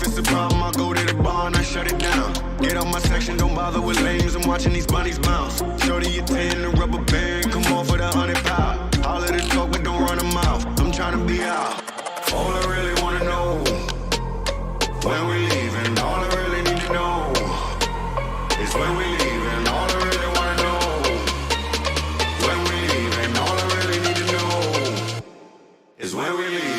If it's a problem, I'll go to the bar and I shut it down. Get out my section, don't bother with lames. I'm watching these bunnies bounce. Shorty, you 10, the rubber band, come on for the 100 pound. All of the talk, but don't run them out. I'm trying to be out. All I really wanna know, when we leaving. All I really need to know is when we leaving. All I really wanna know, when we leaving. All I really need to know is when we leaving.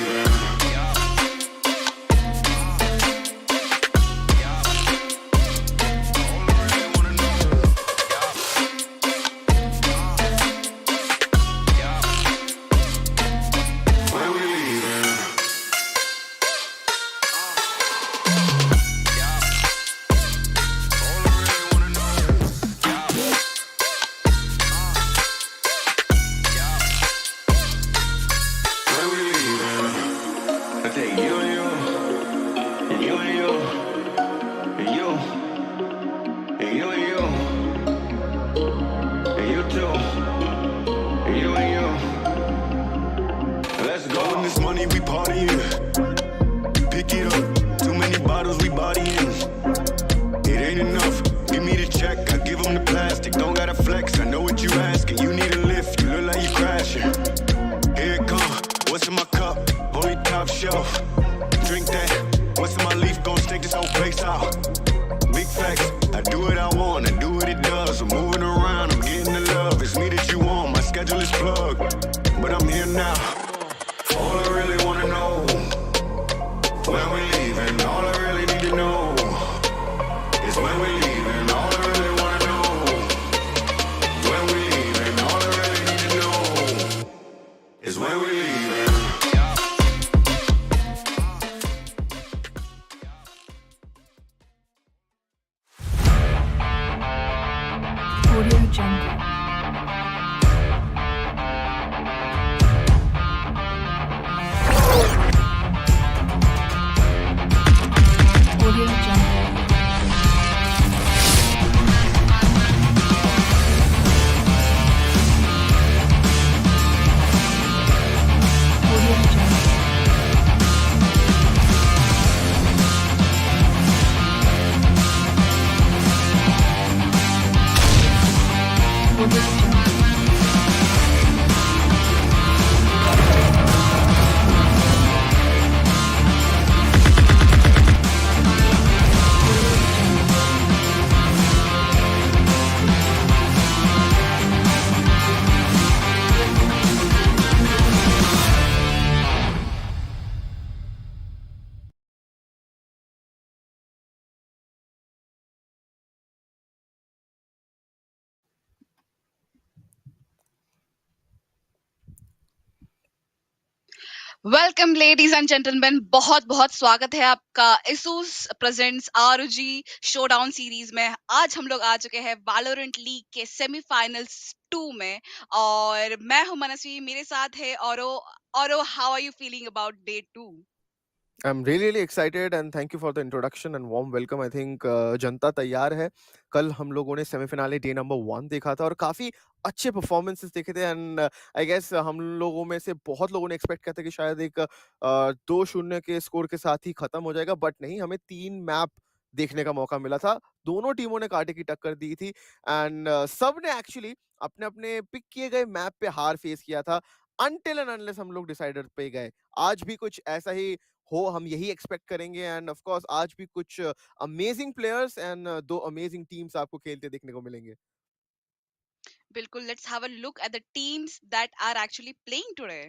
Welcome ladies and gentleman, बहुत बहुत स्वागत है आपका ASUS presents ROG showdown series में। आज हम लोग आ चुके हैं वैलोरेंट लीग के सेमीफाइनल्स 2 में और मैं हूं मनस्वी, मेरे साथ है औरो how are you feeling about day 2? I'm really excited and thank you for the introduction and warm welcome. I think जनता तैयार है। कल हम लोगों ने सेमीफिनाले डे नंबर 1 देखा था और काफ़ी अच्छे परफॉर्मेंसेस देखे थे एंड आई गेस हम लोगों में से बहुत लोगों ने एक्सपेक्ट किया था कि शायद एक 2-0 के स्कोर के साथ ही खत्म हो जाएगा, बट नहीं, हमें 3 मैप देखने का मौका मिला था। दोनों टीमों ने कांटे की टक्कर दी थी एंड सब ने एक्चुअली अपने-अपने पिक किए गए मैप पे हार फेस किया था अनटिल एंड अनलेस हम लोग डिसाइडर पे गए। आज भी कुछ ऐसा ही हो, हम यही एक्सपेक्ट करेंगे एंड ऑफ कोर्स आज भी कुछ amazing players and 2 amazing teams आपको खेलते देखने को मिलेंगे। बिल्कुल, let's have a look at the teams that are actually playing today.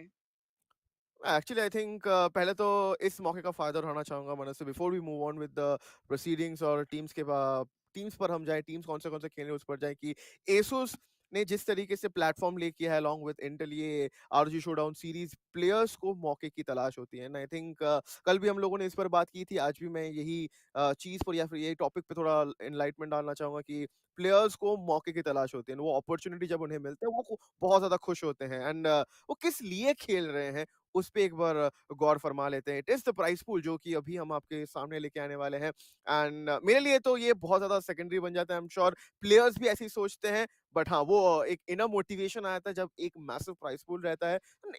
Actually I think पहले तो इस मौके का फायदा उठाना चाहूंगा मनस से before we move on with the proceedings और टीम्स पर हम जाएं, टीम्स कौन से खेल रहे हैं उस पर जाएं कि एसुस ने जिस तरीके से प्लेटफॉर्म ले किया है अलॉन्ग विद इंटेल, ये आरजी शोडाउन सीरीज प्लेयर्स को मौके की तलाश होती है। आई थिंक कल भी हम लोगों ने इस पर बात की थी, आज भी मैं यही चीज पर या फिर यही टॉपिक पे थोड़ा एनलाइटमेंट डालना चाहूंगा कि प्लेयर्स को मौके की तलाश होती है, वो अपॉर्चुनिटी जब उन्हें मिलते हैं वो बहुत ज्यादा खुश होते हैं एंड वो किस लिए खेल रहे हैं उस पे एक बार गौर फरमा लेते हैं। It is the price pool जो कि अभी हम आपके सामने लेके आने वाले हैं एंड मेरे लिए तो ये बहुत ज्यादा सेकेंडरी बन जाता है। आई एम श्योर प्लेयर्स भी ऐसे ही सोचते हैं, बट हाँ, वो एक इनर मोटिवेशन आया था जब एक मैसिव प्राइस पूल रहता है।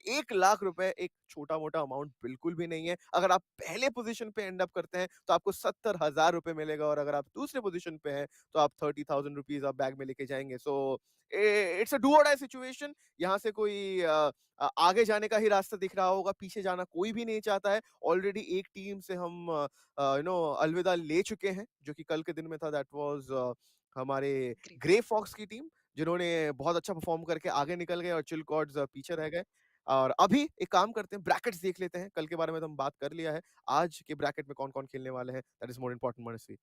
1 लाख रुपए एक छोटा-मोटा अमाउंट बिल्कुल भी नहीं है। अगर आप पहले पोज़ीशन पे एंड अप करते हैं, तो आपको 70,000 रुपए मिलेगा और अगर आप दूसरे पोज़ीशन पे हैं, तो आप 30,000 रुपीज़ आप बैग में लेके जाएँगे। सो इट्स अ डू और डाई सिचुएशन। यहाँ से कोई आगे जाने का ही रास्ता दिख रहा होगा, पीछे जाना कोई भी नहीं चाहता है। ऑलरेडी एक टीम से हम अलविदा ले चुके हैं, जो कि कल के दिन में था। दैट वाज़ हमारे ग्रेट। ग्रे फॉक्स की टीम, जिन्होंने बहुत अच्छा परफ़ॉर्म करके आगे निकल गए और चिल कॉर्ड्स पीछे रह गए। और अभी एक काम करते हैं, ब्रैकेट्स देख लेते हैं। कल के बारे में तो हम बात कर लिया है। आज के ब्रैकेट में कौन-कौन खेलने वाले हैं, दैट इज़ मोर इम्पोर्टेंट मनस्वी।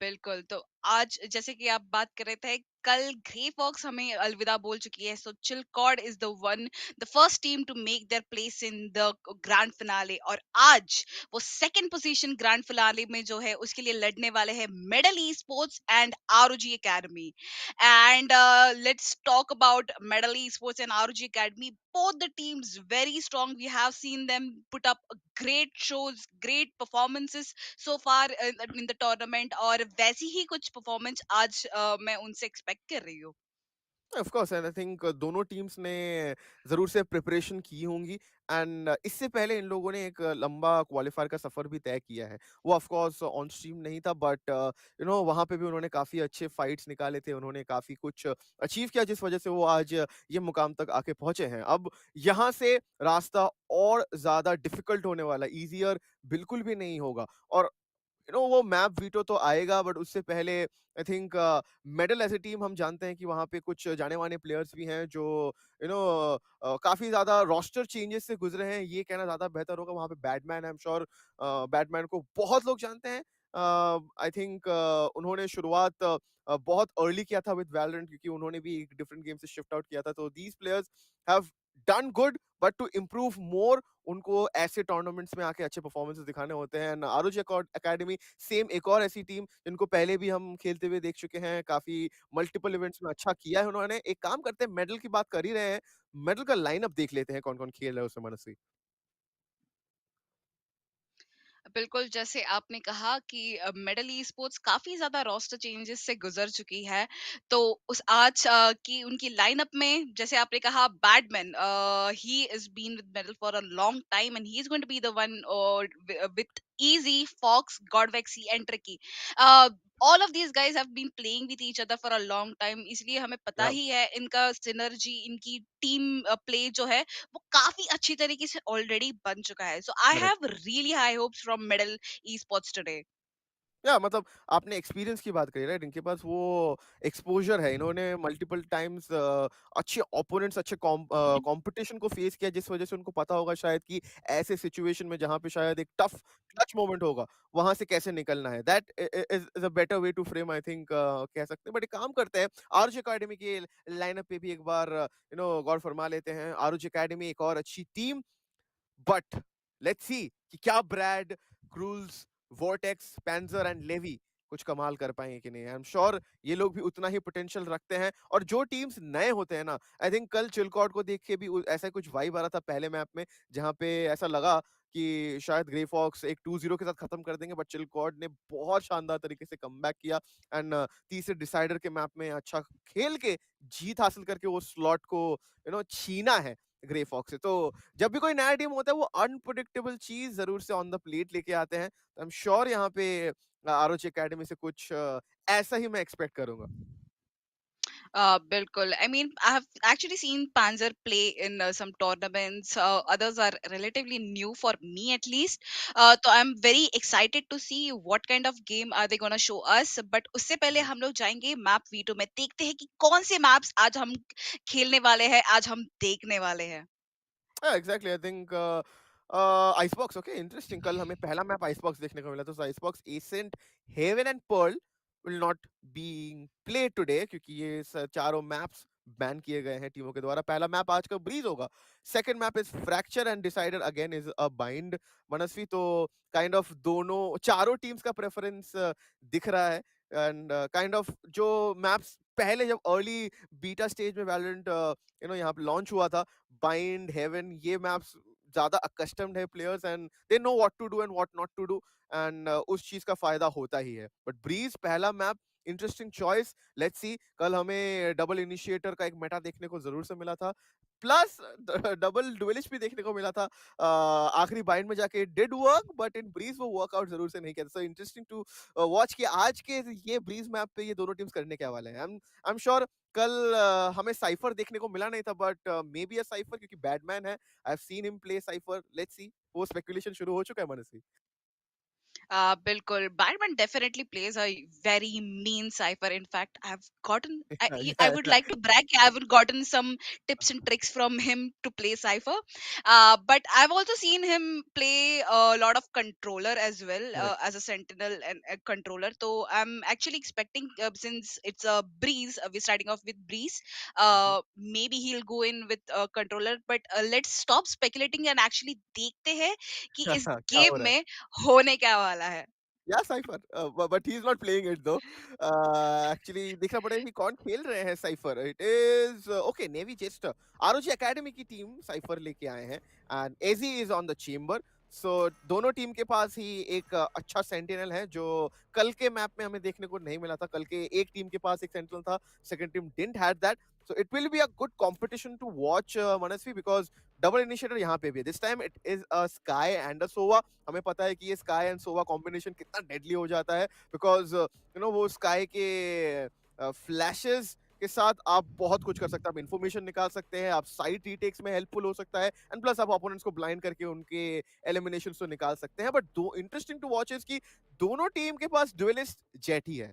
बिल्कुल, तो आज जैसे कि आप बात कर रहे थे, कल ग्रे फॉक्स हमें अलविदा बोल चुकी है। सो चिलकॉड is the first team to make their place in the grand finale, और आज वो सेकंड पोजीशन ग्रैंड फिनाले में जो है उसके लिए लड़ने वाले हैं medal e sports and ROG academy. And let's talk about medal e sports and ROG academy. Both the teams very strong. We have seen them put up great shows, great performances so far in the tournament, और वैसी ही कुछ performance आज मैं उनसे expect कर रही हूँ. Of course and I think दोनों टीम्स ने ज़रूर से प्रिपरेशन की होंगी एंड इससे पहले इन लोगों ने एक लंबा क्वालिफायर का सफ़र भी तय किया है। वो ऑफ कोर्स ऑन स्ट्रीम नहीं था बट वहाँ पे भी उन्होंने काफ़ी अच्छे फाइट्स निकाले थे, उन्होंने काफ़ी कुछ अचीव किया जिस वजह से वो आज ये मुकाम तक आके पहुँचे हैं। अब यहाँ से रास्ता और ज़्यादा डिफ़िकल्ट होने वाला है, ईज़ियर बिल्कुल भी नहीं होगा। और वो मैप वीटो तो आएगा बट उससे पहले I think medal as a team हम जानते हैं कि वहाँ पे कुछ जाने माने प्लेयर्स भी हैं जो काफी ज्यादा रोस्टर चेंजेस से गुजरे हैं, ये कहना ज्यादा बेहतर होगा। वहाँ पे Batman, I am sure Batman को बहुत लोग जानते हैं। आई थिंक उन्होंने शुरुआत बहुत अर्ली किया था विद वैलोरेंट, क्योंकि उन्होंने भी एक डिफरेंट गेम से शिफ्ट आउट किया था। तो these players have done good but to improve more उनको ऐसे टूर्नामेंट्स में आके अच्छे परफॉर्मेंसेस दिखाने होते हैं। एंड आरओजी एकेडमी सेम एक और ऐसी टीम जिनको पहले भी हम खेलते हुए देख चुके हैं, काफी मल्टीपल इवेंट्स में अच्छा किया है उन्होंने। एक काम करते हैं, मेडल की बात कर ही रहे हैं, मेडल का लाइनअप देख लेते हैं कौन कौन खेल रहा है उसमें मनस्वी। बिल्कुल, जैसे आपने कहा कि मिडल ई स्पोर्ट्स काफी ज्यादा रोस्टर चेंजेस से गुजर चुकी है। तो उस आज की उनकी लाइनअप में जैसे आपने कहा, Badman, he is been with medal for a long time and he is going to be the one with easy fox गॉडवेक्सी and tricky. All of these guys have been playing with each other for a long time, इसलिए हमें पता या ही है इनका synergy, इनकी team play जो है वो काफी अच्छी तरीके से ऑलरेडी बन चुका है. So I have really high hopes from middle E sports today. या मतलब आपने एक्सपीरियंस की बात करी, राइट? इनके पास वो एक्सपोज़र है, इन्होंने मल्टीपल टाइम्स अच्छे ओपोनेंट्स, अच्छे कॉम्पिटिशन को फेस किया, जिस वजह से उनको पता होगा शायद कि ऐसे सिचुएशन में जहाँ पे शायद एक टफ क्लच मोमेंट होगा, वहाँ से कैसे निकलना है। That is a better way to frame, I think कह सकते हैं। बट एक काम करते हैं, आरुचि अकेडमी के लाइनअप पे भी एक बार गौर फरमा लेते हैं। आरुचि अकेडमी एक और अच्छी टीम, बट लेट्स सी कि क्या Brad, Krules, Vortex, Panzer and Levi कुछ कमाल कर पाएंगे कि नहीं। आई एम श्योर ये लोग भी उतना ही पोटेंशियल रखते हैं। और जो टीम्स नए होते हैं ना, आई थिंक कल चिलकॉट को देख के भी ऐसा कुछ वाइब आ रहा था पहले मैप में, जहाँ पे ऐसा लगा कि शायद ग्रे फॉक्स एक 2-0 के साथ खत्म कर देंगे, बट चिलकॉट ने बहुत शानदार तरीके से कमबैक किया एंड तीसरे डिसाइडर के मैप में अच्छा खेल के जीत हासिल करके वो स्लॉट को छीना है ग्रे फॉक्स से। तो जब भी कोई नया टीम होता है वो अनप्रेडिक्टेबल चीज जरूर से ऑन द प्लेट लेके आते हैं। आई एम श्योर यहाँ पे आरओजी एकेडमी से कुछ ऐसा ही मैं एक्सपेक्ट करूंगा। Bilkul. I mean, I have actually seen Panzer play in some tournaments. Others are relatively new for me, at least. So I'm very excited to see what kind of game are they gonna show us. But उससे पहले हम लोग जाएंगे map veto में, देखते हैं कि कौन से मैप्स आज हम खेलने वाले हैं, आज हम देखने वाले हैं. Yeah, exactly. I think Icebox, okay, interesting. कल हमें पहला मैप आइसबॉक्स देखने को मिला, तो Icebox, Ascent, Haven and Pearl will not be play today, क्योंकि ये चारों मैप्स बैन किए गए हैं टीमों के द्वारा। पहला मैप आज का ब्रीज होगा। Second map is Fracture and decider, again is a Bind Manasvi. तो काइंड ऑफ दोनों चारों टीम्स का प्रेफरेंस दिख रहा है। एंड काइंड ऑफ जो मैप्स पहले जब अर्ली बीटा स्टेज में वैलोरेंट यहाँ पे लॉन्च हुआ था, बाइंड, हेवन, ये मैप्स ज्यादा अकस्टम्ड है players and they know what to do and what not to do, and उस चीज का फायदा होता ही है। बट ब्रीज पहला map interesting choice, let's see. कल हमें डबल इनिशिएटर का एक मेटा देखने को जरूर से मिला था, प्लस डबल डुएलिस्ट भी देखने को मिला था। आखिरी बाइंड में जाके did work, but in Breeze वो वर्कआउट जरूर से नहीं किया। सो इंटरेस्टिंग टू वॉच कि आज के ये ब्रीज मैप पे ये दोनों टीम्स करने क्या वाले हैं। आई एम श्योर कल हमें साइफर देखने को मिला नहीं था, but may be a cipher, क्योंकि बैडमैन है। I have seen him play cipher, let's see. वो स्पेकुलेशन शुरू हो चुका है मनस्वी। बिल्कुल, Batman definitely plays a very mean cipher. In fact, I've gotten, I Yeah, would like to brag, I haven't gotten some tips and tricks from him to play cipher. But I've also seen him play a lot of controller as well, correct. as a sentinel and a controller. So I'm actually expecting, since it's a breeze, we're starting off with breeze. Mhm. Maybe he'll go in with a controller. But let's stop speculating and actually देखते हैं कि इस क्या हो game रहा है? में होने क्या वाला है। या Cypher, but he is not playing it though. Actually देखना पड़ेगा कि कौन खेल रहे हैं Cypher. It is okay, Navy Jest ROG academy की टीम साइफर लेके आए हैं, and AG is on the Chamber. So दोनों टीम के पास ही एक अच्छा सेंटिनल है, जो कल के मैप में हमें देखने को नहीं मिला था। कल के एक टीम के पास एक सेंटिनल था, second team didn't have that. So it will be a good competition to watch Manasvi, because double initiator यहाँ पे भी है। This time it is a Skye and a Sova. हमें पता है कि ये स्काई एंड सोवा कॉम्बिनेशन कितना डेडली हो जाता है, बिकॉज वो स्काई के फ्लैशेस के साथ आप बहुत कुछ कर सकते हैं। आप इंफॉर्मेशन निकाल सकते हैं, आप साइड रीटेक्स में हेल्पफुल हो सकता है, एंड प्लस आप ओपोनेंट्स को ब्लाइंड करके उनके एलिमिनेशन तो निकाल सकते हैं। बट दो इंटरेस्टिंग टू वॉच इज कि दोनों टीम के पास ड्यूलिस्ट जेट ही है।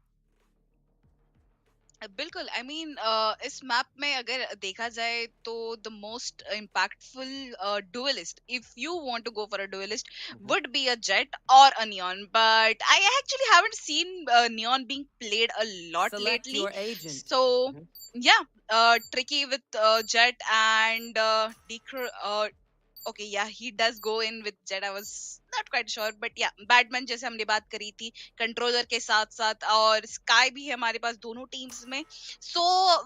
बिल्कुल, आई मीन इस मैप में अगर देखा जाए तो the most impactful duelist, if you want to go for a duelist, would be a Jett और a Neon, but I actually haven't seen Neon being played a lot Select lately, your agent. So yeah Tricky with Jett and okay, yeah, he does go in with Jed. I was not quite sure, but yeah, Batman जैसे हमने बात करी थी, controller के साथ साथ और sky भी है हमारे पास दोनों टीम्स में. So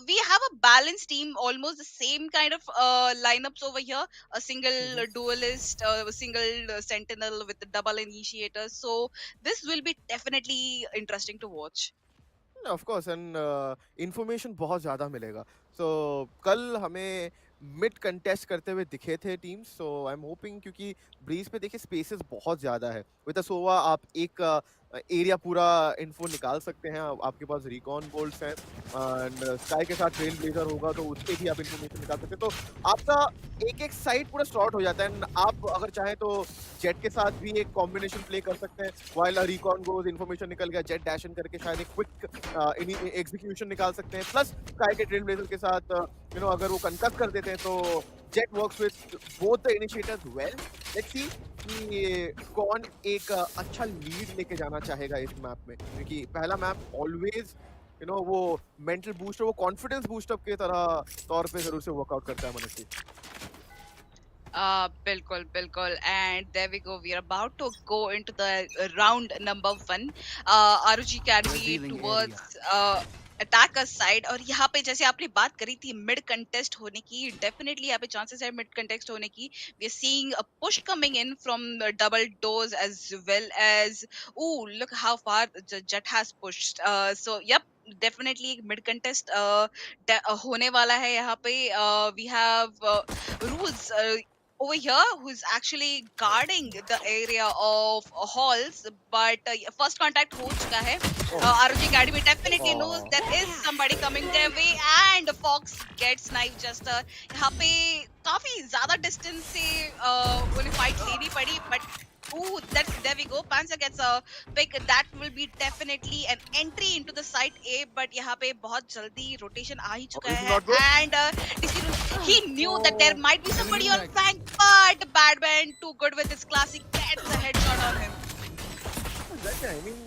we have a balanced team, almost the same kind of lineups over here. A single duelist, a single sentinel with the double initiator. So this will be definitely interesting to watch. Of course, and information बहुत ज़्यादा मिलेगा। सो कल हमें mid contest करते हुए दिखे थे teams, so I am hoping, क्योंकि ब्रीज पे देखिए स्पेसेस बहुत ज़्यादा है। विद सोवा आप एक एरिया पूरा इन्फो निकाल सकते हैं। आपके पास रिकॉन बोल्ट्स हैं, एंड स्काई के साथ ट्रेल ब्लेजर होगा तो उससे भी आप इंफॉर्मेशन निकाल सकते हैं। तो आपका एक एक साइड पूरा स्लॉट हो जाता है, एंड आप अगर चाहें तो जेट के साथ भी एक कॉम्बिनेशन प्ले कर सकते हैं। वाइल रिकॉन गोज, इंफॉर्मेशन निकल गया, जेट डैश इन करके शायद एक क्विक एग्जीक्यूशन निकाल सकते हैं। प्लस स्काई के ट्रेल ब्लेजर के साथ अगर वो कंकस कर देते हैं तो jet works with both the initiators well. Let's see कि कौन एक अच्छा लीड लेके जाना चाहेगा इस मैप में, क्योंकि पहला मैप ऑलवेज वो मेंटल बूस्ट, वो कॉन्फिडेंस बूस्टअप के तरह तौर पे जरूर से वर्कआउट करता है मनस्वी। Bilkul, bilkul. And there we go. We are about to go into the round number one. ROG Academy Revealing towards area. Attacker side. और यहाँ पे जैसे आपने बात करी थी मिड कंटेस्ट होने की, डेफिनेटली यहाँ पे चांसेस है मिड कंटेस्ट होने की. We are seeing a push coming in from double doors as well as, ooh, look how far the jet has pushed. So yep, definitely mid contest होने वाला है यहाँ पे. We have rules over here who's actually guarding the area of halls, but first contact ho chuka hai. ROG Academy definitely knows there is somebody coming their way, and Fox gets knife just यहाँ पे काफी ज्यादा distance से उन्हें fight लेनी पड़ी, but ooh, there we go. Panzer gets a pick. That will be definitely an entry into the site A, but यहाँ पे बहुत जल्दी rotation आ ही चुका This is है, not good. and he knew that there might be somebody on flank, but Badman too good with his classic gets a headshot on him. I mean,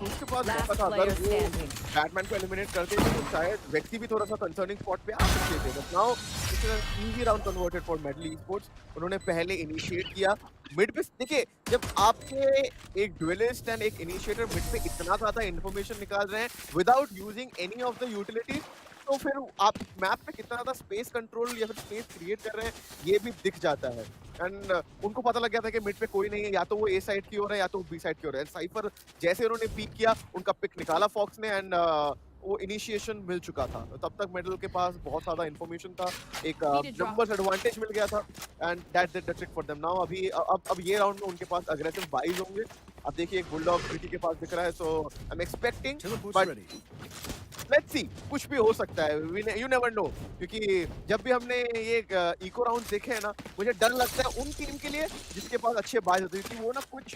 उसके पास Last मौका था, अगर player वो standing. Batman को eliminate करते तो शायद व्यक्ति भी थोड़ा सा कंसर्निंग स्पॉट पे आ सकते थे। But now it's an easy round converted for medal sports. उन्होंने पहले इनिशिएट किया मिड पे। देखिए, जब आपके एक ड्यूलिस्ट एंड एक इनिशिएटर मिड पे इतना ज्यादा इंफॉर्मेशन निकाल रहे हैं without using any of the utilities, तो फिर आप मैप पे कितना ज्यादा स्पेस कंट्रोल या फिर स्पेस क्रिएट कर रहे हैं ये भी दिख जाता है। एंड उनको पता लग गया था कि मिड पे कोई नहीं है, या तो वो ए साइड की ओर है या तो बी साइड की ओर है। साइफर जैसे उन्होंने पीक किया, उनका पिक निकाला फॉक्स ने, एंड वो इनिशिएशन मिल चुका था। तब तक मेडल के पास बहुत ज्यादा इन्फॉर्मेशन था, एक नंबर्स एडवांटेज मिल गया था, and that did the trick for them. Now अभी अब ये राउंड में उनके पास अग्रेसिव बाइज होंगे। अब देखिए एक बुलडॉग ट्रिकी के पास दिख रहा है, so I am expecting, but let's see, कुछ भी हो सकता है, यू नेवर नो। क्योंकि जब भी हमने ये इको राउंड देखे हैं ना, मुझे डर लगता है उन टीम के लिए जिसके पास अच्छे बाज होते हैं, क्योंकि वो ना कुछ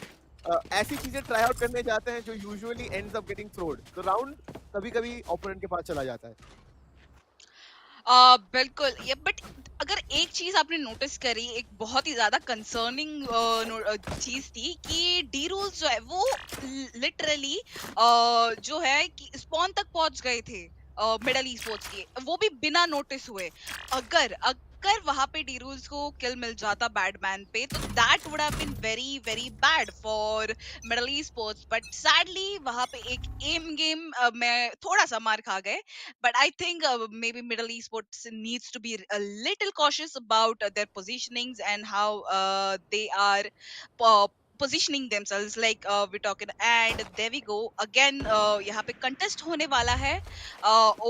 ऐसी चीजें ट्राई आउट करने जाते हैं जो यूजुअली एंड्स अप गेटिंग थ्रोड। तो राउंड कभी-कभी ओपोनेंट के पास चला जाता है। बिल्कुल ये, बट अगर एक चीज आपने नोटिस करी, एक बहुत ही ज्यादा कंसर्निंग चीज थी कि डी रूल्स जो है वो लिटरली जो है कि स्पॉन तक पहुंच गए थे मिडल ई स्पोर्ट्स के, वो भी बिना नोटिस हुए। अगर अगर वहां पे डी रूल्स को किल मिल जाता बैटमैन पे, तो that would have been very very bad for middle e sports. But sadly वहां पे एक एम गेम में थोड़ा सा मार खा गए। But I think maybe Middle East sports needs to be a little cautious about their positionings and how they are po- positioning themselves. Like we're talking, and there we go again. यहाँ पे contest होने वाला है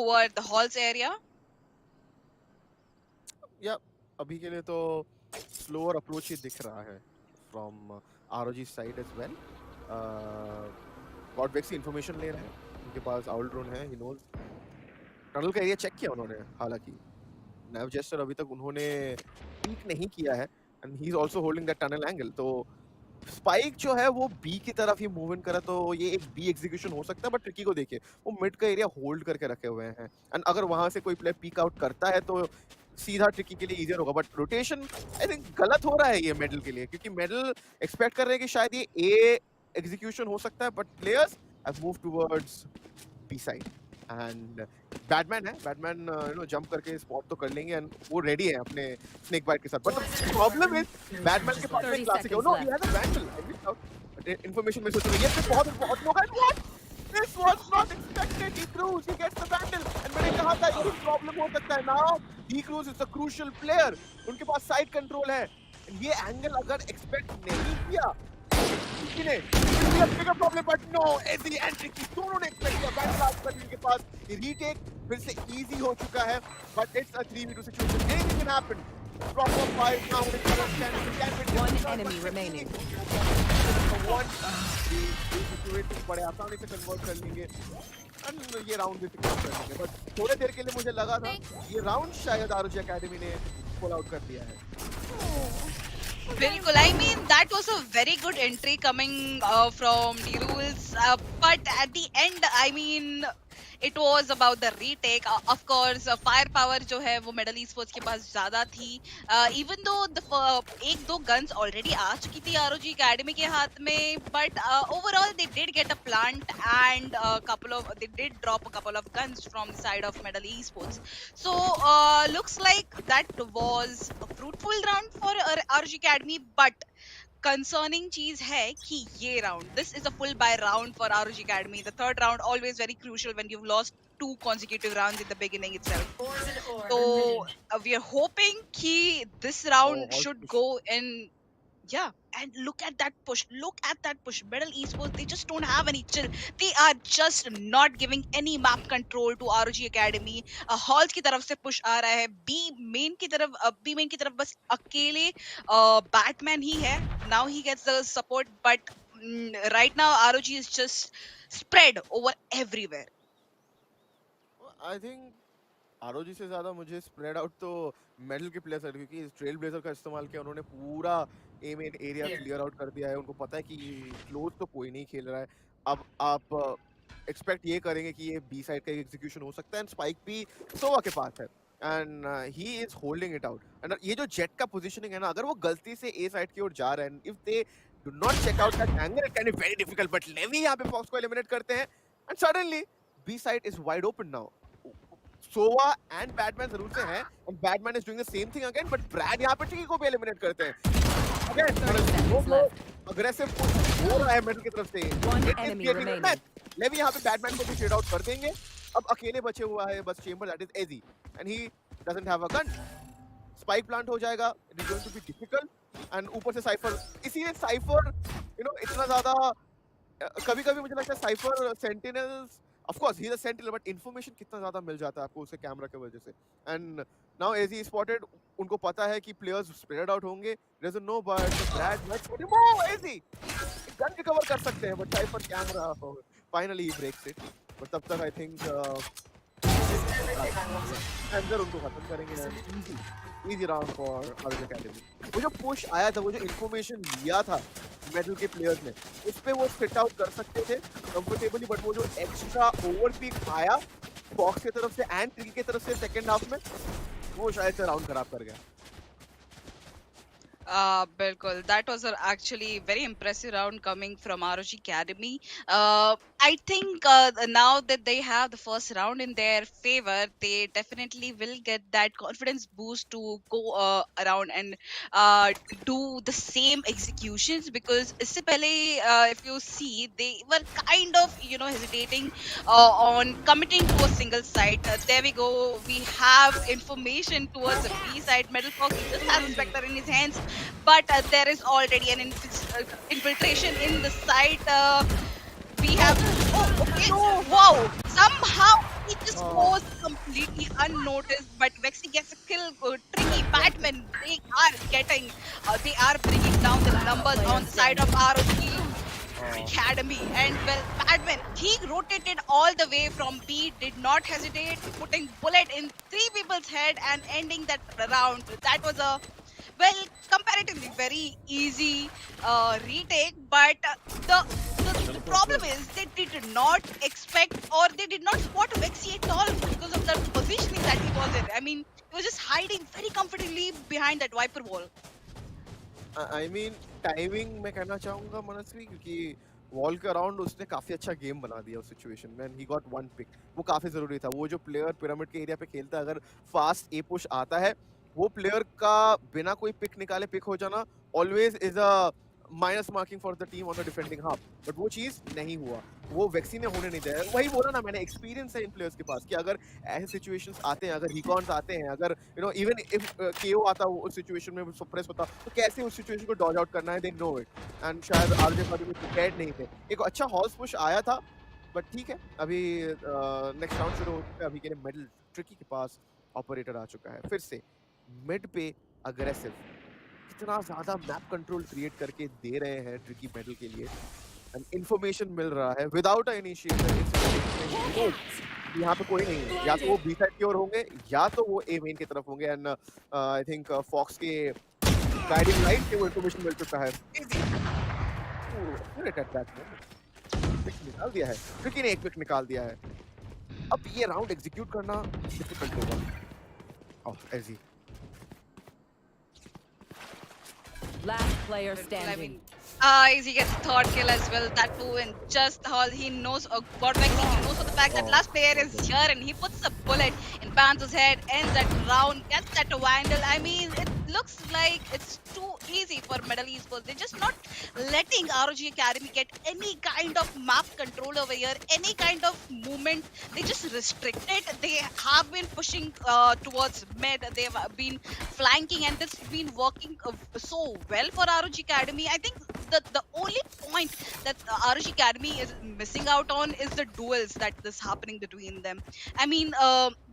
over the halls area. या अभी के लिए तो स्लोअर अप्रोच ही दिख रहा है from ROG side as well. God vex information ले रहे हैं, उनके पास आउल ड्रोन है, ही नोज टनल का एरिया चेक किया उन्होंने। हालांकि नैव जेस्टर अभी तक उन्होंने पीक नहीं किया है, and he is also holding that tunnel angle. तो स्पाइक जो है वो बी की तरफ ही मूव इन करा, तो ये एक बी एग्जीक्यूशन हो सकता है। बट ट्रिकी को देखिए, वो मिड का एरिया होल्ड करके रखे हुए हैं, एंड अगर वहां से कोई प्लेयर पीक आउट करता है तो सीधा ट्रिकी के लिए इजियर होगा। बट रोटेशन आई थिंक गलत हो रहा है ये मेडल के लिए, क्योंकि मेडल एक्सपेक्ट कर रहे हैं कि शायद ये ए एग्जीक्यूशन हो सकता है, but players have move towards B side. And Batman है, बैटमैन जंप करके स्पॉट तो कर लेंगे, एंड वो रेडी है अपने स्नेक बाइट के साथ। But the problem is Batman के पास में क्लासिक है, no he has a Vandal. I miss out information में सोच रही है, ये बहुत बहुत लोग हैं। What, this was not expected. He cruise, he gets the Vandal, and मैंने कहा था ये प्रॉब्लम हो सकता है। Now he cruise is a crucial player, उनके पास साइड कंट्रोल है, ये एंगल अगर एक्सपेक्ट नहीं किया problem, but no AG and Tricky दोनों ने एक्सपेक्ट किया। बैटल आज पर इनके पास रीटेक फिर से इजी हो चुका है, but it's a 3v2 situation, anything can happen. Proper fight now, one enemy remaining. बड़े आसानी से कन्वर्ट कर लेंगे, एंड ये राउंड भी सिक्योर कर लेंगे। बट थोड़ी देर के लिए मुझे लगा था ये राउंड शायद आरओजी एकेडमी ने पुल आउट कर दिया है। Bilkul. I mean, that was a very good entry coming from the rules. But at the end, I mean, it was about the retake. Of course, firepower जो है वो middle East sports के पास ज्यादा थी. Even though एक दो guns already आ चुकी थी ROG Academy के हाथ में, but overall they did get a plant and they did drop a couple of guns from the side of Middle East Sports. So looks like that was a fruitful round for ROG Academy, but concerning चीज है कि ये round, this is a full buy round for ROG Academy. The third round always very crucial when you've lost two consecutive rounds in the beginning itself. So we are hoping कि this round should go in. Yeah, and look at that push. Look at that push. Middle Esports, they just don't have any chill. They are just not giving any map control to ROG Academy. Halls की तरफ से push आ रहा है. B main की तरफ बस अकेले Batman ही है. Now he gets the support, but right now ROG is just spread over everywhere. I think ROG से ज्यादा मुझे स्प्रेड आउट तो मेडल के प्लेयर्स, क्योंकि ट्रेल ब्लेजर का इस्तेमाल किया उन्होंने, पूरा एम इन एरिया क्लियर आउट कर दिया है। उनको पता है कि क्लोज तो कोई नहीं खेल रहा है। अब आप एक्सपेक्ट ये करेंगे कि ये बी साइड का एग्जीक्यूशन हो सकता है, एंड स्पाइक भी सोवा के पास है, and he is holding it out. And ये जो जेट का पोजीशनिंग है ना, अगर वो गलती से ए साइड की ओर जा रहा है, if they do not check out that angle, it can be very difficult. But Levi यहाँ पे फॉक्स को एलिमिनेट करते हैं, and suddenly B side is wide open now. Sova and Batman जरूर से हैं, and Batman is doing the same thing again, but Brad यहाँ पे ट्रिकी को भी एलिमिनेट करते हैं। अगेन अग्रेसिव हो रहा है मेडल की तरफ से। लेवी यहाँ पे बैटमैन को भी शेड आउट कर देंगे। अब अकेले बचे हुआ है बस Chamber, that is AG, and he doesn't have a gun. Spike plant हो जाएगा, it is going to be difficult and ऊपर से साइफर, इसीलिए साइफर इतना ज्यादा कभी-कभी मुझे लगता है cipher sentinels of course he is a sentinel but information कितना ज्यादा मिल जाता है आपको उसके कैमरा की वजह से एंड नाउ एजी स्पॉटेड, उनको पता है कि प्लेयर्स स्प्रेड आउट होंगे, doesn't know but Brad much AG gun recover कर सकते हैं but Cypher camera finally he breaks it, but तब तक आई थिंक अंदर उनको खत्म करेंगे। Easy round for ROG academy. वो जो पुश आया था, वो जो इंफॉर्मेशन लिया था मेडल के प्लेयर्स ने, उस पे वो फिट आउट कर सकते थे कंफर्टेबली, बट वो जो एक्स्ट्रा ओवरपीक आया फॉक्स की तरफ से एंड ट्रिकी की तरफ से सेकंड हाफ में, वो शायद से राउंड खराब कर गया। Bilkul. That was actually very impressive round coming from ROG Academy. I think now that they have the first round in their favor, they definitely will get that confidence boost to go around and do the same executions. Because इससे पहले, if you see, they were kind of hesitating on committing to a single side. There we go. We have information towards the B side. Metal Fox just has Spectre in his hands, but there is already an infiltration in the site. We have okay, wow, somehow he just goes completely unnoticed, but Vexy gets a kill. Tricky Batman, they are bringing down the numbers on the side of ROG Academy. And well, Batman, he rotated all the way from B, did not hesitate, putting bullet in 3 people's head and ending that round. That was a comparatively very easy retake, but the problem is they did not expect, or they did not spot Vexy at all because of the positioning that he was in. I mean, he was just hiding very comfortably behind that Viper wall. I mean timing मैं कहना चाहूंगा मनस्वी, क्योंकि wall के around उसने काफी अच्छा game बना दिया उस सिचुएशन में, ही गॉट वन पिक, वो काफी जरूरी था। वो जो प्लेयर पिरामिड के एरिया पे खेलता है, अगर फास्ट ए पुश आता है, वो प्लेयर का बिना कोई पिक निकाले पिक हो जाना always is a minus marking for the team on the defending half, but वो चीज नहीं हुआ, वो वैक्सीन ने होने नहीं दिया। वही बोला ना मैंने, एक्सपीरियंस है इन प्लेयर्स के पास कि अगर ऐसे सिचुएशंस आते हैं, अगर रिकॉर्ड्स आते हैं, अगर इवन इफ केओ आता उस सिचुएशन में सप्रेस होता, तो कैसे उस सिचुएशन को डॉज आउट करना है, दे नो इट, एंड शायद आरजे पार्टी में प्रिपेयर्ड नहीं थे। एक अच्छा हॉर्स पुश आया था, बट ठीक है, अभी नेक्स्ट राउंड शुरू हो चुका है। अभी के लिए मिडिल ट्रिकी के पास ऑपरेटर आ चुका है, फिर से मिड पे अग्रेसिव, इतना ज्यादा मैप कंट्रोल क्रिएट करके दे रहे हैं ट्रिकी मेडल के लिए, एंड इंफॉर्मेशन मिल रहा है विदाउट अ इनिशिएटर। यहाँ पे कोई नहीं है, या तो वो बी साइड की ओर होंगे या तो वो ए मेन की तरफ होंगे, एंड आई थिंक फॉक्स के गाइडिंग लाइट से वो इंफॉर्मेशन मिल चुका है। पिक निकाल दिया है, ट्रिकी ने एक पिक निकाल दिया है। अब ये राउंड एग्जीक्यूट करना डिफिकल्ट होगा। ओह एजी Last player I standing. mean, he gets third kill as well. That too, and just all he knows, God Vexy, he knows for the fact that last player is here, and he puts a bullet in Panther's head, ends that round, gets that Vandal. I mean, it looks like it's too easy for Medal Esports. They're just not letting ROG Academy get any kind of map control over here, any kind of movement. They just restrict it. They have been pushing towards mid. They've been flanking, and it's been working so well for ROG Academy. I think the only point that ROG Academy is missing out on is the duels that is happening between them. I mean,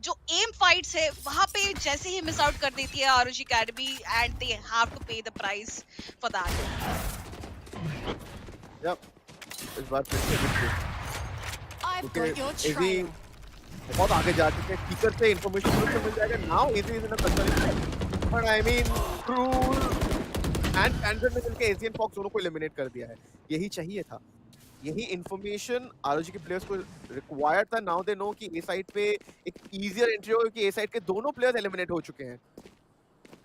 जो aim fights है वहाँ पे जैसे ही miss out कर देती है ROG Academy, and they have to pay the price for that. Yep. इस बार फिर से I've got your easy trail. बहुत आगे जा चुके हैं, टीकर से इंफॉर्मेशन मिल जाएगा। Now easy is in a concern, but I mean cruel and panther ने मिलकर एशियन फॉक्स दोनों को एलिमिनेट कर दिया है। यही चाहिए था, यही इंफॉर्मेशन आरओजी के प्लेयर्स को रिक्वायर्ड था। नाउ दे नो कि ए साइड पे एक इजियर एंट्री होगी, कि ए साइड के दोनों प्लेयर्स एलिमिनेट हो चुके हैं,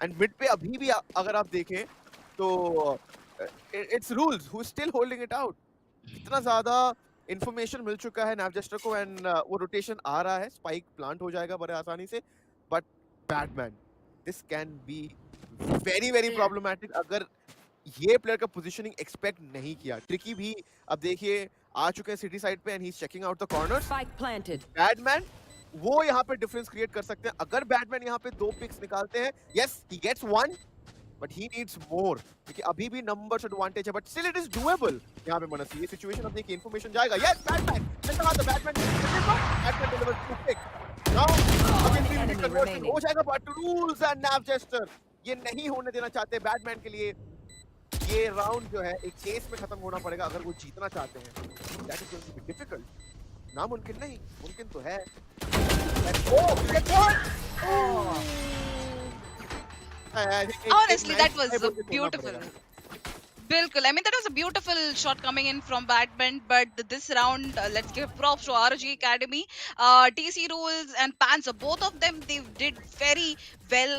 एंड मिड पे अभी भी अगर आप देखें तो it's rules who still holding it out. इतना ज्यादा इंफॉर्मेशन मिल चुका है नैवजेस्टर को, एंड वो रोटेशन आ रहा है, स्पाइक प्लांट हो जाएगा बड़े आसानी से, but badman this can be very very problematic अगर ये प्लेयर का पोजीशनिंग एक्सपेक्ट नहीं किया। ट्रिकी भी अब देखिए आ चुके हैं सिटी साइड पे, and he is checking out the corners. Spike planted. Badman वो यहाँ पे डिफरेंस क्रिएट कर सकते हैं। अगर बैटमैन यहाँ पे 2 पिक्स निकालते हैं, yes he gets 1 but he needs more, क्योंकि अभी भी नंबर्स एडवांटेज है, but still it is doable. यहाँ पे मनसी ये सिचुएशन अब देखिए, इंफॉर्मेशन जाएगा, यस बैटमैन चलता आता, Batman delivers 2 pick. Now again भी कन्वर्जन हो जाएगा, but Rules and Nav Jester ये नहीं होने देना चाहते बैटमैन के लिए। ये राउंड जो है एक केस में खत्म होना पड़ेगा अगर वो जीतना चाहते हैं। That is going to be difficult. नामुमकिन नहीं, मुमकिन तो है। Honestly, that was beautiful. Bilkul. I mean, that was a beautiful shot coming in from Batman, but this round, let's give props to ROG Academy. TC Rules and Panzer, both of them, they did very well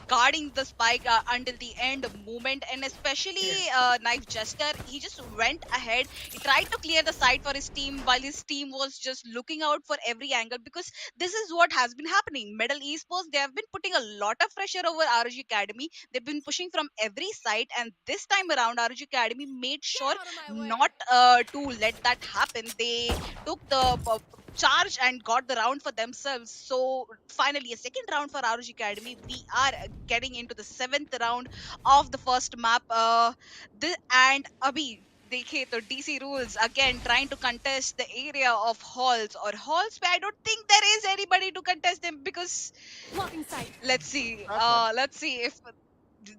guarding the spike until the end moment, and especially Knife Jester, he just went ahead. He tried to clear the site for his team while his team was just looking out for every angle, because this is what has been happening. Medal Esports, they have been putting a lot of pressure over ROG Academy. They've been pushing from every side, and this time around ROG Academy made sure not to let that happen. They took the charge and got the round for themselves. So finally a second round for ROG Academy. We are getting into the 7th round of the first map, and Abhi, देखे तो DC Rules again trying to contest the area of halls, or halls where I don't think there is anybody to contest them, because Blocking sight. let's see if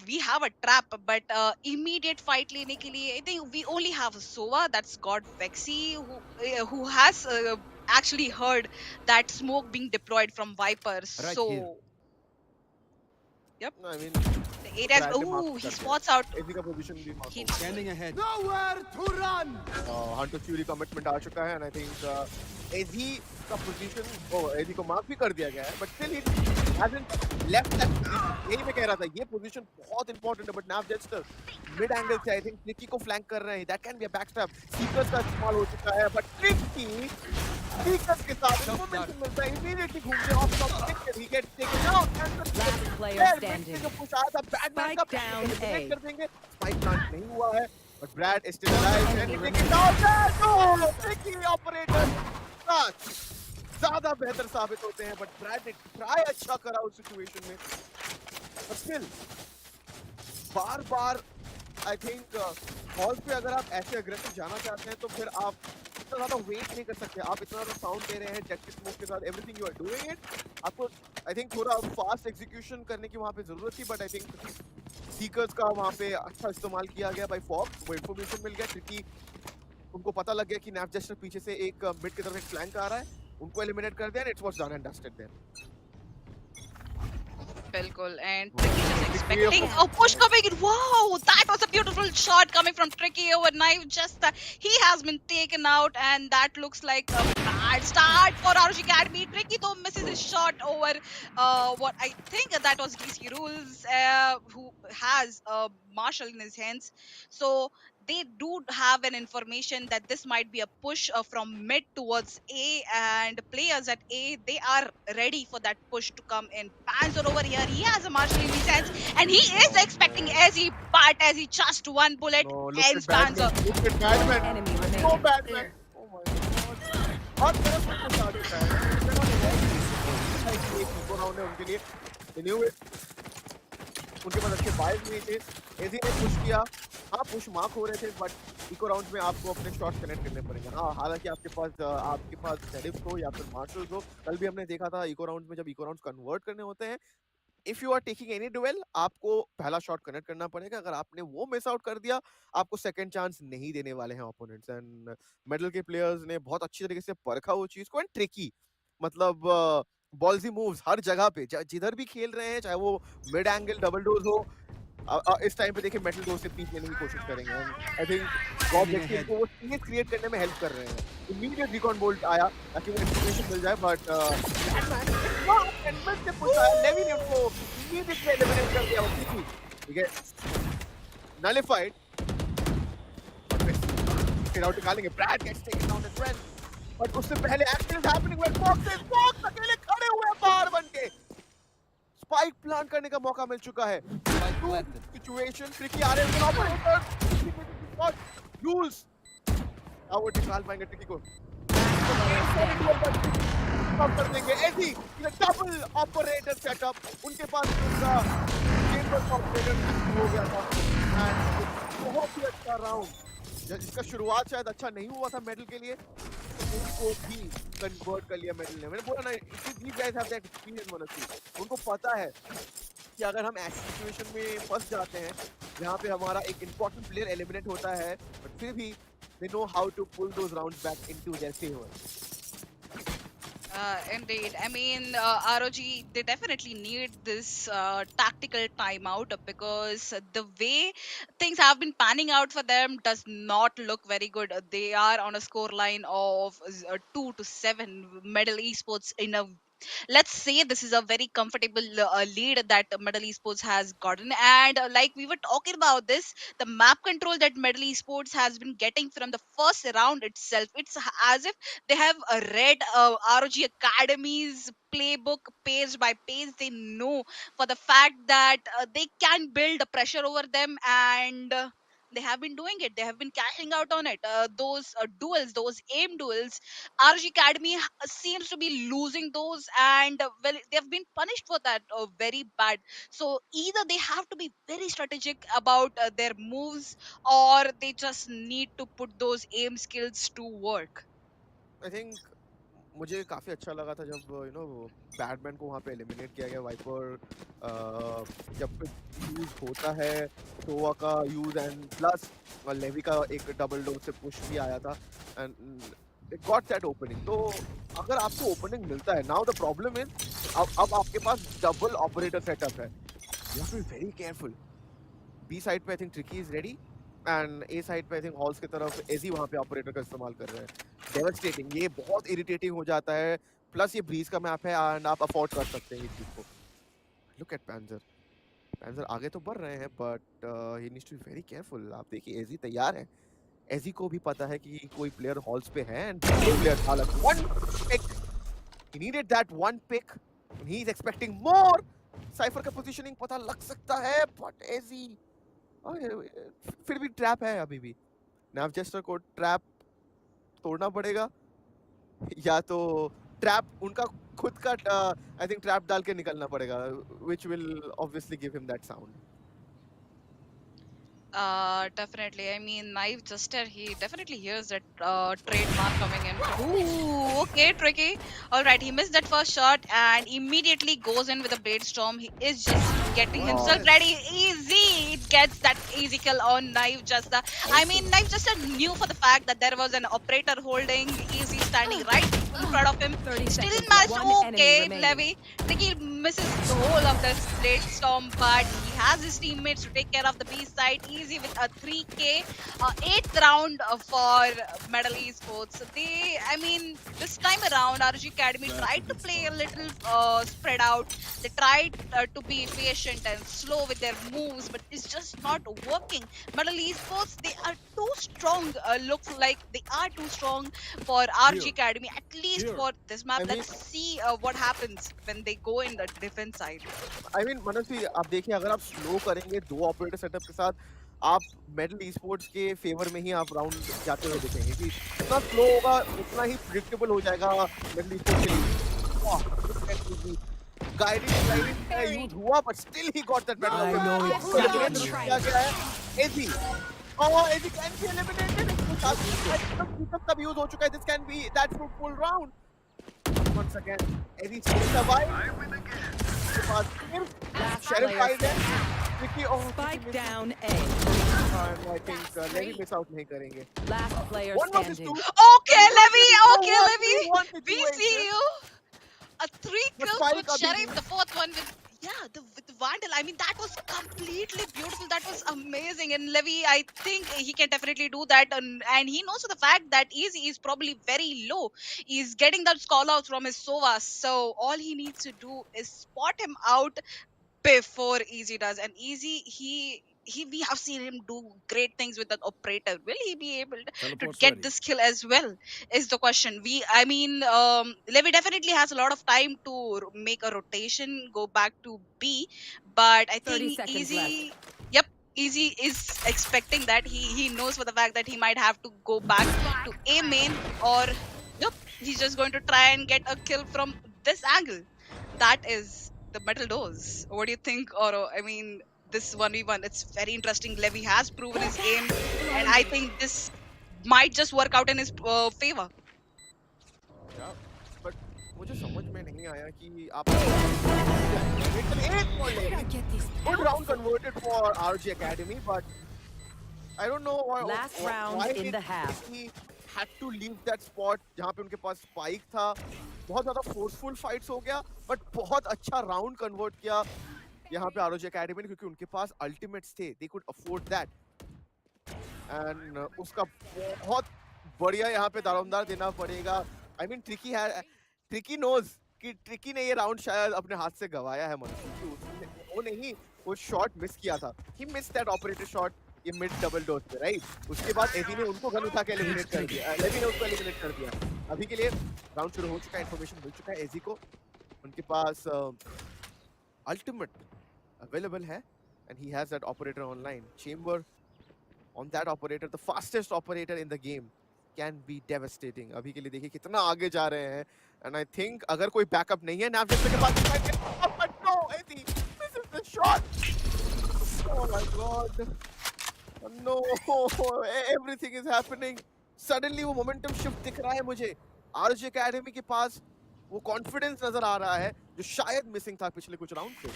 we have a trap, but immediate fight lene ke liye I think we only have Sova that's got Vexy, who has actually heard that smoke being deployed from Viper. Right So here. yep, No, I mean, the areas. Brad ने mark Oh, कर he दिया। spots out. एजी का position भी mark He- हो गया। Scanning ahead. Nowhere to run. Hunter fury commitment आ चुका है, एंड आई थिंक एजी का पोजीशन एजी को मार्क भी कर दिया गया है, but still he hasn't left that position. यही मैं कह रहा था, ये पोजीशन बहुत इंपॉर्टेंट है, but Nav Jester mid angle से आई थिंक ट्रिकी को फ्लैंक कर रहे हैं। That can be a backstab. Seekers का इस्तेमाल हो चुका है, बट ट्रिकी सीकर्स के साथ मोमेंटम मिलता है, इमीडिएटली घूम के off top he gets taken down. Last player standing. जो पुश आया था बैटमैन का, Spike down A. connect कर देंगे। स्पाइक प्लांट नहीं हुआ है, but Brad is still alive and he taking down that. Oh, tricky operator. Such ज़्यादा बेहतर साबित होते हैं, but Brad ने ट्राई अच्छा करा उस सिचुएशन में, but still बार-बार I think हॉल पे अगर आप ऐसे अग्रेसिव जाना चाहते हैं तो फिर आप इतना ज़्यादा वेट नहीं कर सकते। आप इतना ज़्यादा साउंड दे रहे हैं, जेट के स्मोक के साथ, everything you are doing it. आपको आई थिंक थोड़ा फास्ट एग्जीक्यूशन करने की वहाँ पे जरूरत थी, बट आई थिंक सीकर्स का वहाँ पे अच्छा इस्तेमाल किया गया बाय फॉग। वो इन्फॉर्मेशन मिल गया क्योंकि उनको पता लग गया कि नैप जेस्टर पीछे से एक मिड की तरफ एक फ्लैंक आ रहा है, उनको एलिमिनेट कर दिया, it's was done and dusted there. Bilkul, and Tricky just expecting a push coming in. Wow, that was a beautiful shot coming from Tricky over Knife. Just he has been taken out, and that looks like a bad start for ROG Academy. Tricky though misses his shot over what I think that was DC Rules, who has Marshall in his hands. So they do have an information that this might be a push from mid towards A, and players at A, they are ready for that push to come in. Panzer over here, he has a Marshall in his hands, and he is expecting Ezzy, but as he just one bullet No, look ends at Panzer. Batman. Look at Batman. Enemy remaining. No Batman. Oh my god. हर तरफ से कुछ आ चुका है। Eco round है उनके लिए। They knew it. उनके पास अच्छे बाइज नहीं थे। एजी ने पुश किया। हाँ, पुश मार्क हो रहे थे, बट इको राउंड में आपको अपने शॉट्स कनेक्ट करने पड़ेंगे। हाँ, हालांकि आपके पास शेरिफ हो या फिर मार्शल्स हो। कल भी हमने देखा था इको राउंड में, जब इको राउंड्स कन्वर्ट करने होते हैं, if you are taking any duel, आपको पहला शॉट कनेक्ट करना पड़ेगा। अगर आपने वो मिस आउट कर दिया, आपको सेकंड चांस नहीं देने वाले हैं ओपोनेंट्स। एंड मेडल के प्लेयर्स ने बहुत अच्छी तरीके से परखा वो चीज को, एंड ट्रिकी मतलब बॉल्जी मूव्स हर जगह पे, जिधर भी खेल रहे हैं, चाहे वो मिड एंगल डबल डोज हो। इस टाइम पे देखिए मेटल डोज से पीक लेने की कोशिश करेंगे। आई थिंक गॉड लेक्सी को वो स्पेस क्रिएट करने में हेल्प कर रहे हैं। इमीडिएट रिकॉन बोल्ट आया ताकि वो इंफॉर्मेशन मिल जाए, बट एडमेंट से पूछा लेवी ने उनको इमीडिएटली एलिमिनेट कर दिया। वो ठीक है, नलिफाइड फिर आउट निकालेंगे। Brad gets taken down as well, but उससे पहले action is happening with Fox अकेले खड़े हुए हैं बाहर बनके। स्पाइक प्लांट करने का मौका मिल चुका है। सिचुएशन ट्रिकी आ रहे हैं ऑपरेटर, रूल्स आउट निकाल पाएंगे ट्रिकी को। कम कर देंगे ऐसी डबल ऑपरेटर सेटअप उनके पास उनका चेंबर ऑपरेटर हो गया था एंड बहुत ही अच्छा राउंड जिसका शुरुआत शायद अच्छा नहीं हुआ था मेडल के लिए तो उसको भी कन्वर्ट कर लिया मेडल ने। मैंने बोला ना these guys have that experience honestly उनको पता है कि अगर हम ऐसी सिचुएशन में फंस जाते हैं जहाँ पे हमारा एक इम्पोर्टेंट प्लेयर एलिमिनेट होता है बट फिर भी they know how to pull those rounds back into their favor. Indeed. I mean, ROG, they definitely need this tactical timeout because the way things have been panning out for them does not look very good. They are on a score line of 2-7 Medal Esports in a, let's say this is a very comfortable lead that Medal Esports has gotten. And like we were talking about this, the map control that Medal Esports has been getting from the first round itself, it's as if they have read ROG Academy's playbook page by page. They know for the fact that they can build a pressure over them, and they have been doing it. They have been cashing out on it. Those duels, those aim duels, RG Academy seems to be losing those, and well, they've been punished for that very bad. So either they have to be very strategic about their moves, or they just need to put those aim skills to work. I think मुझे काफी अच्छा लगा था जब Batman को वहाँ पे eliminate किया गया वाइपर जब यूज होता है सोवा का यूज एंड प्लस लेवी का एक डबल डोर से पुश भी आया था and it got that opening. तो अगर आपको ओपनिंग मिलता है नाउ द प्रॉब्लम इज अब आपके पास डबल ऑपरेटर सेटअप है you have to be very careful. B side पे I think Tricky is ready and A side पे आई थिंक हॉल्स की तरफ एजी वहाँ पे ऑपरेटर का इस्तेमाल कर रहे हैं। डेवास्टेटिंग, ये बहुत इरिटेटिंग हो जाता है। प्लस ये ब्रीज का मैप है एंड आप अफोर्ड कर सकते हैं इस चीज को। लुक एट पैंजर आगे तो बढ़ रहे हैं but he needs to be very careful. आप देखिए एजी तैयार है, एजी को भी पता है कि कोई प्लेयर हॉल्स पे है एंड प्लेयर हालत one pick, he needed that one pick, he is expecting more. Cypher का पोजीशनिंग पता लग सकता है बट एजी फिर भी ट्रैप है अभी भी। नावजेस्टर को ट्रैप तोड़ना पड़ेगा या तो ट्रैप उनका खुद का आई थिंक ट्रैप डाल के निकलना पड़ेगा which will obviously give him that sound. Definitely. I mean, Knife Juster, he definitely hears that trademark coming in. Ooh, okay, tricky. All right, he missed that first shot and immediately goes in with a Blade Storm. He is just getting himself ready. Easy. It gets that easy kill on Knife Juster. I mean, Knife Juster knew for the fact that there was an operator holding Easy standing right in front of him. 30 Still seconds managed. left. One enemy Okay, remaining. Levy. Tricky misses the whole of this Blade Storm, but he has his teammates to take care of the B side. Easy with a 3K, 8th round for Medal Esports. I mean, this time around, RG Academy tried to play a little spread out. They tried to be patient and slow with their moves, but it's just not working. Medal Esports, they are too strong. Looks like they are too strong for RG Academy, at least for this map. I mean- Let's see what happens when they go in the defense side. I mean Manoj ji आप देखिए अगर आप slow करेंगे दो operator setup के साथ आप medal esports के फेवर में ही आप राउंड जाते हुए दिखेंगे कि जितना स्लो होगा उतना ही प्रिडिक्टेबल हो जाएगा मेडल ई स्पोर्ट्स के लिए। गाइडिंग यूज हुआ but still he got that I know medal. exactly. क्या गया है एजी और एजी कैन बी एलिमिनेटेड तब यूज हो चुका है। This can be that fruitful round once again AG still survive के पास Last शेरिफ player फाइट है क्योंकि Spike down A. I think Levi miss out नहीं करेंगे। Last player One versus standing. two. Okay, Levy. Okay, One Levy. v one We see situation. you. A 3 kills Spike with abhi Sheriff, bhi. the 4th one with Vandal. I mean, that was completely beautiful. That was amazing. And Levy, I think he can definitely do that. And he knows for the fact that Easy is probably very low. He's getting that call out from his Sova. So all he needs to do is spot him out before Easy does. And Easy, he we have seen him do great things with that operator. Will he be able to get this kill as well? Is the question. I mean, Levi definitely has a lot of time to make a rotation, go back to B, but I 30 think seconds Easy. Yep. Easy is expecting that he knows for the fact that he might have to go back to A main or. Yep. He's just going to try and get a kill from this angle. That is the metal doors. What do you think, Oro? I mean, this 1v1, it's very interesting. Levy has proven his aim, and I think this might just work out in his favor. Yeah, but मुझे समझ में नहीं आया कि आप it's an 8 point lead. Good round converted for RG Academy, but I don't know Last round why in did the half. he had to leave that spot जहाँ पे उनके पास spike था. बहुत ज़्यादा forceful fights हो गया, but बहुत अच्छा round convert किया यहाँ पे ROG Academy ने, क्योंकि उनके पास ultimates थे. They could afford that. And उसका बहुत बढ़िया यहाँ पे दारोमदार देना पड़ेगा. I mean, Tricky knows कि Tricky ने ये round शायद अपने हाथ से गवाया है मनुष्य, कि उसने वो नहीं, वो shot miss किया था. He missed that operator shot ये mid double dose पे, right? उसके बाद एजी ने उनको गन उठा के eliminate कर दिया. लेवी ने उसको eliminate कर दिया. अभी के लिए round शुरू हो चुका है, information मिल चुका है एजी को. उनके पास ultimate available है, and he has that operator online. Chamber on that operator, the fastest operator in the game, can be devastating. अभी के लिए देखिए कितना आगे जा रहे हैं, and I think अगर कोई backup नहीं है नैप के पास, but no, Eddie, this is the shot. Oh my god, no, everything is happening. Suddenly वो momentum shift दिख रहा है मुझे. RG Academy के पास वो confidence नजर आ रहा है जो शायद missing था पिछले कुछ round से.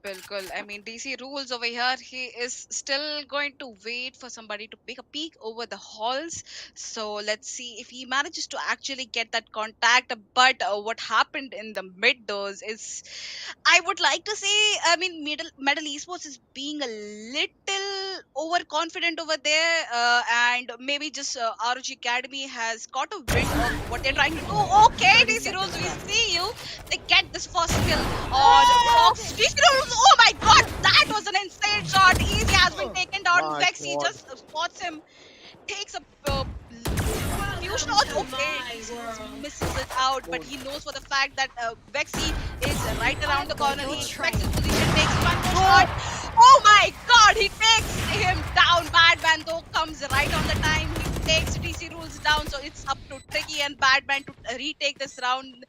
Bilkul. I mean, DC rules over here. He is still going to wait for somebody to pick a peek over the halls. So let's see if he manages to actually get that contact. But what happened in the mid doors is, I would like to say, I mean, Medal Esports is being a little overconfident over there, and maybe just ROG Academy has caught a wind of what they're trying to do. Okay, 30 DC rules, we seconds see you. They get this first kill on Fox. DC rules. Oh my god, that was an insane shot. Easy has been taken down. My Vexy God. just spots him, takes a few shots. Okay, DC rules misses it out, but he knows for the fact that Vexy is right around the corner. He expects his position, takes one more shot. Oh my god, he takes him down. Badman though comes right on the time. He takes DC rules down, so it's up to Tricky and Badman to retake this round.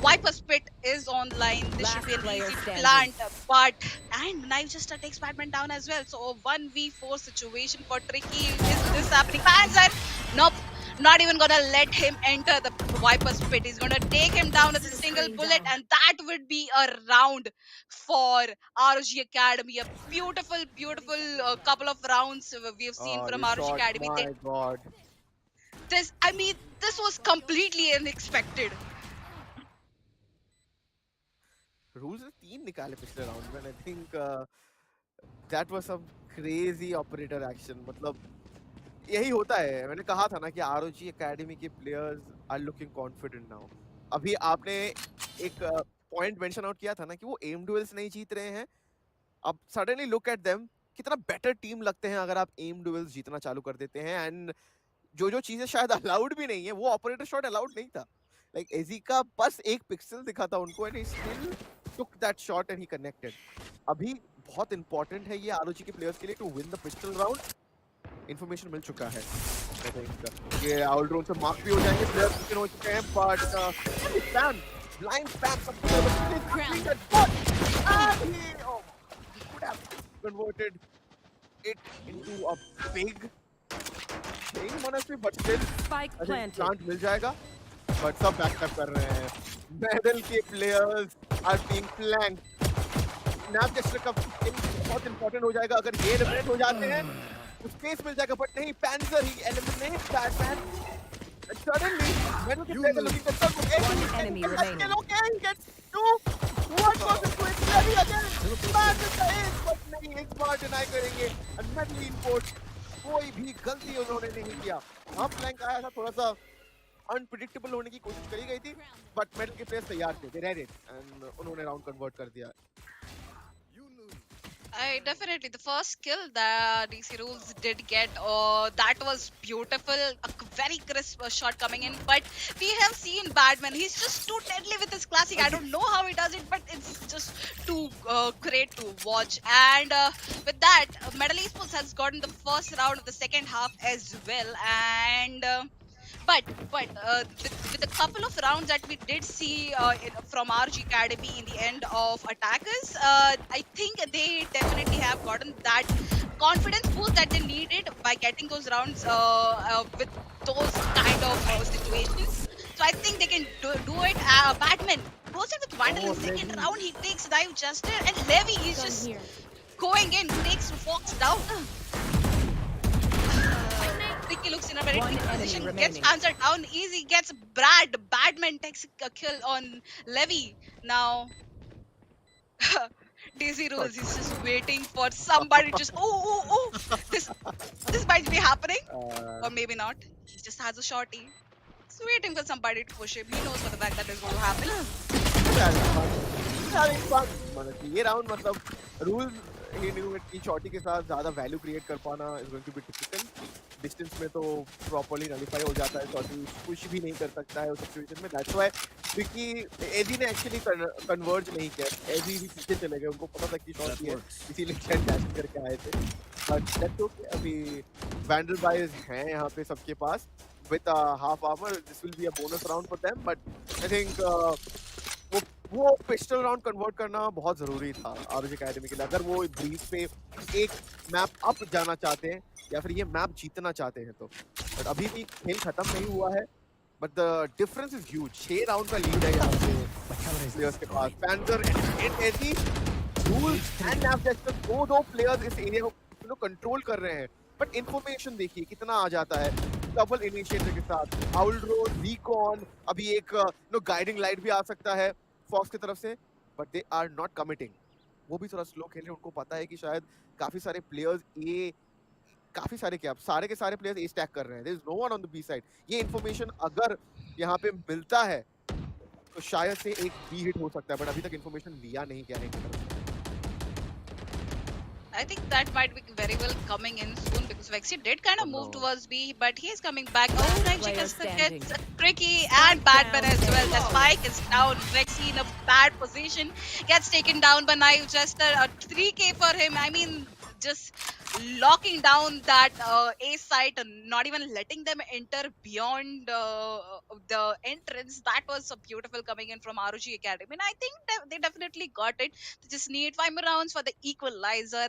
Viper Spit is online. This should Last be an player easy standing. plant, but and Knife just takes Batman down as well. So a 1v4 situation for Tricky. Is this happening? Panzer, nope. Not even gonna let him enter the Viper Spit. He's gonna take him down as a single bullet, and that would be a round for ROG Academy. A beautiful, beautiful couple of rounds we've seen from This ROG shot, Academy. my god. I mean, this was completely unexpected. Rules ने 3 निकाले पिछले राउंड में. I think that was some crazy operator action. मतलब यही होता है. मैंने कहा था ना कि आरओजी एकेडमी के players are looking confident now. अभी आपने एक पॉइंट मेंशन आउट किया था ना कि वो एम डुएल्स नहीं जीत रहे हैं. अब सडनली लुक एट देम, कितना बेटर टीम लगते हैं अगर आप एम डुएल्स जीतना चालू कर देते हैं. एंड जो चीजें शायद अलाउड भी नहीं है, वो ऑपरेटर शॉट अलाउड नहीं था. लाइक एजी का बस एक पिक्सल दिखा था उनको, and he still took that shot and he connected. अभी बहुत इंपॉर्टेंट है ये आरओजी के प्लेयर्स के लिए to win the pistol round. Information मिल चुका है. I think ये आउट ड्रोन से मार्क भी हो जाएंगे. प्लेयर्स पिन हो चुके हैं, बट स्पैम, ब्लाइंड स्पैम सब completed, but he could have converted it into a big thing, honestly, but still Spike I think planted. plant मिल जाएगा. बट सब बैकअप कर रहे हैं. मेडल के players are being flanked. Snap Jester का बहुत इंपॉर्टेंट हो जाएगा अगर ये एलिमिनेट हो जाते हैं. स्पेस मिल जाएगा, बट नहीं. पैंजर ही eliminate Batman. And suddenly, Medal के players looking for some. One enemy remaining. Okay, he gets 2. What was it with Levy again? Smash is the ace, but नहीं, इस बार डिनाई करेंगे. And मेडल इनपुट, कोई भी गलती उन्होंने नहीं किया. हाँ, फ्लैंक आया था, थोड़ा सा अनप्रेडिक्टेबल होने की कोशिश करी गई थी, बट मेडल के प्लेयर्स तैयार थे. दे रेड इट एंड उन्होंने राउंड कन्वर्ट कर दिया. Definitely the first kill that DC Rules did get, that was beautiful. A very crisp shot coming in, but we have seen Badman. He's just too deadly with his classic. I don't know how he does it, but it's just too great to watch. And with that, Medal Esports has gotten the first round of the second half as well. And with a couple of rounds that we did see from RG Academy in the end of attackers, I think they definitely have gotten that confidence boost that they needed by getting those rounds with those kind of situations. So I think they can do it. Batman goes in with Vandal in Oh, the second Levy. round. He takes Dive Juster, and Levy is just going in, takes Fox down. Ricky looks in a very One tricky enemy position, gets remaining. Panzer down easy, gets Brad. Badman takes a kill on Levy. Now, Daisy Rules is just waiting for somebody to just, this this might be happening, Uh, or maybe not. He just has a shorty. He's waiting for somebody to push him. He knows for the fact that is going to happen. having fun. मतलब ये round मतलब rules ही new की चोटी के साथ ज्यादा value create कर पाना is going to be difficult. Distance में तो प्रॉपर्ली नलिफाई हो जाता है, चोटी पुश भी नहीं कर सकता है उस सिचुएशन में. दैट्स व्हाई क्योंकि एजी ने एक्चुअली कन्वर्ज नहीं किया. एजी भी पीछे चले गए, उनको पता था कि शॉट है, इसीलिए कैन डैश करके आए थे. But that's okay. अभी वैंडल बाइज हैं यहाँ पे सबके पास with half armor. This will be a bonus round for them, but I think वो पिस्टल राउंड कन्वर्ट करना बहुत जरूरी था आरओजी एकेडमी के लिए. अगर वो ब्रीज पे एक मैप अप जाना चाहते हैं या फिर ये मैप जीतना चाहते हैं तो. बट अभी भी खेल खत्म नहीं हुआ है, but the difference is huge. 6 round का लीड है यहाँ पे प्लेयर्स के पास. Panther and AG, Rules and Napjester, दो प्लेयर्स इस एरिया को कंट्रोल कर रहे हैं. बट इंफॉर्मेशन देखिए कितना आ जाता है डबल इनिशिएटर के साथ. आउलड्रो, रिकॉन, अभी एक गाइडिंग लाइट भी आ सकता है फॉक्स की तरफ से, but they are not committing. वो भी थोड़ा स्लो खेल रहे हैं. उनको पता है कि शायद काफी सारे प्लेयर्स ए, काफी सारे क्या सारे के सारे प्लेयर्स ए स्टैक कर रहे हैं. There is no one on the B side. ये इंफॉर्मेशन अगर यहाँ पे मिलता है तो शायद से एक बी हिट हो सकता है, बट अभी तक इंफॉर्मेशन लिया नहीं गया है. I think that might be very well coming in soon because Vexy did kind of move towards B, but he is coming back. Oh, Nigel gets tricky and Batman as well. The spike is down. Vexy in a bad position gets taken down by Naive Jester. A 3k for him. I mean, just locking down that A site and not even letting them enter beyond the entrance. That was so beautiful coming in from ROG Academy. And I think they definitely got it. They just need 5 more rounds for the equalizer.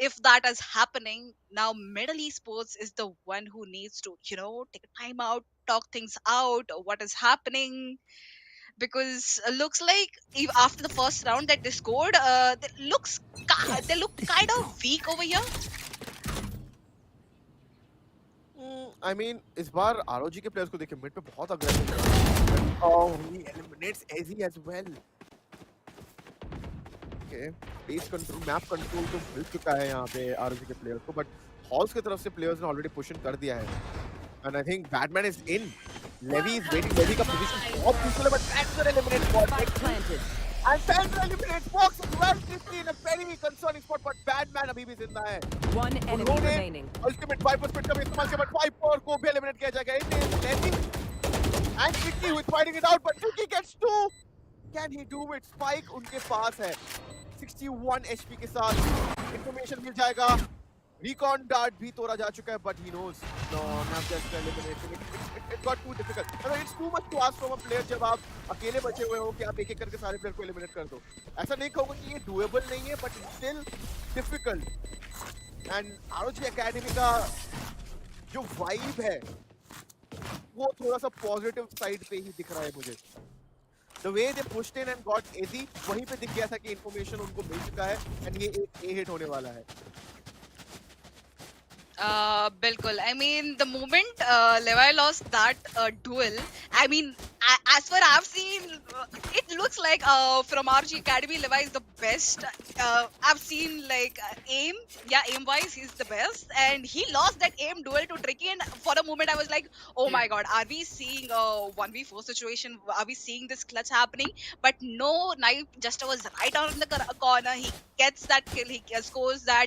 If that is happening, now Medal Esports is the one who needs to, take a time out, talk things out, what is happening. Because looks like after the first round that they scored, they look kind of weak over here. I mean, इस बार ROG के players को देखिए mid पे बहुत aggressive है. Oh, he eliminates AZ as well. Okay, base control, map control तो मिल चुका है यहाँ पे ROG के प्लेयर्स को, but हॉल्स की तरफ से प्लेयर्स ने ऑलरेडी पुश इन कर दिया है. And I think Batman is in. Levy is waiting. Levy का position बहुत crucial है, but Panther eliminates Fox. And Panther eliminates Fox as well. Crispy in a very concerning spot, but Batman अभी भी जिंदा है. One enemy remaining. Ultimate Viper split का भी इस्तेमाल किया, but Viper को भी eliminate किया जाएगा. It is Levy and Tricky who is fighting it out, but Tricky gets 2. Can he do it? Spike उनके पास है. 61 HP के साथ information मिल जाएगा. Recon dart भी तोड़ा जा चुका है, but he knows. No, not just elimination. It got too difficult. I mean, it's too much to ask from a player जब आप अकेले बचे हुए हो कि आप एक-एक करके सारे प्लेयर को एलिमिनेट कर दो. ऐसा नहीं कहूँगा कि ये doable नहीं है, but it's still difficult. And ROG Academy का जो vibe है, वो थोड़ा सा positive side पे ही दिख रहा है मुझे. The way they pushed in and got AZ, वहीं पे दिख गया था कि information उनको मिल चुका है, and ये एक A hit होने वाला है. Bilkul. I mean, the moment Levi lost that duel, I mean, as far I've seen, it looks like from RG Academy, Levi is the best. I've seen like aim, yeah, aim wise, he's the best, and he lost that aim duel to Tricky. And for a moment, I was like, oh my god, are we seeing a 1v4 situation? Are we seeing this clutch happening? But no, Knife just was right on the corner. He gets that kill, he scores that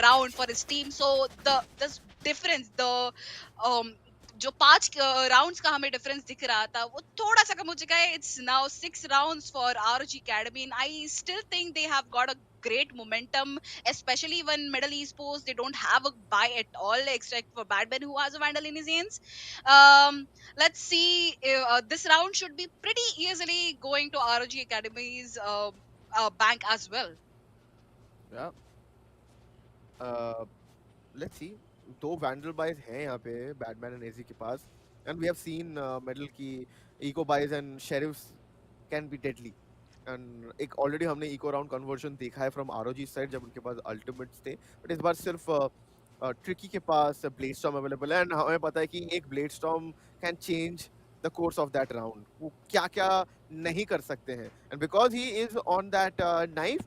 round for his team. So the difference, the um जो 5 rounds का हमें difference दिख रहा था वो थोड़ा सा कम हो चुका है. It's now 6 rounds for ROG Academy and I still think they have got a great momentum, especially when Middle East Post they don't have a buy at all except for Badman who has a Vandal in his hands. Let's see this round should be pretty easily going to ROG Academy's bank as well. Yeah. Let's see. दो vandal buys हैं यहाँ पे Batman and AG के पास, and we have seen Medal की eco buys and sheriffs can be deadly. And एक already हमने eco round conversion देखा है फ्रॉम आरओजी साइड जब उनके पास अल्टीमेट्स थे, बट इस बार सिर्फ ट्रिकी के पास ब्लेड स्टॉर्म अवेलेबल है, एंड हमें पता है कि एक blade storm can change the course of that round. वो क्या क्या नहीं कर सकते हैं, and because he is on that knife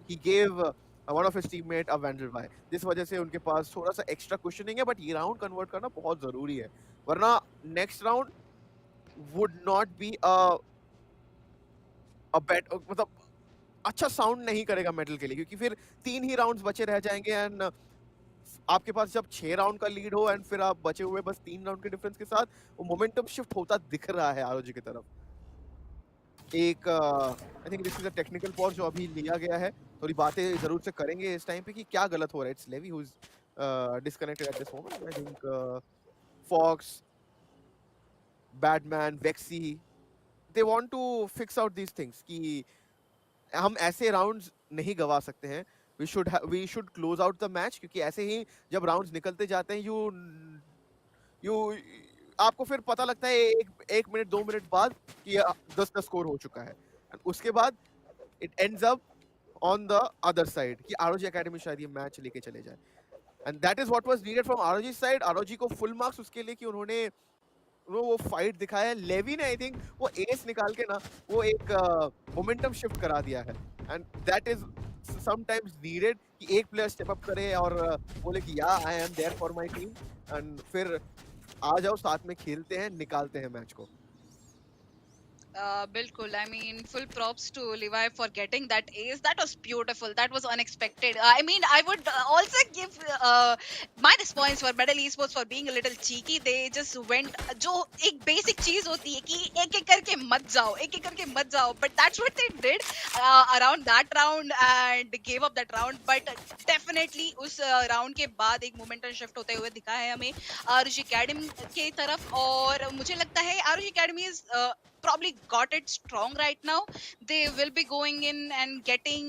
he gave one of his teammate a vandal by. जिस वजह से उनके पास थोड़ा सा एक्स्ट्रा कुशनिंग है, बट ये राउंड कन्वर्ट करना बहुत जरूरी है, वरना next round would not be a bet, मतलब अच्छा साउंड नहीं करेगा मेडल के लिए, क्योंकि फिर 3 ही राउंड्स बचे रह जाएंगे, एंड आपके पास जब 6 राउंड का लीड हो एंड फिर आप बचे हुए बस 3 राउंड के डिफरेंस के साथ, वो मोमेंटम शिफ्ट होता दिख रहा है आरओजी की तरफ. एक I think this is a technical pause जो अभी लिया गया है. थोड़ी बातें जरूर से करेंगे इस टाइम पे कि क्या गलत हो रहा है. It's Levi who is disconnected at this moment. I think Fox, Batman, Vexy, they want to fix out these things कि हम ऐसे राउंड्स नहीं गवा सकते हैं. We should close out the match, क्योंकि ऐसे ही जब राउंड्स निकलते जाते हैं यू आपको फिर पता लगता है एक मिनट 2 मिनट बाद कि 10 स्कोर हो चुका है, and उसके बाद it ends up on the other side कि आरओजी एकेडमी शायद ये मैच लेके चले जाए, and that is what was needed from ROG side. ROG को फुल मार्क्स उसके लिए कि उन्होंने वो फाइट दिखाया है. लेवी ने आई थिंक वो एस निकाल के ना वो एक मोमेंटम शिफ्ट करा दिया है, and that is sometimes needed कि एक प्लेयर स्टेप अप करे और बोले कि yeah I am there for my team, and फिर आ जाओ साथ में खेलते हैं, निकालते हैं मैच को. Bilkul. I mean, full props to Levi for getting that ace. That was beautiful. That was unexpected. I mean, I would also give minus points for Middle Esports for being a little cheeky. They just went. जो एक basic चीज होती है कि एक एक करके मत जाओ, एक एक करके मत जाओ. But that's what they did around that round and gave up that round. But definitely उस round के बाद एक momentum shift होते हुए दिखा है हमें ROG Academy की तरफ, और मुझे लगता है ROG Academy is probably got it strong right now. They will be going in and getting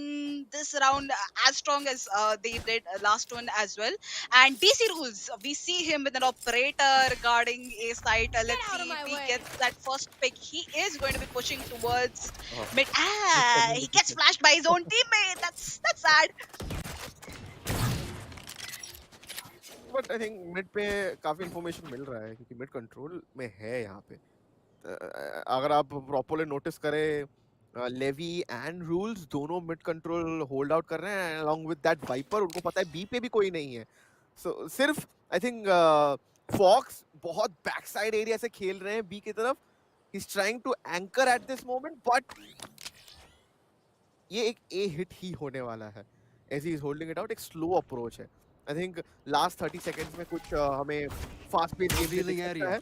this round as strong as they did last one as well. And DC Rules, we see him with an operator guarding a site. Let's see if he gets that first pick. He is going to be pushing towards mid. He gets flashed by his own teammate. That's sad. But I think mid पे काफी information मिल रहा है, क्योंकि mid control में है यहाँ पे. अगर आप प्रॉपर्ली नोटिस करें, लेवी एंड रूल्स दोनों मिड कंट्रोल होल्ड आउट कर रहे हैं अलोंग विद दैट वाइपर. उनको पता है बी पे भी कोई नहीं है, सो सिर्फ आई थिंक फॉक्स बहुत बैक साइड एरिया से खेल रहे हैं बी की तरफ. He is trying to anchor at this moment, but ये एक ए हिट ही होने वाला है as he is holding it out. एक स्लो अप्रोच है. आई थिंक लास्ट 30 सेकंड्स में कुछ हमें फास्ट पेस गेम दिख सकता है,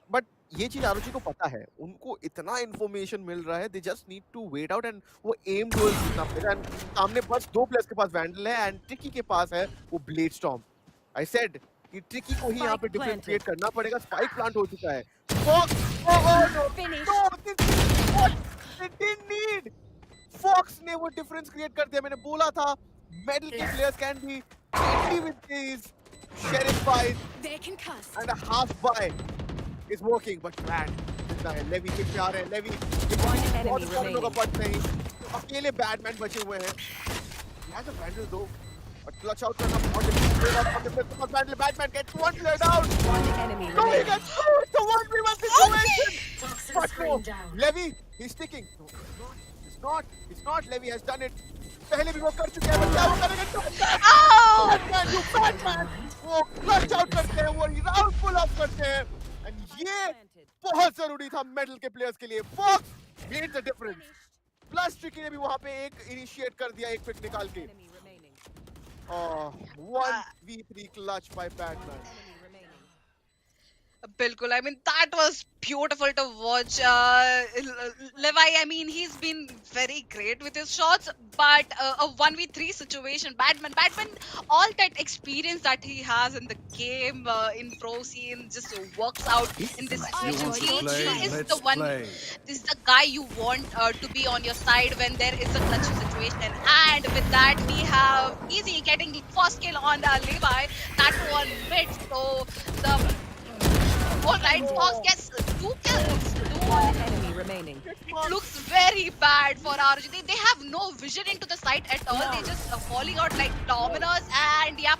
बट ये चीज आरओजी को पता है. उनको इतना इंफॉर्मेशन मिल रहा है, they just need to wait out, and वो एम गोल जीतना पड़ेगा. एंड सामने बस 2 प्लेयर्स के पास वैंडल है एंड ट्रिकी के पास है वो ब्लेड स्टॉर्म. आई सेड कि ट्रिकी को ही यहाँ पे डिफरेंस क्रिएट करना पड़ेगा. स्पाइक प्लांट हो चुका है. फॉक्स ने वो डिफरेंस क्रिएट कर दिया. मैंने बोला था मेडल के players can be deadly with these sheriff buys, and a half buy is working, but man, कितना है. लेवी के प्यार है. लेवी बहुत सारे का पट नहीं, अकेले बैटमैन बचे हुए हैं. यहाँ से वैंडल दो और क्लच आउट करना बहुत डिफिकल्ट है. Batman gets one player down. No, he gets two. It's a 1v1 situation. But no, Levi, he's sticking. No, it's not. Levi has done it. पहले भी वो कर चुके हैं, क्या वो करेंगे? बैटमैन वो क्लच आउट करते हैं, वो राउंड पुल ऑफ करते हैं, एंड ये बहुत जरूरी था मेडल के प्लेयर्स के लिए. Fox made the difference. Plus Tricky ने भी वहां पे एक इनिशिएट कर दिया, एक पिक निकाल के. 1v3 clutch by Batman. Bilkul. I mean, that was beautiful to watch. Levi, I mean, he's been very great with his shots, but a 1v3 situation, Batman, all that experience that he has in the game, in pro scene, just works out in this You situation. want to play? He is the Let's one, play. this is the guy you want to be on your side when there is a clutch situation. And with that, we have Easy getting first kill on Levi, that too on mid. So the all right, Fox gets two kills. One Dude, enemy remaining. it looks very bad for RG. They have no vision into the site at all. They just falling out like dominoes. And yep,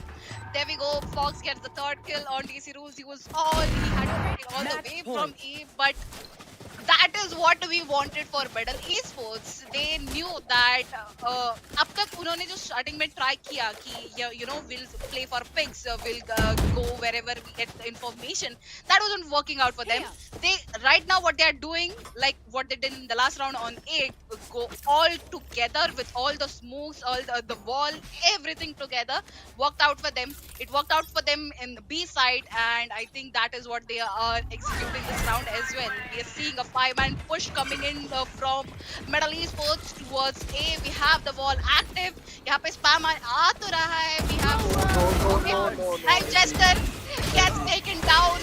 there we go. Fox gets the third kill on DC Rules. He was all he had to take it all the way from E, but that is what we wanted for medal esports. They knew that अब तक उन्होंने जो starting में try किया कि you know we'll play for picks, we'll go wherever we get the information. That wasn't working out for them. They right now what they are doing, like what they did in the last round on 8, go all together with all the smokes, all the wall, everything together. Worked out for them. It worked out for them in the B side, and I think that is what they are executing this round as well. We are seeing a 5-man push coming in from Metal Esports towards A. We have the wall active. यहाँ पे spam आ तो रहा है. We have Time Jester gets taken down.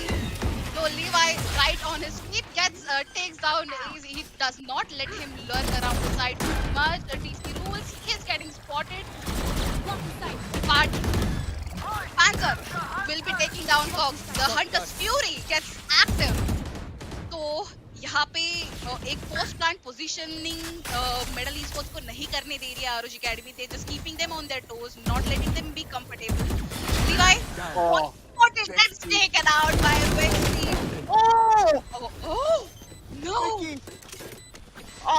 So Levi right on his feet gets takes down Easy. He does not let him lurk around the side too much. DC Rules, he is getting spotted. But Panzer will be taking down Fox. The Hunter's Fury gets active. तो यहाँ पे एक post plant positioning medal esports को नहीं करने दे रही है ROG Academy. They just keeping them on their toes, not letting them be comfortable. Levi, what is that taken out by Vexy? Oh, no!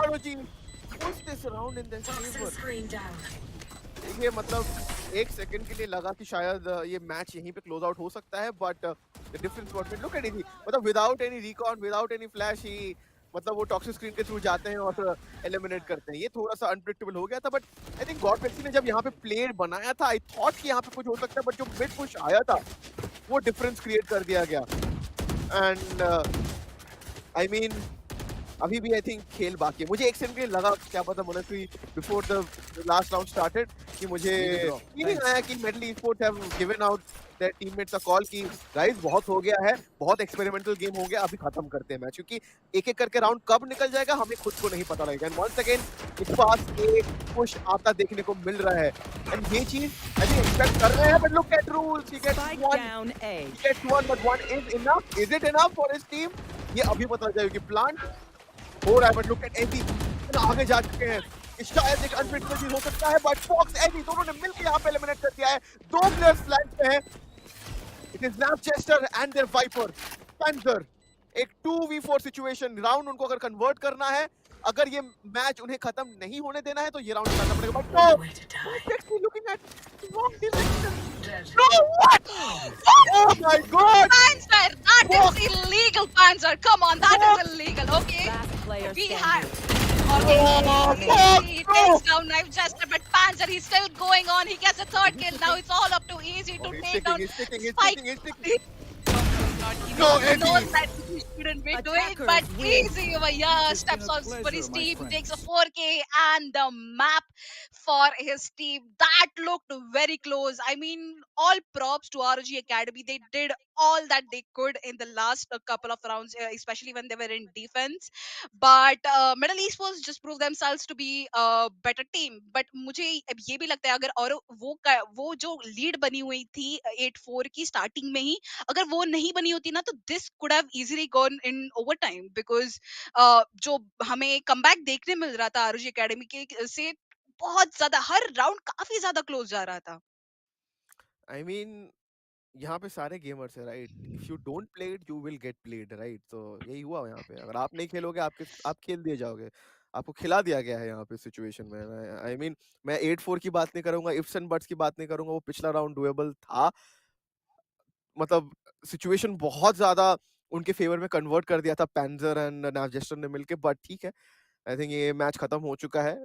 ROG push this round in their favor. देखिए मतलब एक second के लिए लगा कि शायद ये match यहीं पे क्लोज आउट हो सकता है, but the difference what we look at it, मतलब without any recon, without any flash he मतलब वो टॉक्सिक स्क्रीन के थ्रू जाते हैं और एलिमिनेट करते हैं. ये थोड़ा सा अनप्रेडिक्टेबल हो गया था, but I think God Pepsi ने जब यहाँ पे प्लेयर बनाया था, आई थॉट कि यहाँ पे कुछ हो सकता है, बट जो मिड पुश आया था वो डिफरेंस क्रिएट कर दिया गया. एंड आई मीन अभी भी आई थिंक खेल बाकी है. मुझे एक सेकंड के लिए लगा क्या पता monastery before the last round started कि मुझे फीलिंग आया कि Medal esports have given out their teammates a call कि गाइस बहुत हो गया है, बहुत एक्सपेरिमेंटल गेम हो गया, अभी खत्म करते हैं मैच, क्योंकि एक एक करके राउंड कब निकल जाएगा हमें खुद को नहीं पता लगेगा. एंड वंस अगेन एक पास एक पुश आता देखने को मिल रहा है, एंड ये चीज आई थिंक एक्सपेक्ट कर रहे हैं. But look at Rules, he gets Spike one, down A. he gets one, but one is enough. Is it enough for his team? ये अभी पता चलेगा कि प्लांट हो रहा है. बट लुक एट एजी आगे जा चुके हैं. शायद एक अनप्रेडिक्टेबल चीज हो सकता है, बट फॉक्स एजी दोनों ने मिलकर यहाँ पे एलिमिनेट कर दिया है. दो प्लेयर्स फ्लैंक पे हैं. It is Napchester and their Viper Panther. एक 2v4 सिचुएशन राउंड उनको अगर कन्वर्ट करना है, अगर ये मैच उन्हें खत्म नहीं होने देना है, तो ये राउंड करना पड़ेगा. But no, looking at wrong direction. No, what? Oh my god! Panzer, that is illegal, Panzer. Come on, that is illegal. Okay, Last player we standing. have. Okay, he takes down Knife Jester, but Panzer, he's still going on. He gets a third kill. Now it's all up to Easy to take down Spike. No, He knows Eddie. that he shouldn't be doing, Attackers but win. Easy over here steps on for his team, takes a 4K and the map for his team. That looked very close. I mean, all props to ROG Academy. They did all that they could in the last couple of rounds, especially when they were in defense. But Middle East was just proved themselves to be a better team. But मुझे अब ये भी लगता है अगर और वो जो लीड बनी हुई थी 8-4 की स्टार्टिंग में ही, अगर वो नहीं बनी होती ना, तो this could have easily gone in over time. Because जो हमें कमबैक देखने मिल रहा था आरुषि एकेडमी के से, बहुत ज्यादा हर राउंड काफी ज्यादा क्लोज जा रहा था. आई मीन यहाँ पे सारे गेमर्स हैं, right? If you don't play it you will get played, right? तो यही हुआ यहाँ पे. अगर आप नहीं खेलोगे आप खेल दिए जाओगे, आपको खिला दिया गया है यहाँ पे सिचुएशन में. आई मीन मैं 8-4 की बात नहीं करूंगा, इफ्स एंड बट्स की बात नहीं करूंगा. वो पिछला राउंड डुएबल था, मतलब सिचुएशन बहुत ज्यादा उनके फेवर में कन्वर्ट कर दिया था पैंजर एंड नावजेस्टर ने मिलके. बट ठीक है, आई थिंक ये मैच खत्म हो चुका है.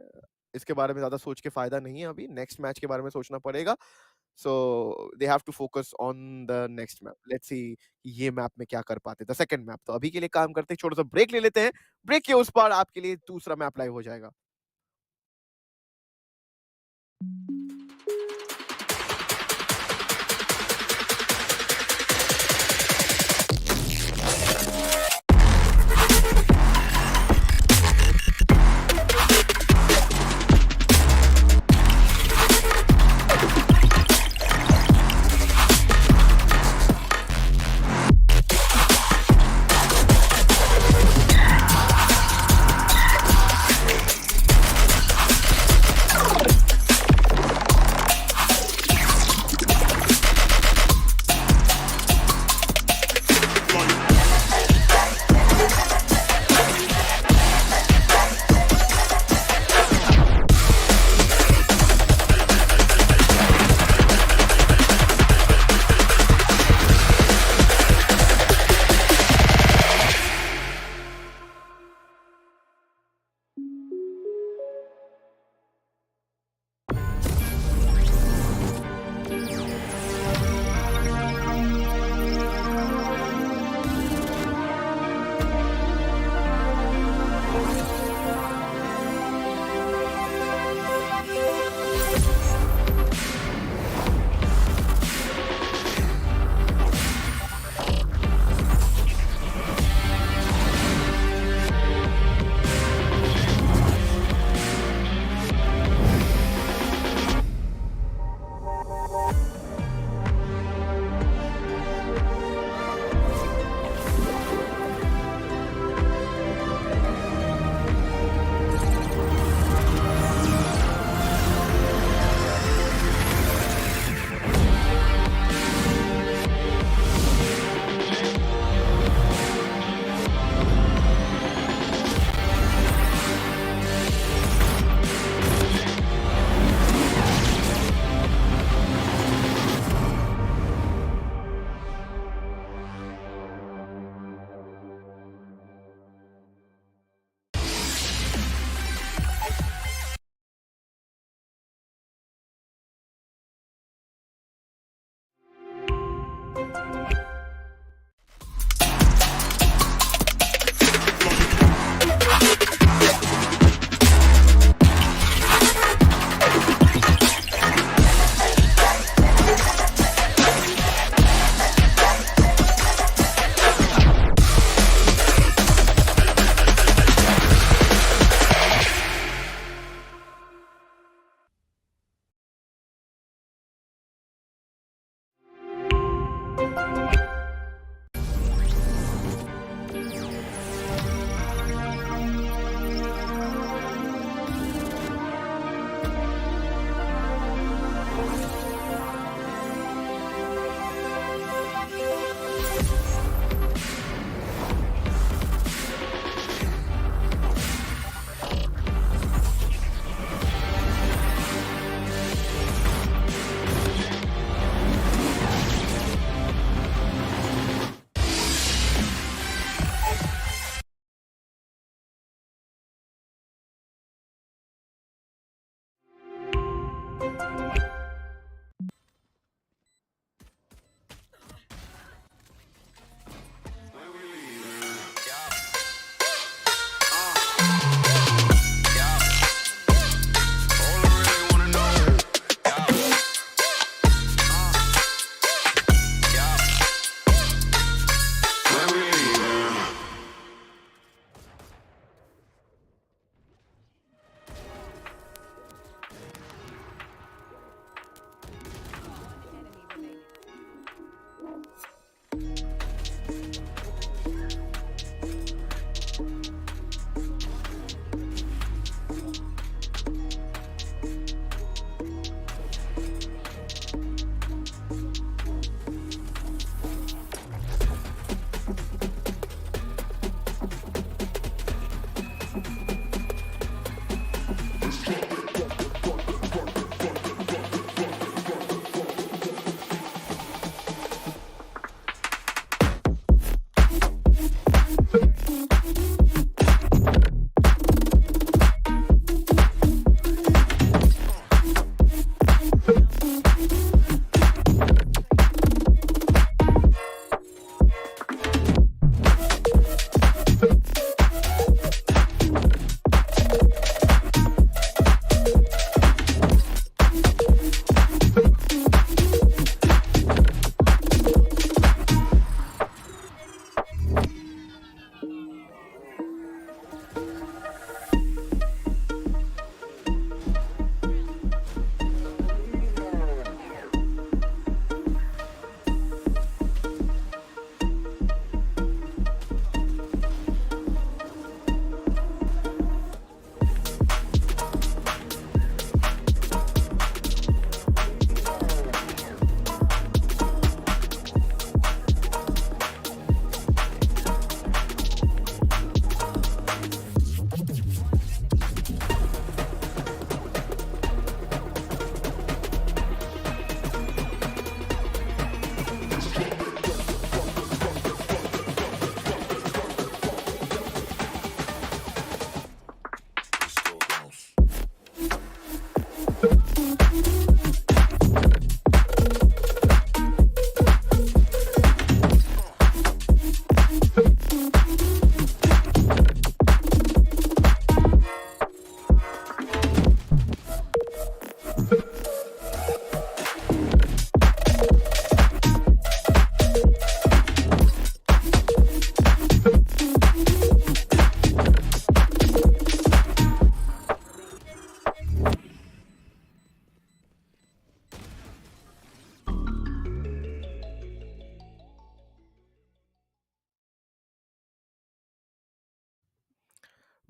इसके बारे में ज्यादा सोच के फायदा नहीं है. अभी नेक्स्ट मैच के बारे में सोचना पड़ेगा. so they have to focus on the next map. Let's see ये मैप में क्या कर पाते, द सेकंड मैप। तो अभी के लिए काम करते हैं, छोटा सा ब्रेक ले लेते हैं। ब्रेक के उस पार आपके लिए दूसरा मैप लाइव हो जाएगा।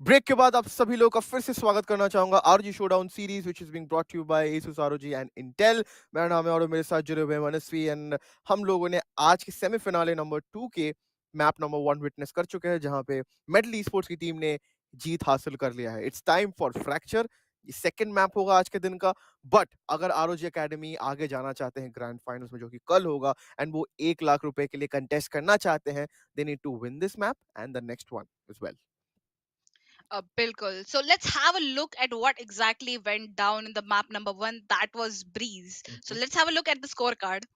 ब्रेक के बाद आप सभी लोग का फिर से स्वागत करना चाहूंगा RG showdown series which is being brought to you by ASUS ROG and Intel. मेरा नाम है और मेरे साथ जुड़े हुए हैं मनस्वी एंड हम लोगों ने आज के सेमीफिनाले नंबर 2 के मैप नंबर 1 विटनेस कर चुके हैं जहां पे मेडल स्पोर्ट्स की टीम ने जीत हासिल कर लिया है। It's time for fracture. ये सेकंड मैप होगा आज के दिन का, बट अगर ROG एकेडमी आगे जाना चाहते हैं ग्रैंड फाइनल्स में जो कि कल होगा एंड वो 1 लाख रुपए के लिए कंटेस्ट करना चाहते हैं, they need to win this map and the next one as well. Bilkul. So let's have a look at what exactly went down in the map number 1. That was Breeze. So let's have a look at the scorecard.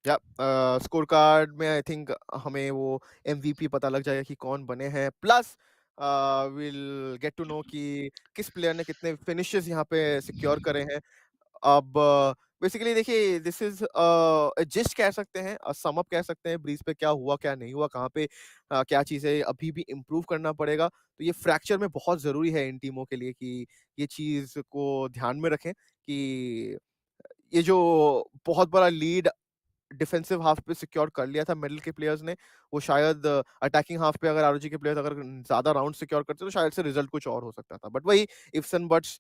या score card में I think हमें वो MVP पता लग जाएगा कि कौन बने हैं, plus will get to know कि किस प्लेयर ने कितने फिनिशेस यहाँ पे सिक्योर करे हैं। अब बेसिकली देखिए, दिस इज जिस्ट कह सकते हैं, सम अप कह सकते हैं ब्रीज पे क्या हुआ क्या नहीं हुआ, कहाँ पे क्या चीजें अभी भी इम्प्रूव करना पड़ेगा। तो ये फ्रैक्चर में बहुत जरूरी है इन टीमों के लिए कि ये चीज को ध्यान में रखें कि ये जो बहुत बड़ा लीड डिफेंसिव हाफ पे सिक्योर कर लिया था मिडिल के प्लेयर्स ने, वो शायद अटैकिंग हाफ पे अगर आरओजी के प्लेयर्स अगर ज्यादा राउंड सिक्योर करते तो शायद से रिजल्ट कुछ और हो सकता था। बट वही इफ्स एंड बट्स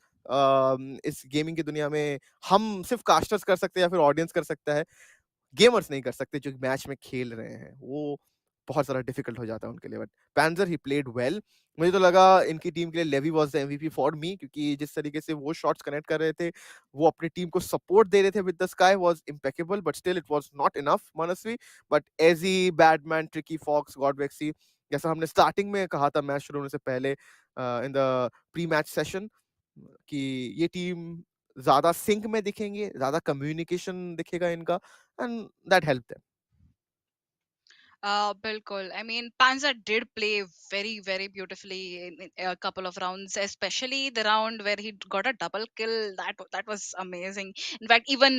इस गेमिंग की दुनिया में हम सिर्फ कास्टर्स कर सकते हैं या फिर ऑडियंस कर सकता है, गेमर्स नहीं कर सकते जो मैच में खेल रहे हैं। वो बहुत ज़्यादा डिफिकल्ट हो जाता है उनके लिए। But Panzer he played well. मुझे तो लगा इनकी टीम के लिए Levi was the MVP for me, क्योंकि जिस तरीके से वो शॉट्स कनेक्ट कर रहे थे, वो अपनी टीम को सपोर्ट दे रहे थे with the Skye was impeccable, but still it was not enough Manasvi. But AG, Badman, Tricky Fox, God Vexy, जैसा हमने स्टार्टिंग में कहा था मैच शुरू होने से पहले in the pre match session कि ये टीम ज्यादा सिंक में दिखेंगे, ज्यादा कम्युनिकेशन दिखेगा इनका, and that help them. Bilkul. I mean, Panzer did play very, very beautifully in a couple of rounds, especially the round where he got a double kill. That was amazing. In fact, even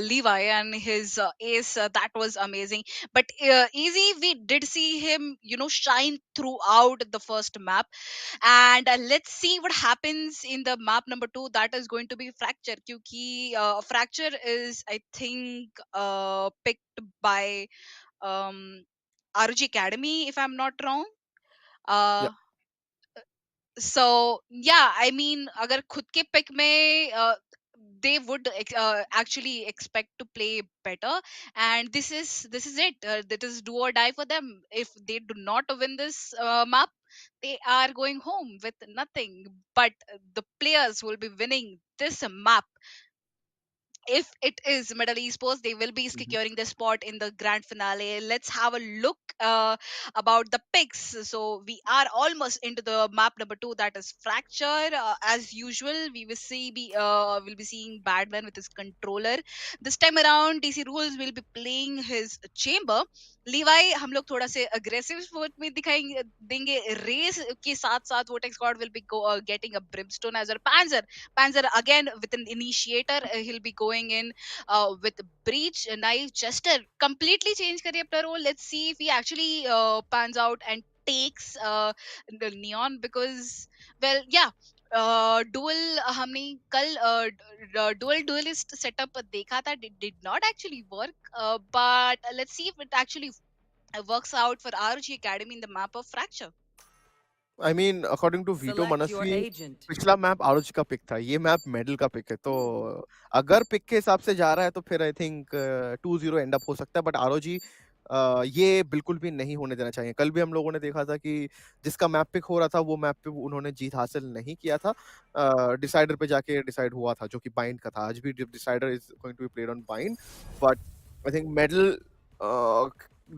Levi and his ace, that was amazing. But Easy, we did see him, shine throughout the first map. And let's see what happens in the map number 2. That is going to be Fracture. Kyuki Fracture is, I think, picked by ROG Academy, if I'm not wrong. Yeah. Uh, so yeah, I mean, अगर खुद के pick में they would actually expect to play better, and this is it. That is do or die for them. If they do not win this map, they are going home with nothing. But the players will be winning this map. If it is Middle Esports, they will be Mhm. securing the spot in the grand finale. Let's have a look about the picks. So we are almost into the map number 2, that is Fracture. As usual, will be seeing Badman with his controller. This time around, DC Rules will be playing his chamber. Levi, हम लोग थोड़ा से aggressive sport में दिखाएंगे देंगे. Race के साथ साथ Vortex God will be getting a Brimstone as well. Panzer again with an initiator, he'll be going in with breach. Knife Jester completely change career role. Let's see if he actually pans out and takes the neon, because well, yeah, dual हमने कल duelist setup देखा था, did not actually work, but let's see if it actually works out for ROG Academy in the map of Fracture. I mean according to veto Select your Manasvi, agent. पिछला map आरुज का pick था, ये map medal का pick है। तो अगर pick के हिसाब से जा रहा है तो फिर आई थिंक 2-0 एंड अप हो सकता है। बट आरओजी ये बिल्कुल भी नहीं होने देना चाहिए। कल भी हम लोगों ने देखा था कि जिसका मैप पिक हो रहा था वो मैप पे उन्होंने जीत हासिल नहीं किया था। डिसाइडर पे जाके डिसाइड हुआ था, जो कि बाइंड का था। आज भी decider is going to be played on Bind, but I think Medal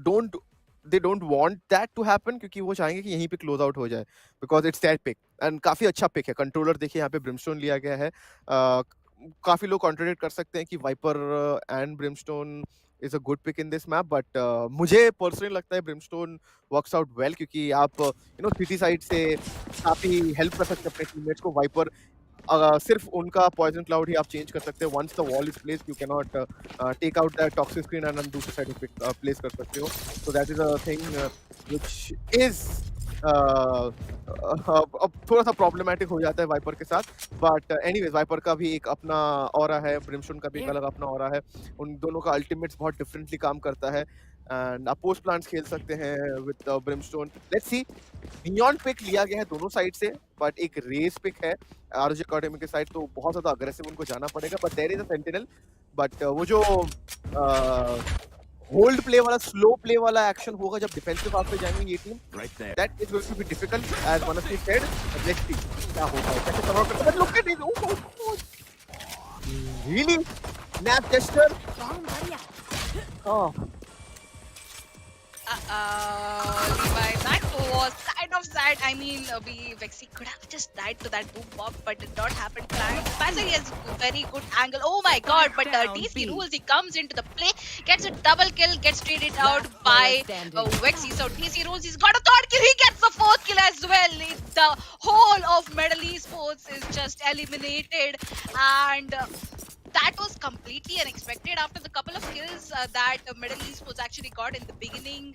don't they don't want that to happen, क्योंकि वो चाहेंगे कि यहीं पे क्लोज आउट हो जाए, because it's their pick and काफी अच्छा पिक है। कंट्रोलर देखिए, यहाँ पे ब्रिमस्टोन लिया गया है। काफी लोग कॉन्ट्रडिक्ट कर सकते हैं कि Viper and Brimstone is a good pick in this map, but मुझे पर्सनली लगता है ब्रिमस्टोन वर्क्स आउट वेल, क्योंकि आप सिटी साइड से काफी हेल्प कर सकते हैं अपने टीममेट्स को। वाइपर सिर्फ उनका पॉइजन क्लाउड ही आप चेंज कर सकते हैं। Once the wall is placed, you can not take out the toxic screen and दूसरी साइड पे प्लेस कर सकते हो। So that is a thing which is अब थोड़ा सा प्रॉब्लमैटिक हो जाता है वाइपर के साथ। बट एनीवेज, वाइपर का भी एक अपना ऑरा है, ब्रिमस्टोन का भी एक अलग अपना ऑरा है। उन दोनों का अल्टीमेट्स बहुत डिफरेंटली काम करता है। एंड आप पोस्ट प्लांट्स खेल सकते हैं with Brimstone. Let's see, Neon pick लिया गया है दोनों साइड से, बट एक रेस पिक है आरओजी एकेडमी के साइड, तो बहुत ज्यादा अग्रेसिव उनको जाना पड़ेगा। But there is a sentinel, but वो जो होल्ड प्ले वाला, स्लो प्ले वाला एक्शन होगा जब डिफेंसिव हाफ पे जाएंगे ये team, that is going to be difficult as Manasvi said. Let's see क्या होता है, कैसे सर्वाइव करते हैं। Look at it, really snap gesture. Levi, that was kind of sad. I mean, Vexy could have just died to that boom bomb, but did not happen. Panzer has very good angle. Oh my god, but DC rules, he comes into the play, gets a double kill, gets traded out by Vexy. So DC rules, he's got a third kill, he gets the fourth kill as well. The whole of Middle Esports is just eliminated, and that was completely unexpected after the couple of kills that Middle East was actually got in the beginning.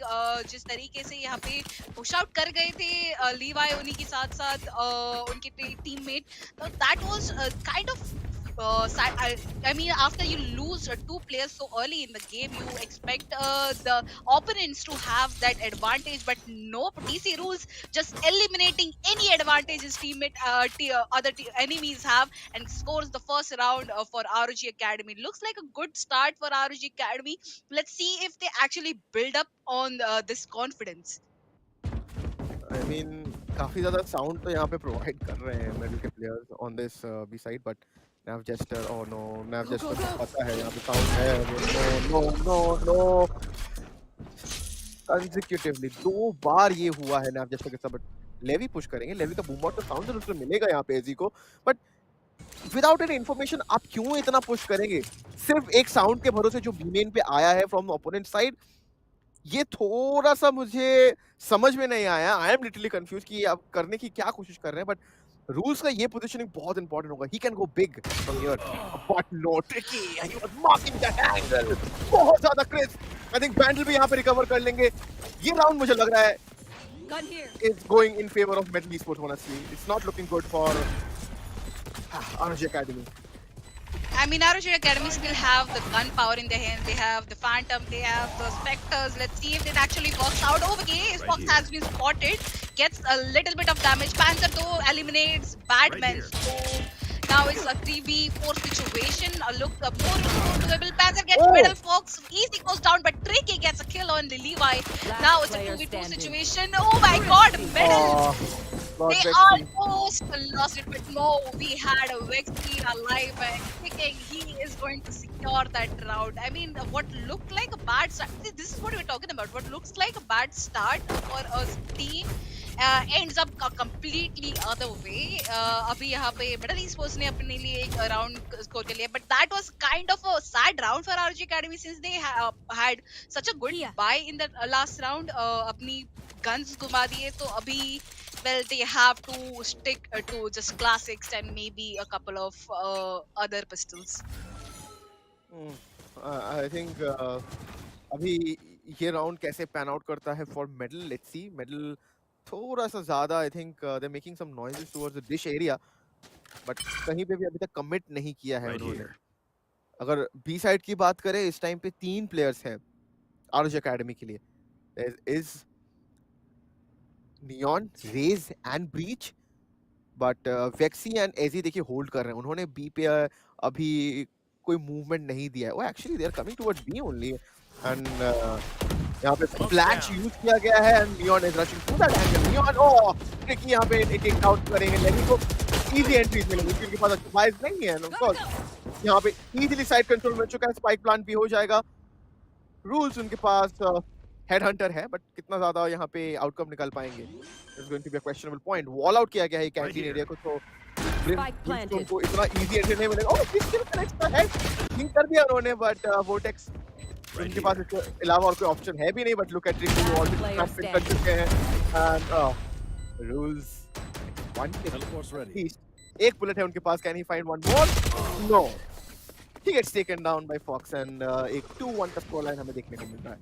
जिस तरीके से यहाँ पे push out कर गए थे Levi उन्हीं के साथ साथ उनके teammate, so that was kind of sad. I mean, after you lose two players so early in the game, you expect the opponents to have that advantage, but nope. DC rules just eliminating any advantage his teammate, enemies have, and scores the first round for ROG Academy. Looks like a good start for ROG Academy. Let's see if they actually build up on this confidence. I mean काफी ज्यादा sound तो यहाँ पे provide कर रहे हैं Medal के players on this B side, but Nav Jester, oh no, Nav Jester को पता है यहाँ पे साउंड है। No no no no, consecutively 2 बार ये हुआ है नैव जेस्टर के साथ, बट लेवी पुश करेंगे। लेवी का बूम आउट तो साउंड जरूर उसको मिलेगा यहाँ पे एजी को, बट विदाउट एनी इन्फॉर्मेशन आप क्यों इतना पुश करेंगे सिर्फ एक साउंड के भरोसे जो बी मेन पे आया है फ्रॉम ओपोनेंट साइड? ये थोड़ा सा मुझे समझ में नहीं आया। आई एम लिटरली कंफ्यूज कि आप करने की क्या कोशिश कर रहे हैं, बट रूल्स का ये पोजीशनिंग बहुत इंपॉर्टेंट होगा। He can go big from here, but no Tricky, he was marking that angle. बहुत ज्यादा क्रिस्प, आई थिंक बैंडल भी यहाँ पे रिकवर कर लेंगे। ये राउंड मुझे लग रहा है is going in favour of middle esports honestly. It's not looking good for ROG Academy. I mean, ROG Academy still have the gunpowder in their hands. They have the Phantom, they have the Spectres. Let's see if it actually works out. Okay, Fox has been spotted. Gets a little bit of damage. Panzer though eliminates Batman. So now it's a 3v4 situation. Look, more doable. Panzer gets middle. Fox easy goes down, but Tricky gets a kill on the Levi. Now it's a 2v2 situation. Oh my god, middle. They almost lost it, but no, we had a Vexy alive and kicking. He is going to secure that round. I mean, what looked like a bad start, this is what we're talking about. What looks like a bad start for a team ends up completely other way. अभी यहाँ पे Middle Esports ने अपने लिए एक round score कर लिया, but that was kind of a sad round for ROG Academy since they had such a good buy in the last round. अपनी guns घुमा दिए, तो अभी well, they have to stick to just classics and maybe a couple of other pistols. I think अभी ये round कैसे pan out करता है for Medal, let's see. Medal थोड़ा सा ज्यादा I think they making some noises towards the dish area, but कहीं पे भी अभी तक कमिट नहीं किया है उन्होंने। अगर बी साइड की बात करें, इस टाइम पे 3 प्लेयर्स हैं ROG एकेडमी के लिए। There is Neon, Raze and Breach, but Vexy and AG देखिए होल्ड कर रहे हैं। उन्होंने बी पे अभी कोई मूवमेंट नहीं दिया है। वो actually they are coming towards B only, and यहाँ पे फ्लैश यूज किया गया है and Neon is rushing to that angle. Neon oh Tricky यहाँ पे टेक आउट करेंगे। लेवी को इजी एंट्रीज मिलेंगी क्योंकि उनके पास स्पाइस नहीं है, ऑफ कोर्स यहाँ पे इजीली साइड कंट्रोल मिल चुका है। स्पाइक प्लांट भी हो जाएगा। रूल्स उनके पास हेड हंटर है, बट कितना ज्यादा यहाँ पे आउटकम निकाल पाएंगे is going to be a questionable point. Wall out किया गया है कैंटीन एरिया को, तो को इतना इजी एंट्री नहीं मिलेगा। ओह किस कनेक्ट का है, थिंक कर दिया उन्होंने, बट वोर्टेक्स उनके पास इसके अलावा और कोई ऑप्शन है भी नहीं। बट लुक एट ट्रिक, वो ऑलरेडी कर चुके हैं एंड रूल्स वन किल, एक बुलेट है उनके पास। Can he find one more? No, he gets taken down by Fox and एक 2-1 का स्कोर लाइन हमें देखने को मिल रहा है।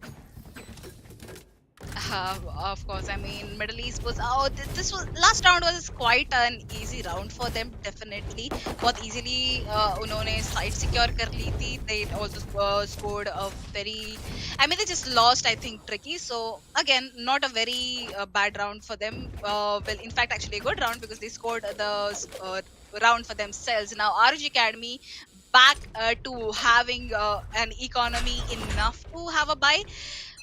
Of course, I mean, Middle East was this was last round was quite an easy round for them, definitely. बहुत easily उन्होंने side secure कर ली थी. They also scored a very, I mean, they just lost, I think, tricky. So again, not a very bad round for them. Well, in fact, actually a good round because they scored the round for themselves. Now RG Academy back to having an economy enough to have a bye.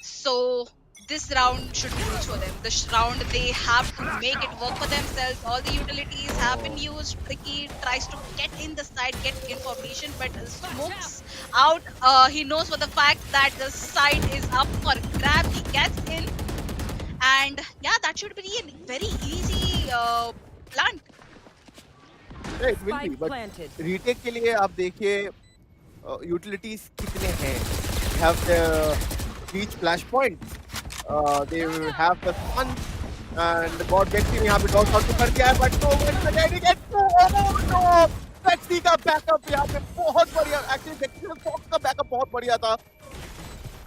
So this round should be huge for them. This round they have to make it work for themselves. All the utilities have been used. Tricky tries to get in the side, get information, but smokes out. He knows for the fact that the side is up for grab. He gets in, and yeah, that should be a very easy plant. Yeah, it will be, Spike but planted. retake के लिए आप देखिए utilities कितने हैं. We have the reach flashpoint. They have the sun and God Bexy ने यहाँ पे dodge out to कर दिया है, but no one again he gets to, oh no. Bexy का backup यहाँ पे बहुत बढ़िया. Actually Bexy का Fox का backup बहुत बढ़िया था.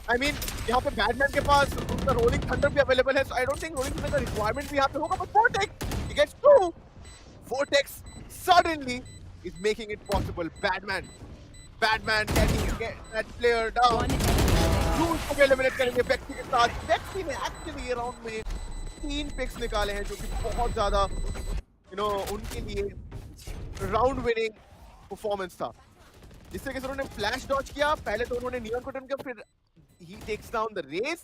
I mean यहाँ पे बैटमैन के पास उसका रोलिंग थंडर भी अवेलेबल है, so I don't think rolling thunder का रिक्वायरमेंट भी यहाँ पे होगा, but Vortex he gets two. Vortex suddenly is making it possible. Batman can he get that player down? One enemy. Bruce को भी eliminate करेंगे Bexy के साथ. Bexy ने actually राउंड में 3 पिक्स निकाले हैं जो कि बहुत ज्यादा उनके लिए राउंड विनिंग परफॉर्मेंस था. जिस तरीके से उन्होंने फ्लैश डॉज किया, पहले तो उन्होंने नियॉन को टर्न किया, फिर he takes down the race.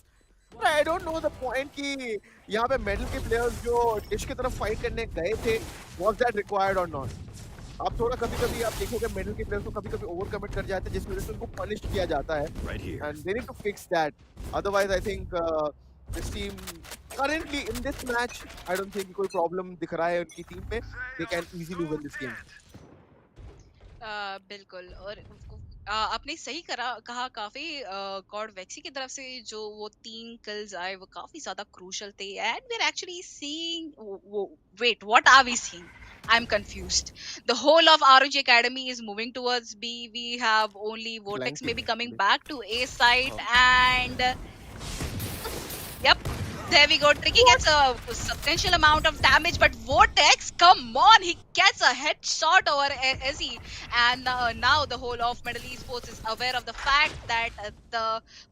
But I don't know the point कि यहाँ पे मेडल के प्लेयर्स जो डिश की तरफ फाइट करने गए थे, was that required or not? आप थोड़ा कभी-कभी आप देखोगे मेडल के प्लेयर्स को कभी-कभी ओवर कमिट कर जाते हैं जिस वजह से उनको पनिश किया जाता है. And they need to fix that. Otherwise, I think this team currently in this match, I don't think कोई problem दिख रहा है उनकी टीम में. They can easily win this game. बिल्कुल. और आपने सही कहा. काफी गॉड वेक्सी की तरफ से जो वो 3 किल्स आए वो काफी ज्यादा क्रूशल थे. And we are actually seeing, wait, what are we seeing? I'm confused. The whole of ROG Academy is moving towards B. We have only Vortex Flanking, maybe coming actually. back to A site, and yep, there we go. Tricky gets a substantial amount of damage, but Vortex, come on, he gets a headshot over Ezzy. And now the whole of Middle East Sports is aware of the fact that the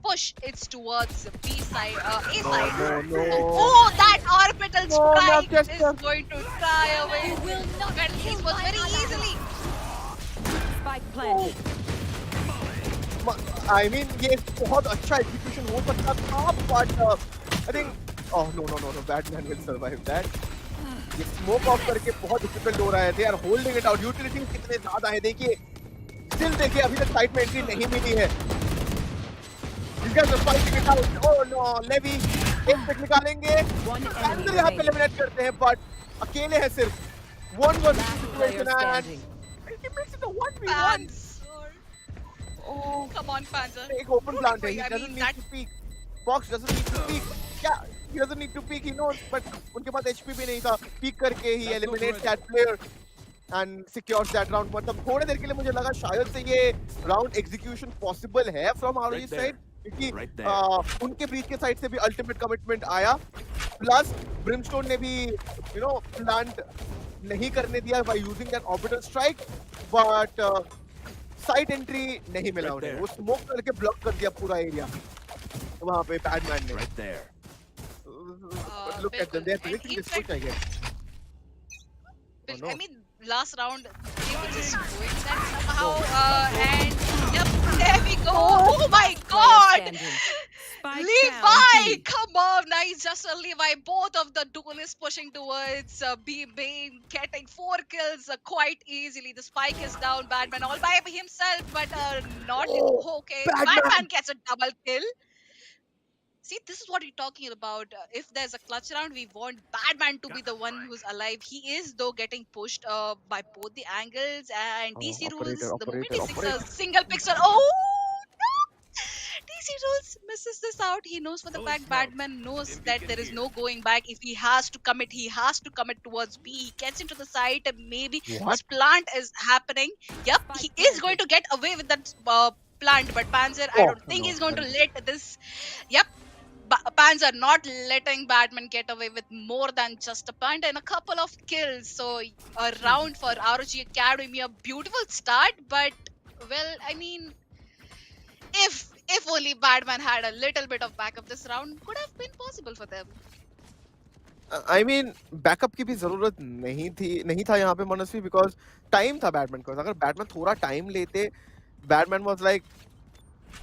push is towards B side, A side. No. Oh, that orbital No, strike not is Chester. going to fly away. Middle East Sports very easily. Spike planted. I mean ये बहुत अच्छा execution हो सकता था, but I think no, Batman will survive that. ये smoke of करके बहुत difficult हो रहा है. They are holding it out. Utilities कितने ज्यादा है देखिए. स्टिल देखिए अभी तक साइड में एंट्री नहीं मिली है. These guys are fighting it out. Oh no, Levy एक पिक निकालेंगे. One अंदर enemy यहाँ पे remaining. एलिमिनेट करते हैं, but अकेले हैं सिर्फ. One versus Last situation player and standing. he makes it a 1v1. Panzer. Oh. Come on, Panzer. एक ओपन प्लांट है. He I doesn't mean, need that to peek. Fox doesn't need to peek. Yeah, he doesn't need to peek. He knows, but उनके पास HP भी नहीं था. Peek करके he eliminates that player and secures that round. मतलब थोड़ी देर के लिए मुझे लगा शायद से ये round execution possible है from ROG side, क्योंकि उनके ब्रीच के साइड से भी ultimate commitment आया. Plus Brimstone ने भी plant नहीं करने दिया by using that orbital strike, but side entry नहीं मिला उन्हें. वो स्मोक करके ब्लॉक कर दिया पूरा एरिया वहां पे बैटमैन ने. Look at them, they are predicting this push, I guess. Oh, no. I mean, last round they were just doing that somehow, and yep, there we go. Oh my God! Standing. Spike Levi, down B. come on, nice, just a Levi. Both of the duelists pushing towards B, getting 4 kills quite easily. The spike is down. Batman all by himself, but not okay. Batman gets a double kill. See, this is what we're talking about. If there's a clutch round, we want Batman to be the one who's alive. He is, though, getting pushed by both the angles. And DC rules, the moment he sees a single pixel, oh no! DC rules misses this out. He knows for the fact Batman knows that there is no going back. If he has to commit, he has to commit towards B. He gets into the site, and maybe this plant is happening. Yep, he is going to get away with that plant, but Panzer, I don't think he's going to let this. Yep. Pans are not letting Batman get away with more than just a punt and a couple of kills. So a round for ROG Academy, a beautiful start, but well, I mean, if only Batman had a little bit of backup, this round could have been possible for them. I mean backup की भी जरूरत नहीं था यहाँ पे मनस्वी, because time था Batman के पास। अगर बैटमैन थोड़ा टाइम लेते, बैटमैन वाज लाइक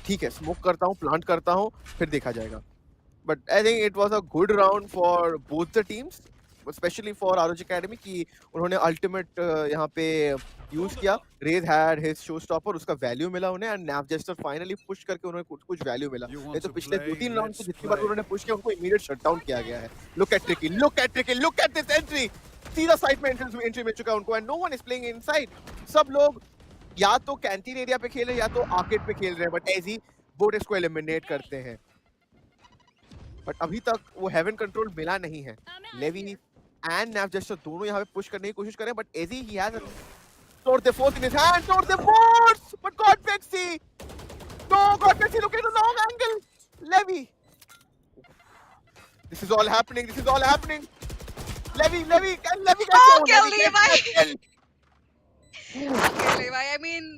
ठीक है स्मोक करता हूँ, प्लांट करता हूँ, फिर देखा जाएगा। But I think it was a good round for both the teams, especially for ROG academy कि उन्होंने अल्टीमेट यहाँ पे यूज किया। Raze had his show stopper, उसका वैल्यू मिला उन्हें, and Nav Jester finally push करके उन्हें कुछ वैल्यू मिला। नहीं तो पिछले 2-3 राउंड से जितनी बार उन्होंने पुश किया उनको इमीडिएट शटडाउन किया गया है। Look at Tricky, look at Tricky, look at this entry. सीधा साइड में एंट्री मिल चुका है उनको, and no one is playing inside. सब लोग या तो कैंटीन एरिया पे खेल रहे हैं या तो आर्केड पे खेल रहे हैं, बट एजी बोट इसको एलिमिनेट करते हैं। बट अभी तक वो हेवन कंट्रोल मिला नहीं है। लेवी एंड नैव जस्टर दोनों यहाँ पे पुश करने की कोशिश कर रहे हैं, but AG he has toward the force in his hand, toward the force, but got Vexy. No, got Vexy looking at a long angle. Levy. This is all happening. This is all happening. Levy, can Levy get Oh, down? kill Levy, Levi. get that kill. Okay, Levi. I mean,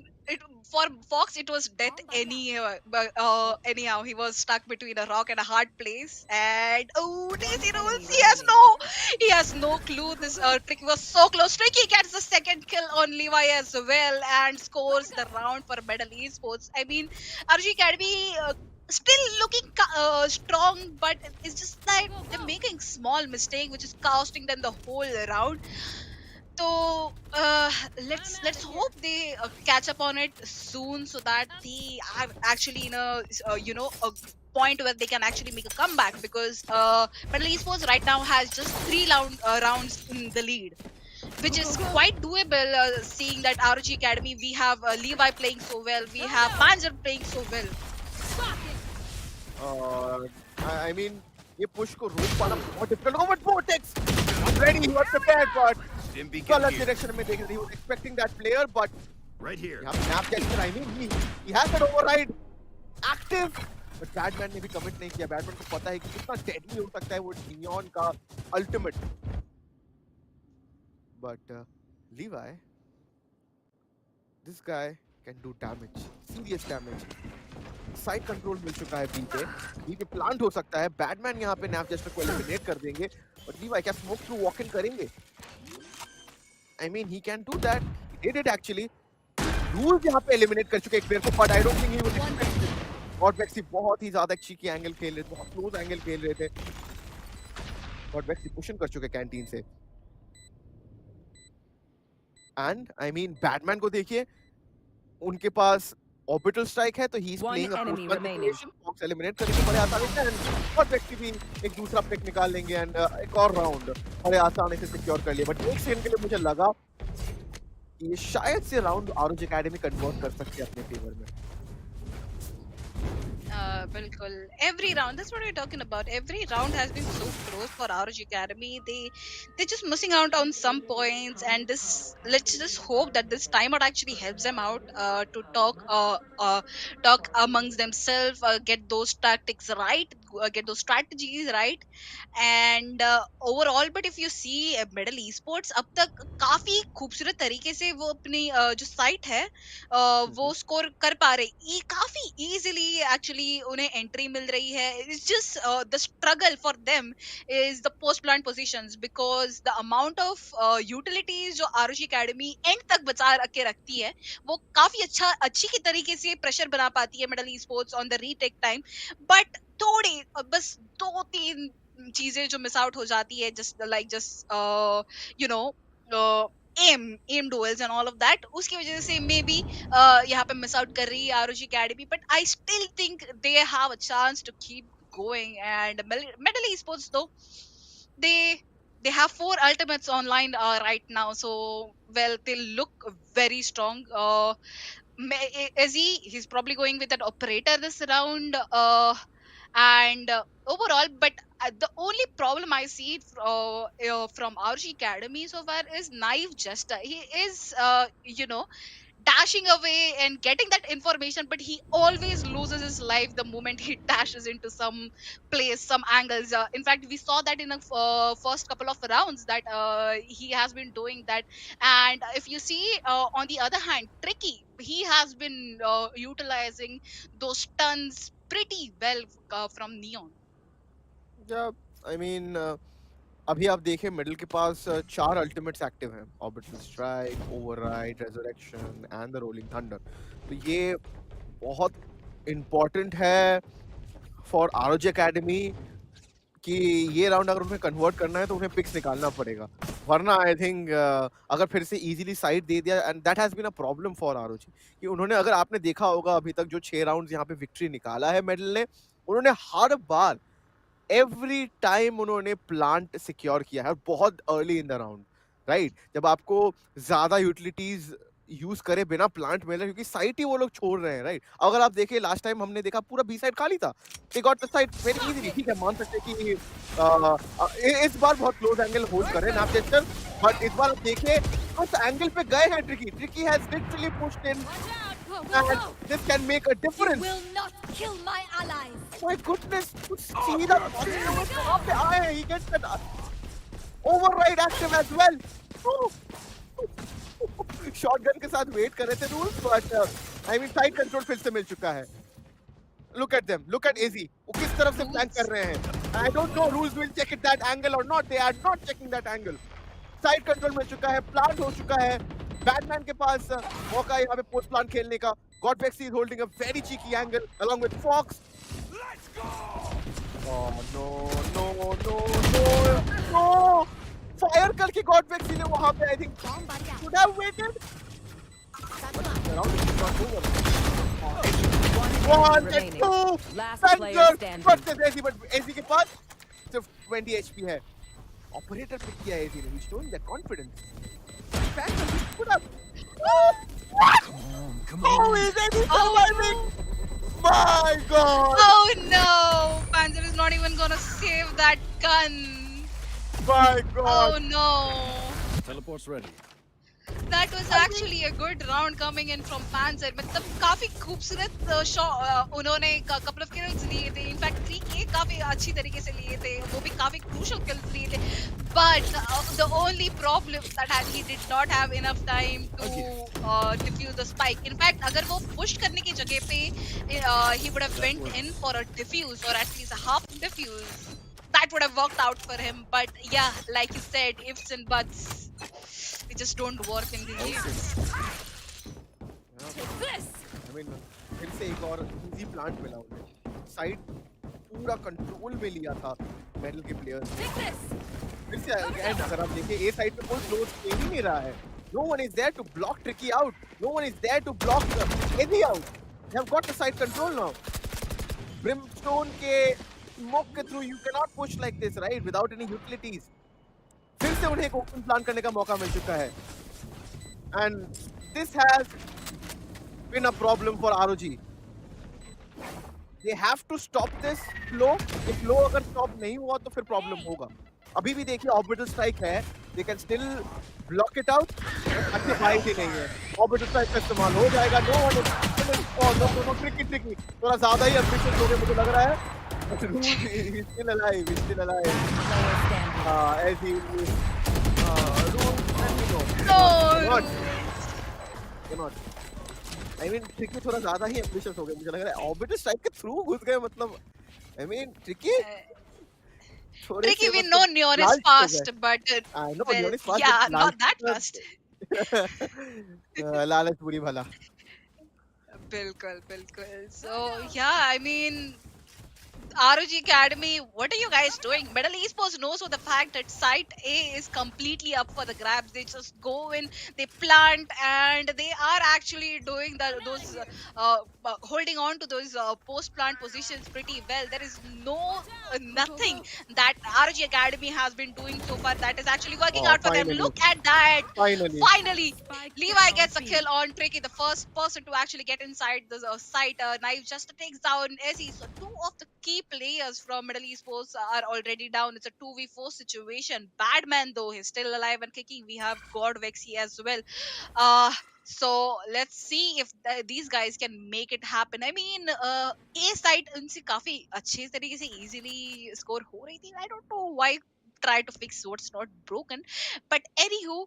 for Fox it was death anyhow. He was stuck between a rock and a hard place. And oh, Daisy rolls. He has no clue. This Tricky was so close. Tricky gets the second kill on Levi as well and scores the round for Medal Esports. I mean, RG Academy. Still looking strong, but it's just like they're making small mistake which is costing them the whole round. So let's hope they catch up on it soon so that they are actually in a point where they can actually make a comeback, because Metal Esports right now has just 3 rounds in the lead, which is quite doable, seeing that ROG Academy, we have Levi playing so well, we have Panzer playing so well. I mean, ये push को रोक पाना बहुत difficult होगा, but Vortex ready, he was prepared, but गलत direction में देख रही, he was expecting that player, but Right here. यहाँ पे snap gesture, I mean, he has that override active, but Batman ने भी commit नहीं किया। Batman को पता है कि कितना deadly हो सकता है वो Neon का ultimate, but Levi, this guy can do damage, serious damage. Side control मिल चुका है बी पे प्लांट हो सकता है। बैटमैन यहाँ पे नैव जस्टर को एलिमिनेट कर देंगे, बट लीवाई क्या स्मोक थ्रू वॉक इन करेंगे? I mean he can do that, he did it actually. Rules यहाँ पे एलिमिनेट कर चुके एक प्लेयर को, but I don't think he would expect. और वेक्सी बहुत ही ज्यादा अच्छी की एंगल खेल रहे थे, बहुत क्लोज एंगल खेल रहे थे, और वेक्सी पुशन कर चुके कैंटीन से। एंड आई मीन बैटमैन को देखिए, उनके पास ऑर्बिटल स्ट्राइक है, तो he is playing a post situation, Fox eliminate करेंगे बड़े आसानी से, एंड और व्यक्ति भी एक दूसरा पिक निकाल लेंगे, एंड एक और राउंड बड़े आसानी से सिक्योर कर लिया। बट एक सेकंड के लिए मुझे लगा कि ये शायद से राउंड आरओजी एकेडमी कन्वर्ट कर सकते हैं अपने फेवर में। Bilkul. Every round, that's what we're talking about. Every round has been so close for ROG Academy. They're just missing out on some points, and this, let's just hope that this timeout actually helps them out to talk amongst themselves, get those tactics right, get those strategies right, and overall. But if you see Medal Esports, अब तक काफी खूबसूरत तरीके से वो अपनी जो site है वो स्कोर कर पा रहे, ये काफी इजीली एक्चुअली उन्हें एंट्री मिल रही है। It's just the struggle for them is the post plant positions, because the amount of utilities जो आरओजी एकेडमी एंड तक बचा के रखती है वो काफी अच्छी की तरीके से प्रेशर बना पाती है middle e sports on the retake time. But थोड़ी बस 2-3 चीजें जो मिस आउट हो जाती है, just you know aim duels and all of that, उसकी वजह से मे बी यहाँ पे मिस आउट कर रही है ROG Academy, but I still think they have a chance to keep going. And Medal Esports though, they have 4 ultimates online right now, so well they look very strong. He's probably going with that operator this round, and overall, but the only problem I see from RG Academy so far is Naive Jester. He is, dashing away and getting that information, but he always loses his life the moment he dashes into some place, some angles. In fact, we saw that in the first couple of rounds that he has been doing that. And if you see, on the other hand, Tricky, he has been utilizing those stunts pretty well from Neon. Yeah, I mean, अभी आप देखें middle के पास 4 ultimates active हैं, orbital strike, override, resurrection and the rolling thunder. तो ये बहुत important है for ROG academy कि ये राउंड अगर उन्हें कन्वर्ट करना है तो उन्हें पिक्स निकालना पड़ेगा, वरना आई थिंक अगर फिर से इजीली साइड दे दिया, and that has been a problem for ROG कि उन्होंने, अगर आपने देखा होगा अभी तक जो 6 राउंड्स यहाँ पे विक्ट्री निकाला है मेडल ने, उन्होंने हर बार एवरी टाइम उन्होंने प्लांट सिक्योर किया है, और बहुत early in the round, right? जब आपको ज्यादा यूटिलिटीज यूज करे बिना प्लांट मिले, क्योंकि साइट ही वो लोग छोड़ रहे हैं, राइट? अगर आप देखिए लास्ट टाइम हमने देखा पूरा बी साइड खाली था, they got the side very easily. ठीक है, मान सकते हैं कि इस बार बहुत क्लोज एंगल होल्ड कर रहे हैं नापचेस्टर, बट इस बार आप देखिए उस एंगल पे गए हैं tricky. Tricky has literally pushed in and this can make a difference. You will not kill my allies. My goodness, सीधा वहाँ पे आए हैं, he gets that override active as well. Shotgun के साथ वेट कर रहे थे rules, but I mean side control फिर से मिल चुका है। Look at them, look at AZ, वो किस तरफ से प्लान कर रहे हैं। I don't know rules will check it that angle or not, they are not checking that angle. Side control मिल चुका है, प्लान हो चुका है, बैटमैन के पास मौका है यहाँ पे पोस्ट प्लान खेलने का। Godvexy is holding a very cheeky angle along with Fox. Oh no, no, no, no, no! Fire करके Godvexy ने वहाँ पे I think should have waited. But the round is not over. One and two. Last player Thunder standing. versus AZ, but AZ के पास सिर्फ 20 HP है। Operator pick किया AZ ने, he's showing that confidence. Fans are put up. Come Oh, on. is AZ surviving? My God! Oh no! Panzer is not even gonna save that gun. My God! Oh no! Teleport's ready. That was actually a good round coming in from Panzer. मतलब काफी खूबसूरत उन्होंने couple of kills लिए थे. In fact 3K काफी अच्छी तरीके से लिए थे. वो भी काफी crucial kills लिए थे. But the only problem that he did not have enough time to defuse the spike. In fact अगर वो push करने की जगह पे he would have went in for a defuse or at least a half defuse. That would have worked out for him. But yeah, like you said, ifs and buts. It just don't work in these games. This. I mean, फिर से एक और easy plant मिला उन्हें। Side पूरा control में लिया था मेडल के प्लेयर्स ने। Take this. फिर से again अगर आप देखें ए साइड पे कोई क्लोज खेल ही नहीं रहा है। No one is there to block Tricky out. No one is there to block AZ out. They have got the side control now. Brimstone के smoke के through you cannot push like this, right? Without any utilities. फिर से उन्हें एक open plan करने का मौका मिल चुका है, and this has been a problem for ROG. They have to stop this flow. ये फ्लो अगर स्टॉप नहीं हुआ तो फिर प्रॉब्लम होगा। अभी भी देखिए ऑर्बिटल स्ट्राइक है, they can still block it out. अच्छी फाइट ही नहीं है, ऑर्बिटल स्ट्राइक का इस्तेमाल हो जाएगा। नो वन ट्रिकी थोड़ा ज्यादा ही एम्बिशियस हो गए मुझे लग रहा है। He's still alive, he's still alive. As he rules and No! cannot. I mean, Tricky थोड़ा ज़्यादा ही ambitious हो गए मुझे लग रहा है। Orbital strike के through घुस गए, मतलब I mean Tricky थोड़े Tricky, से we मतलब know Neon is लालची हो fast, गए। but I know well, Neon is fast, yeah, but not that लालची fast. लालच बुरी भला। बिल्कुल बिल्कुल. So yeah, I mean, ROG Academy, what are you guys doing? Middle Esports knows for the fact that Site A is completely up for the grabs. They just go in, they plant, and they are actually doing those holding on to those post plant positions pretty well. There is nothing that ROG Academy has been doing so far that is actually working out for them. Finally, Look at that! Finally, Spike Levi down gets a B. kill on Tricky, the first person to actually get inside the site. Knife just takes down Ezzy. So two of the key players from Middle Esports are already down. It's a 2v4 situation. Badman though, he's still alive and kicking. We have Godvexy as well. So let's see if these guys can make it happen. I mean, A side उनसे काफी अच्छे तरीके से easily score हो रही थी. I don't know why try to fix what's not broken. But anywho,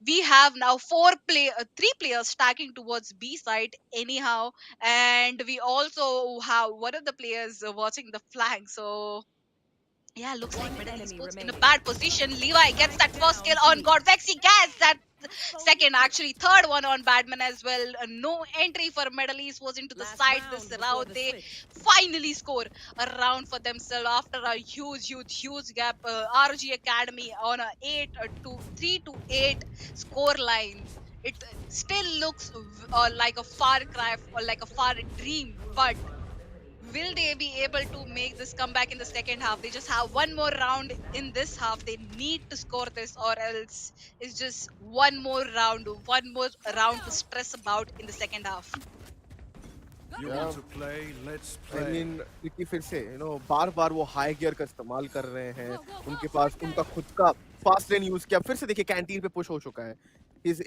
we have now three players stacking towards B side anyhow, and we also have one of the players watching the flank. So yeah, looks like One Middle enemy Esports in a remaining. bad position. Levi gets Spike that first kill down on B. God. Vexi gets that second, actually third one on Badman as well. No entry for Middle Esports into the Last side round this before round. the They switch. finally score a round for themselves after a huge gap. ROG Academy on a 3 to 8 score line. It still looks like a far cry or like a far dream, but will they be able to make this comeback in the second half? They just have one more round in this half. They need to score this, or else it's just one more round to stress about in the second half. You Yeah, want to play? Let's I play. mean, क्योंकि फिर से बार बार वो high gear का इस्तेमाल कर रहे हैं, Go, go, go, उनके पास spike उनका down. खुद का फास्ट लेन यूज किया, फिर से देखिए कैंटीन पे पुश हो चुका है. He's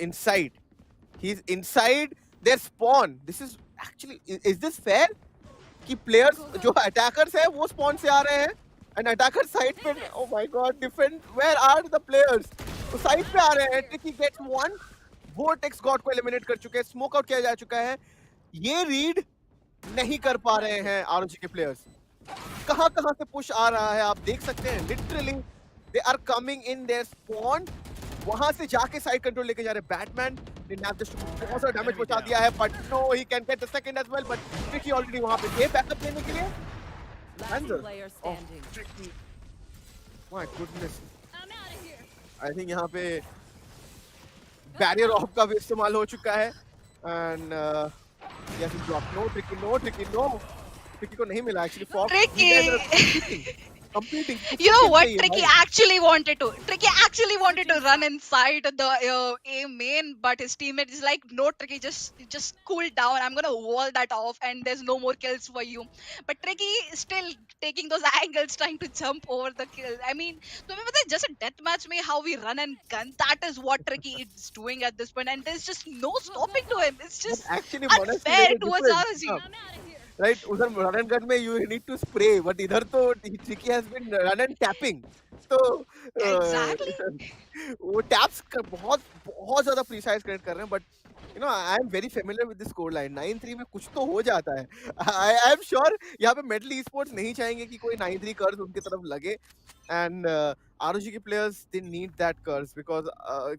inside their spawn. This is actually, is this fair कि players जो attackers है वो spawn से आ रहे हैं and attacker side पे, oh my god, defend, where are the players? तो side पे आ रहे हैं. Tricky gets one, Vortex God को eliminate कर चुके हैं, smoke out किया जा चुका है. ये read नहीं कर पा रहे हैं ROG के players. कहां कहां से पुश आ रहा है आप देख सकते हैं. Literally they are coming in their spawn. वहां से जाके साइड कंट्रोल लेके जा रहे हैं. बैटमैन ने नैप जस्ट बहुत सारा डैमेज पहुंचा दिया है, but no, he can get the second as well. But Tricky already वहां पे थे बैकअप लेने के लिए. Last Hands up. player standing. My goodness, I'm out of here. I think यहां पे बैरियर ऑफ का भी इस्तेमाल हो चुका है. And yes, drop. No Tricky, no Tricky, no Tricky को नहीं मिला actually. Fox, Tricky. Completing You know what Tricky actually wanted to? Tricky actually wanted to run inside the A main, but his teammate is like, "No, Tricky, just cool down. I'm gonna wall that off, and there's no more kills for you." But Tricky is still taking those angles, trying to jump over the kill. I mean, so remember just a death match में how we run and gun. That is what Tricky is doing at this point, and there's just no stopping to him. It's just actually unfair towards ROG. I'm out of here. Right. उधर run and gun में you need to spray, but इधर तो Tricky has been run and tapping. तो Exactly. वो taps बहुत बहुत ज्यादा precise create कर रहे हैं. But I am very familiar with this score line. 9-3 में कुछ तो हो जाता है. आई एम श्योर यहाँ पे मेडल ई स्पोर्ट्स नहीं चाहेंगे कि कोई 9-3 कर्स उनकी तरफ लगे. एंड आरओजी के players they need that curse, because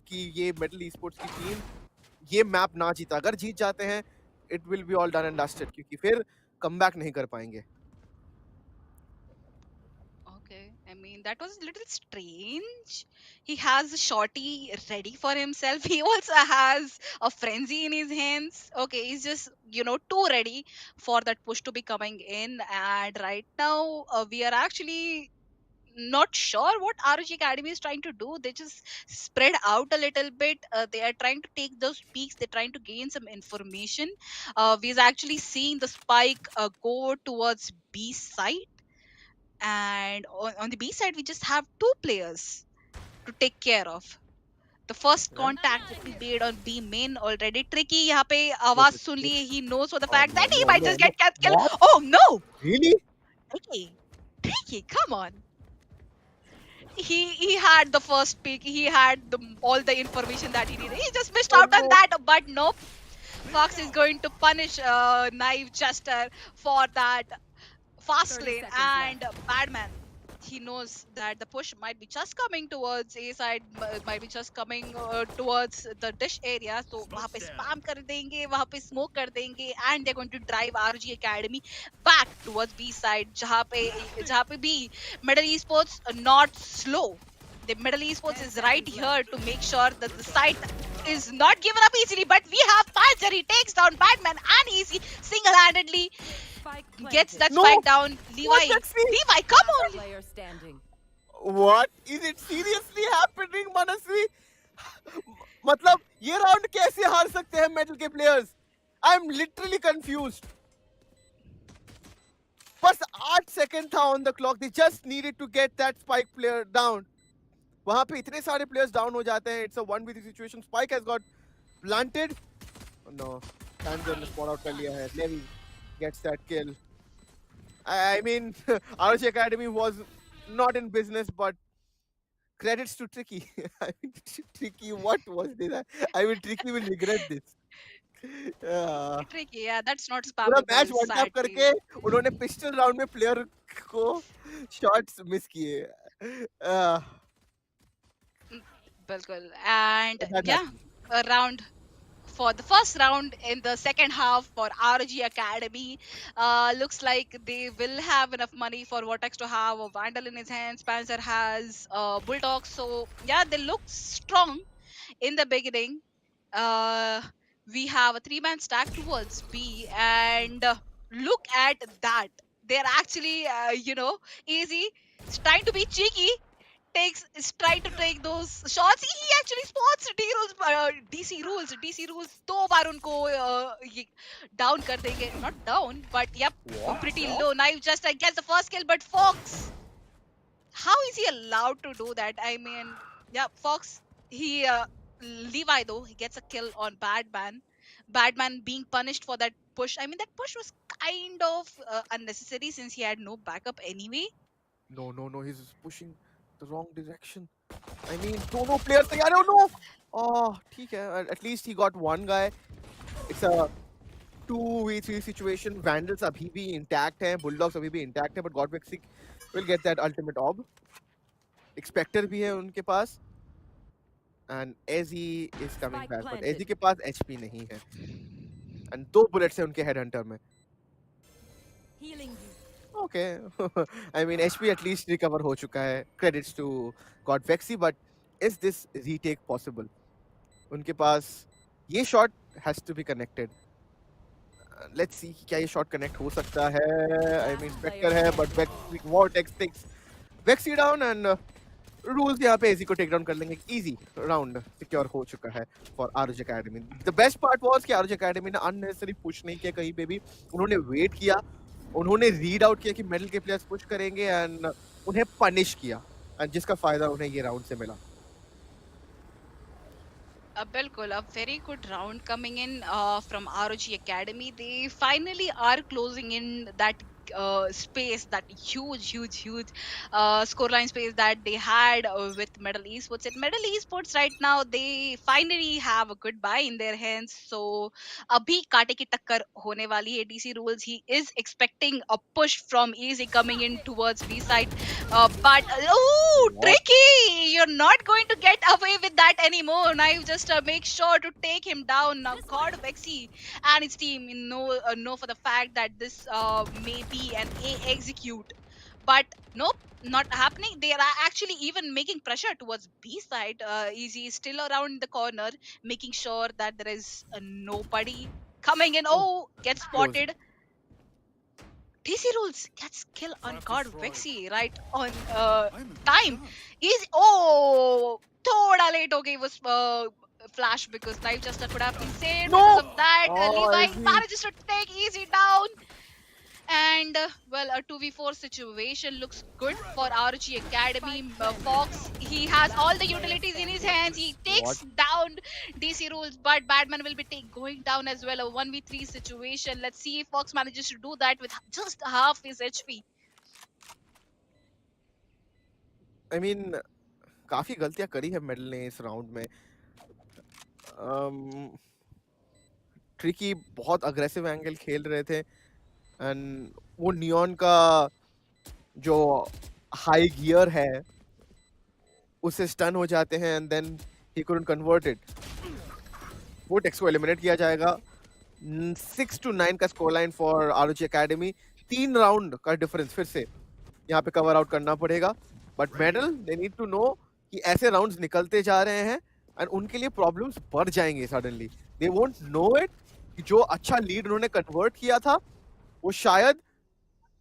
कि ये मेडल ई स्पोर्ट्स की टीम ये मैप ना जीता. अगर जीत जाते हैं it will be all done and dusted, क्योंकि फिर कमबैक नहीं कर पाएंगे. Okay, I mean that was a little strange. He has a shorty ready for himself. He also has a frenzy in his hands. Okay, he's just too ready for that push to be coming in. And right now, we are actually not sure what ROG Academy is trying to do. They just spread out a little bit. They are trying to take those peaks. They're trying to gain some information. We've actually seen the spike go towards B side, and on the B side we just have two players to take care of. The first Yeah. contact that we made on B main already. Tricky यहाँ पे Yes, आवाज yes, सुन yes. लिए. He knows for the Oh, fact no, that he no, might no, just no. get killed. What? Oh no, Really? Tricky, come on. He had the first pick. He had all the information that he needed. He just missed Oh, out on no. that. But nope, Fox is going to punish Naive Chester for that fast 30 lane. seconds And Badman, he knows that the push might be just coming towards A side, might be just coming towards the dish area. So वहाँ पे spam कर देंगे, वहाँ पे smoke कर देंगे, and they're going to drive RG Academy back towards B side, जहाँ पे भी Middle Esports not slow. The Middle Esports is right here to make sure that the site is not given up easily. But we have Panzer. He takes down Batman and easy single-handedly Spike gets that planted. No. spike down. What? That's me. Levi, come Last on! player standing. What is it seriously happening, मनस्वी? मतलब ये round कैसे हार सकते हैं Medal के players? I am literally confused. बस 8 second था on the clock. They just needed to get that spike player down. वहां पे इतने सारे प्लेयर्स डाउन हो जाते हैं. It's a 1v3 situation. Spike has got planted. No, Tanzan ने spot out कर लिया है. Levi gets that kill. I mean, ROG Academy was not in business, but credits to Tricky. I mean, Tricky, what was this? I mean, Tricky will regret this. Yeah. Tricky, yeah, that's not पूरा match spammable, one tap sadly. करके उन्होंने pistol round में player को shots miss किए. Uh, Mm, Bilkul. And that yeah, happens. a round for the first round in the second half for ROG Academy. Looks like they will have enough money for Vortex to have a Vandal in his hand. Spencer has Bulldog. So yeah, they look strong in the beginning. Uh, we have a three-man stack towards B, and look at that. They're actually, easy. It's trying to be cheeky, takes is trying to take those shots. He actually spots DC rules दो बार उनको ये down कर देंगे, not down but yep, pretty low knife just gets the first kill. But Fox, how is he allowed to do that? I mean, yeah, Fox, he Levi though, he gets a kill on Badman being punished for that push. I mean, that push was kind of unnecessary since he had no backup anyway. No, he's pushing the wrong direction. I mean, दोनों players तैयार है. No. Oh, ठीक है. At least he got one guy. It's a 2v3 situation. Vandals अभी भी intact हैं. Bulldogs अभी भी intact हैं. But Godvexy will get that ultimate orb. Expector भी है उनके पास. And Ezzy is coming Spike back. But planted. Ezzy के पास HP नहीं है. And 2 bullets है उनके headhunter में. Healing you. Okay. I mean, HP at least recover हो चुका है. Credits to Godvexy. But is this retake possible? उनके पास ये shot has to be connected. Let's see क्या ये shot connect हो सकता है. I mean, Spectre है, but Vortex takes Vexy down and rules यहाँ पे Ezzy को take down कर लेंगे. Easy round secure हो चुका है for ROG Academy. The best part was कि ROG Academy ने unnecessary push नहीं किया कहीं पे भी. उन्होंने wait किया. उन्होंने रीड आउट किया कि मेडल के प्लेयर्स पुश करेंगे एंड उन्हें पनिश किया एंड जिसका फायदा उन्हें ये राउंड से मिला. Bilkul, a very good round coming in from ROG Academy. They finally are closing in that space, that huge scoreline space that they had with Medal Esports. At Medal Esports right now, they finally have a good buy in their hands. So, abhi kaate ki takkar hone wali hai. DC Rules, he is expecting a push from Easy coming in towards B side. But oh, What? Tricky! You're not going to get away with that anymore. Now you just make sure to take him down. Now, God Vexy and his team know for the fact that this may be an A execute, but nope, not happening. They are actually even making pressure towards B side. Easy is still around the corner, making sure that there is nobody coming in. Oh, gets Close. spotted. DC Rules gets kill on God Vexy right on time. Easy. Oh, थोड़ा late हो गई was flash because knife just could have been saved No! because of that. Oh, Levi Ezzy. manages to take Easy down. And well, a 2v4 situation looks good for ROG Academy. Fox, he has all the utilities in his hands. He takes down DC Rules, but Batman will be going down as well. A 1v3 situation. Let's see if Fox manages to do that with just half his HP. I mean, काफी गलतियां करी है medal ने इस round में. Tricky बहुत aggressive angle खेल रहे थे एंड वो नियॉन का जो हाई गियर है उससे स्टन हो जाते हैं and then he couldn't convert it. वो टेक्स को एलिमिनेट किया जाएगा. 6-9 का score line for ROG Academy. 3 round का डिफरेंस फिर से यहाँ पे कवर आउट करना पड़ेगा. But Medal they need to know कि ऐसे राउंड्स निकलते जा रहे हैं एंड उनके लिए प्रॉब्लम्स बढ़ जाएंगे suddenly. They won't know it कि जो अच्छा लीड उन्होंने कन्वर्ट किया था वो शायद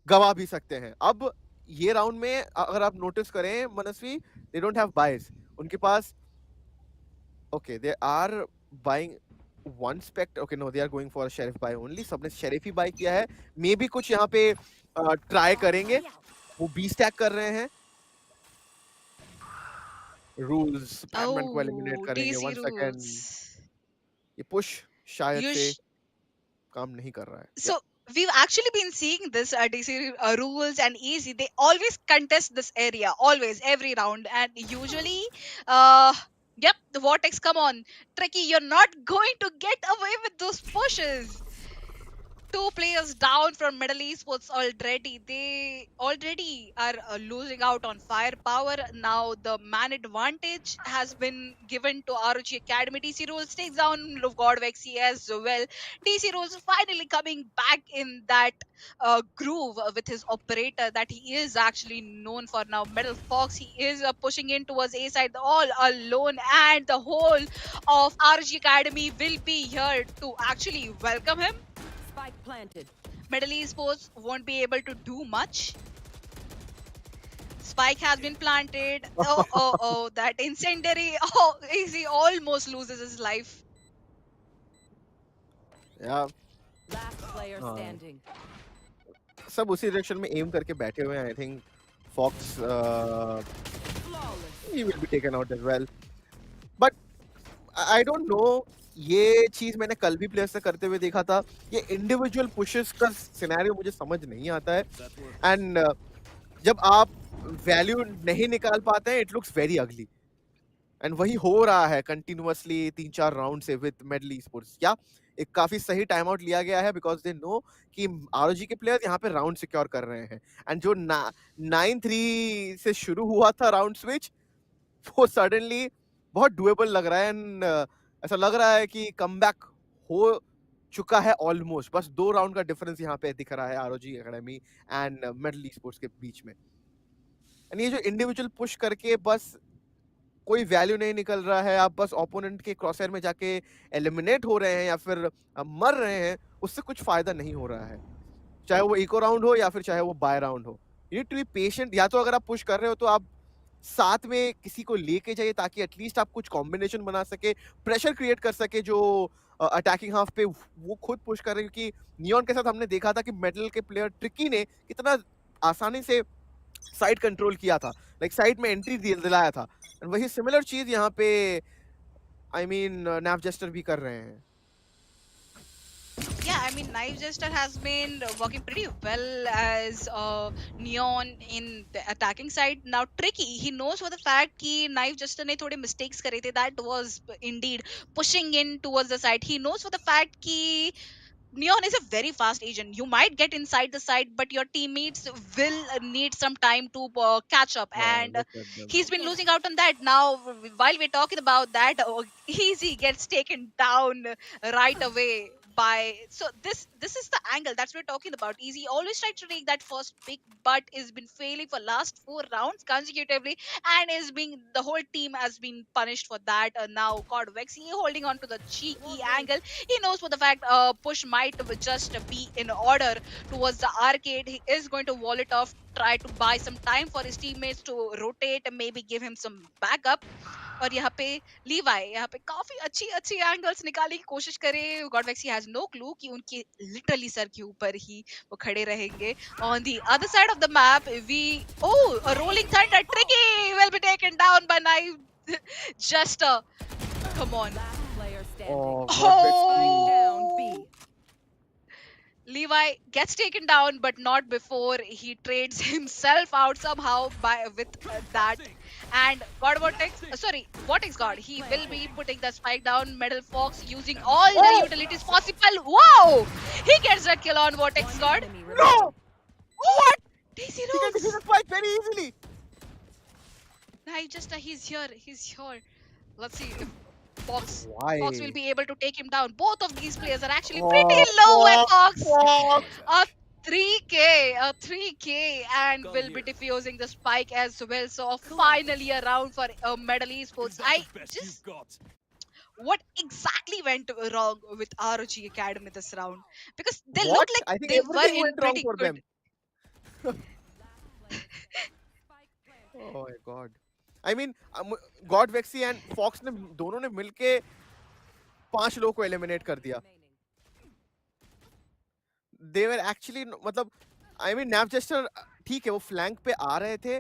गवा भी सकते हैं. अब ये राउंड में अगर आप नोटिस करें Manasvi, they don't have buys. उनके पास okay they are buying one Spectre. Okay no, they are going for sheriff buy only. सबने शेरिफ ही बाय किया है. मे बी कुछ यहाँ पे ट्राई करेंगे. वो बी स्टैक कर रहे हैं. रूल्स बैटमैन को एलिमिनेट Oh, करेंगे. DC 1 second. Rules. ये पुश शायद You से sh- काम नहीं कर रहा है. so we've actually been seeing this DC rules and easy. They always contest this area, always every round, and usually, uh, yep, the vortex. Come on, Tricky, you're not going to get away with those pushes. Two players down from Middle Esports already. They already are losing out on firepower. Now the man advantage has been given to ROG Academy. DC Rules takes down God Vexy as well. DC Rules finally coming back in that groove with his operator that he is actually known for now. Metal Fox, he is pushing in towards A side all alone, and the whole of RG Academy will be here to actually welcome him. Spike planted. Middle Esports won't be able to do much. Spike has been planted. Oh, that incendiary. Oh, he almost loses his life. या Last player हाँ, standing. सब उसी direction में M करके बैठे हुए हैं. I think Fox Flawless. he will be taken out as well. But I don't know, ये चीज मैंने कल भी प्लेयर से करते हुए देखा था. ये इंडिविजुअल पुशेस का सिनेरियो मुझे समझ नहीं आता है. एंड जब आप वैल्यू नहीं निकाल पाते हैं, it looks very ugly. And वही हो रहा है कंटिन्यूअसली 3-4 राउंड से विद मेडल स्पोर्ट्स. या एक काफी सही टाइम आउट लिया गया है बिकॉज दे नो कि आरओजी के प्लेयर यहाँ पे राउंड सिक्योर कर रहे हैं. एंड जो 9-3 से शुरू हुआ था राउंड स्विच, वो सडनली बहुत डुएबल लग रहा है. एंड ऐसा लग रहा है कि कमबैक हो चुका है ऑलमोस्ट. बस 2 राउंड का डिफरेंस यहाँ पे दिख रहा है ROG academy and medal sports के बीच में. एंड ये जो इंडिविजुअल पुश करके बस कोई वैल्यू नहीं निकल रहा है, आप बस ओपोनेंट के क्रॉसफायर में जाके एलिमिनेट हो रहे हैं या फिर मर रहे हैं, उससे कुछ फायदा नहीं हो रहा है. चाहे वो इको राउंड हो या फिर चाहे वो बाय राउंड हो. You need to be patient. या तो अगर आप पुश कर रहे हो तो आप साथ में किसी को लेके जाइए ताकि एटलीस्ट आप कुछ कॉम्बिनेशन बना सके, प्रेशर क्रिएट कर सके जो अटैकिंग हाफ पे वो खुद पुश कर रहे हैं. क्योंकि नियॉन के साथ हमने देखा था कि मेटल के प्लेयर ट्रिकी ने कितना आसानी से साइड कंट्रोल किया था, लाइक साइड में एंट्री दिलाया था. एंड वही सिमिलर चीज यहाँ पे आई मीन नैव जेस्टर भी कर रहे हैं. Yeah, I mean, Knife Jester has been working pretty well as Neon in the attacking side. Now, Tricky, he knows for the fact कि Knife Jester ने थोड़े mistakes करे थे. That was indeed pushing in towards the side. He knows for the fact कि Neon is a very fast agent. You might get inside the side, but your teammates will need some time to catch up. And Look at them. he's been losing out on that. Now, while we're talking about that, Easy gets taken down right away by. So this is the angle that's we're talking about. Easy always tried to take that first pick, but has been failing for last 4 rounds consecutively, and is being the whole team has been punished for that. Now, God Vexy holding on to the cheeky angle. He knows for the fact push might just be in order towards the arcade. He is going to wall it off, try to buy some time for his teammates to rotate and maybe give him some backup. और यहाँ पे लीवाई यहाँ पे काफी अच्छी अच्छी angles निकालने की कोशिश करे. God Waxy has no clue कि उनके लिटरली सर के ऊपर ही वो खड़े रहेंगे. On the other side of the map we a rolling thunder. Tricky will be taken down by knife just come on. Last player standing. Oh, Spike God, down B. Levi gets taken down, but not before he trades himself out somehow by with that. And God Vortex, Vortex God, he will be putting the spike down. Metal Fox using all the utilities possible. Wow! He gets that kill on Vortex One God. enemy No! remaining. What? DC He can Rose. hit the spike very easily. Nah, he's here. He's here. Let's see if Fox Why? will be able to take him down. Both of these players are actually Oh, pretty low at Fox. Fox. A 3k, and will be defusing the spike as well. So finally a round for Medal Esports. What exactly went wrong with ROG Academy this round? Because they What? looked I like think they were everything in went wrong pretty for good. them. Oh my God. I mean, God Vexy and Fox ने दोनों ने मिलके 5 लोगों को eliminate कर दिया. They were actually मतलब I mean naive gesture ठीक है वो फ्लैंक पे आ रहे थे,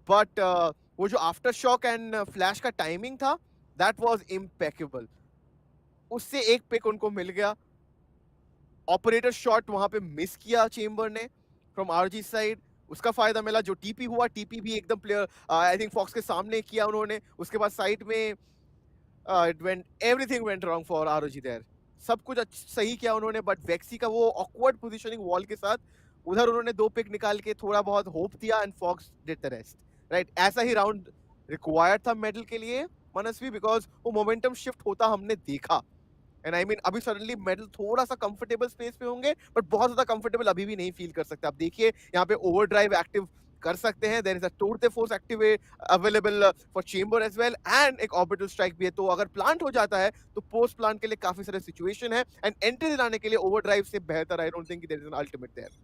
बट वो जो आफ्टर शॉक एंड फ्लैश का टाइमिंग था, that was impeccable. उससे एक पिक उनको मिल गया। ऑपरेटर शॉट वहां पे मिस किया चेंबर ने फ्रॉम आरजी साइड, उसका फायदा मिला। जो टीपी हुआ, टीपी भी एकदम प्लेयर आई थिंक फॉक्स के सामने किया उन्होंने। उसके बाद साइड में it went, everything went wrong for ROG there. सब कुछ सही किया उन्होंने, बट वेक्सी का वो ऑकवर्ड पोजीशनिंग वॉल के साथ, उधर उन्होंने 2 पिक निकाल के थोड़ा बहुत होप दिया and Fox did the rest. Right, ऐसा ही राउंड रिक्वायर्ड था मेडल के लिए मनस्वी, बिकॉज वो मोमेंटम शिफ्ट होता हमने देखा। एंड आई मीन अभी सडनली मेडल थोड़ा सा कंफर्टेबल स्पेस पे होंगे, बट बहुत ज्यादा कंफर्टेबल अभी भी नहीं फील कर सकते। आप देखिए यहाँ पे ओवरड्राइव एक्टिव कर सकते हैं, there is a tour de force active available for Chamber as well, and एक ऑर्बिटल स्ट्राइक भी है। तो अगर प्लांट हो जाता है तो पोस्ट प्लांट के लिए काफी सारे सिचुएशन है, एंड एंट्री दिलाने के लिए ओवरड्राइव से बेहतर I don't think there is an ultimate there.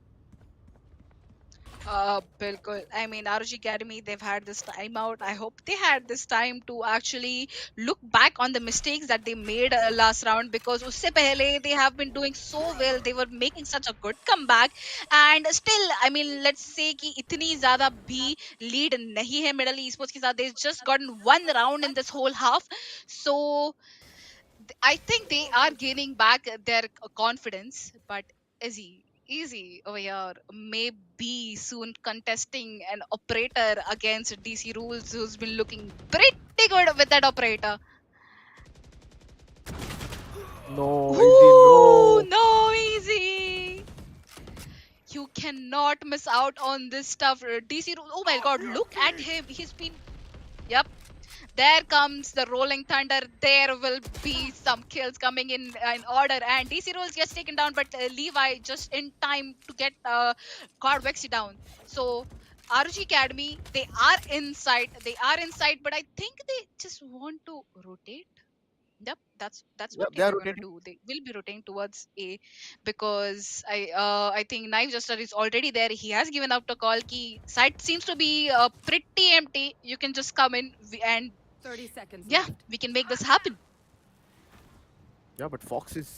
Bilkul. I mean, ROG Academy, they've had this time out. I hope they had this time to actually look back on the mistakes that they made last round, because usse pehle they have been doing so well. They were making such a good comeback, and still, I mean, let's say कि इतनी ज़्यादा भी lead नहीं है Middle Esports के साथ. They've just gotten one round in this whole half, so I think they are gaining back their confidence. But easy over here, maybe soon contesting an operator against DC Rules, who's been looking pretty good with that operator. No, easy, Ooh, no. no easy. You cannot miss out on this stuff. DC Rules. Oh my God! Look at him. He's been. Yep. There comes the rolling thunder. There will be some kills coming in order, and DC Rules gets taken down, but Levi just in time to get God Vexy down. So ROG Academy, they are inside. They are inside, but I think they just want to rotate. Yep, that's what Yep, they they are are gonna rotating. do. They will be rotating towards A, because I think Knife Juster is already there. He has given out a call. Key site seems to be pretty empty. You can just come in and 30 seconds yeah, left. we can make this happen. Yeah, but Fox is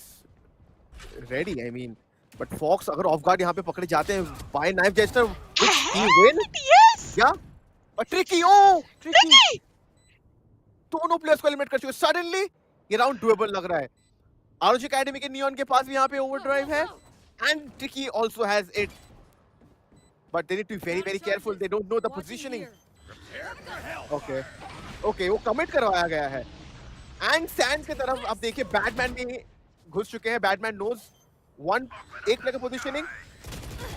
ready. I mean, but Fox अगर off guard यहाँ पे पकड़े जाते हैं by knife Jester, which he win? Yes, Yeah, but tricky. Oh, tricky. Ricky. दोनों players को eliminate कर चुके। सडनली ये राउंड डुएबल लग रहा है। आरओजी एकेडमी के नियॉन के पास भी यहाँ पे ओवरड्राइव है, and Tricky also has it, but they need to be very very careful. They don't know the positioning. Okay okay, वो कमिट करवाया गया है। एंड सैंड्स की तरफ आप देखिए, बैटमैन भी घुस चुके हैं। बैटमैन नोज वन, एक प्लेयर का positioning.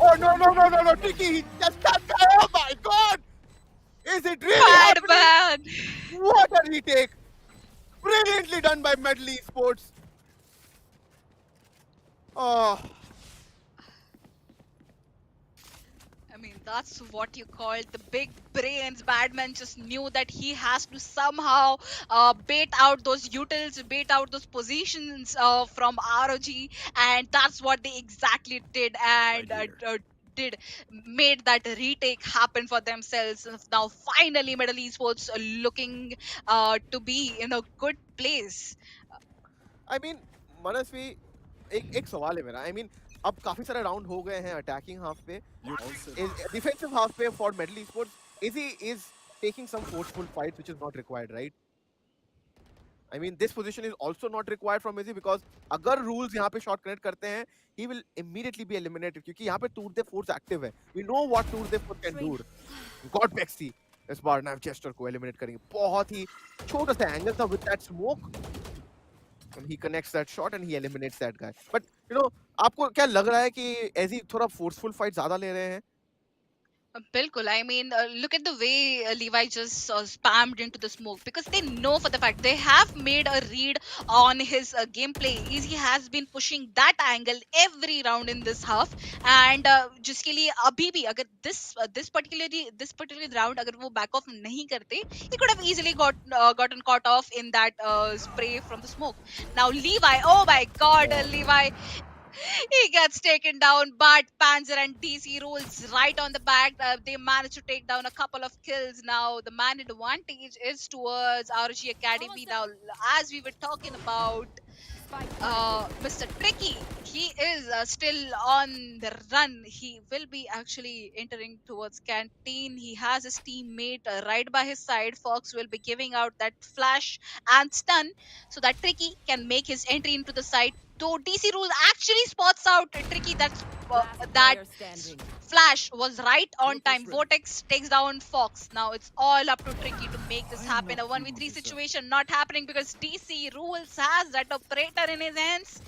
Oh no no no no no, Tricky just that. Oh my god, is it really Bad happening? man. What a retake! Brilliantly done by Medley Sports. Oh, I mean, that's what you call the big brains. Badman just knew that he has to somehow bait out those utils, bait out those positions from ROG, and that's what they exactly did, and did made that retake happen for themselves. Now, finally, Middle Esports looking to be in a good place. I mean, मनस्वी, एक एक सवाल है मेरा। I mean, अब काफी सारे round हो गए हैं अटैकिंग हाफ पे, डिफेंसिव हाफ पे for medley sports. is taking some forceful fights which is not required, right? I mean, this position is also not required from Izzy, because अगर rules यहाँ पे shot connect करते हैं, he will immediately be eliminated, क्योंकि यहाँ पे tour de force active है। We know what tour de force can do. God Bexy इस बार नाइफ जेस्टर को एलिमिनेट करेंगे। बहुत ही छोटा सा एंगल था with that smoke, and he connects that shot and he eliminates that guy. But you know, आपको क्या लग रहा है कि ऐसी थोड़ा forceful fight ज्यादा ले रहे हैं? Bilkul. I mean, look at the way Levi just spammed into the smoke, because they know for the fact they have made a read on his gameplay. He has been pushing that angle every round in this half, and जिसके लिए अभी भी अगर this particular round अगर वो back off नहीं करते, he could have easily gotten caught off in that spray from the smoke. Now Levi, oh my God, Levi. He gets taken down, but Panzer and DC rolls right on the back. They manage to take down a couple of kills. Now the man advantage is towards ROG Academy. Now, as we were talking about, Spike planted. Mr. Tricky, he is still on the run. He will be actually entering towards canteen. He has his teammate right by his side. Fox will be giving out that flash and stun so that Tricky can make his entry into the site. Though DC Rule actually spots out Tricky, Last that player standing. Flash was right on time. Vortex takes down Fox. Now it's all up to Tricky to make this happen. A 1v3 situation not happening because DC Rules has that operator in his hands.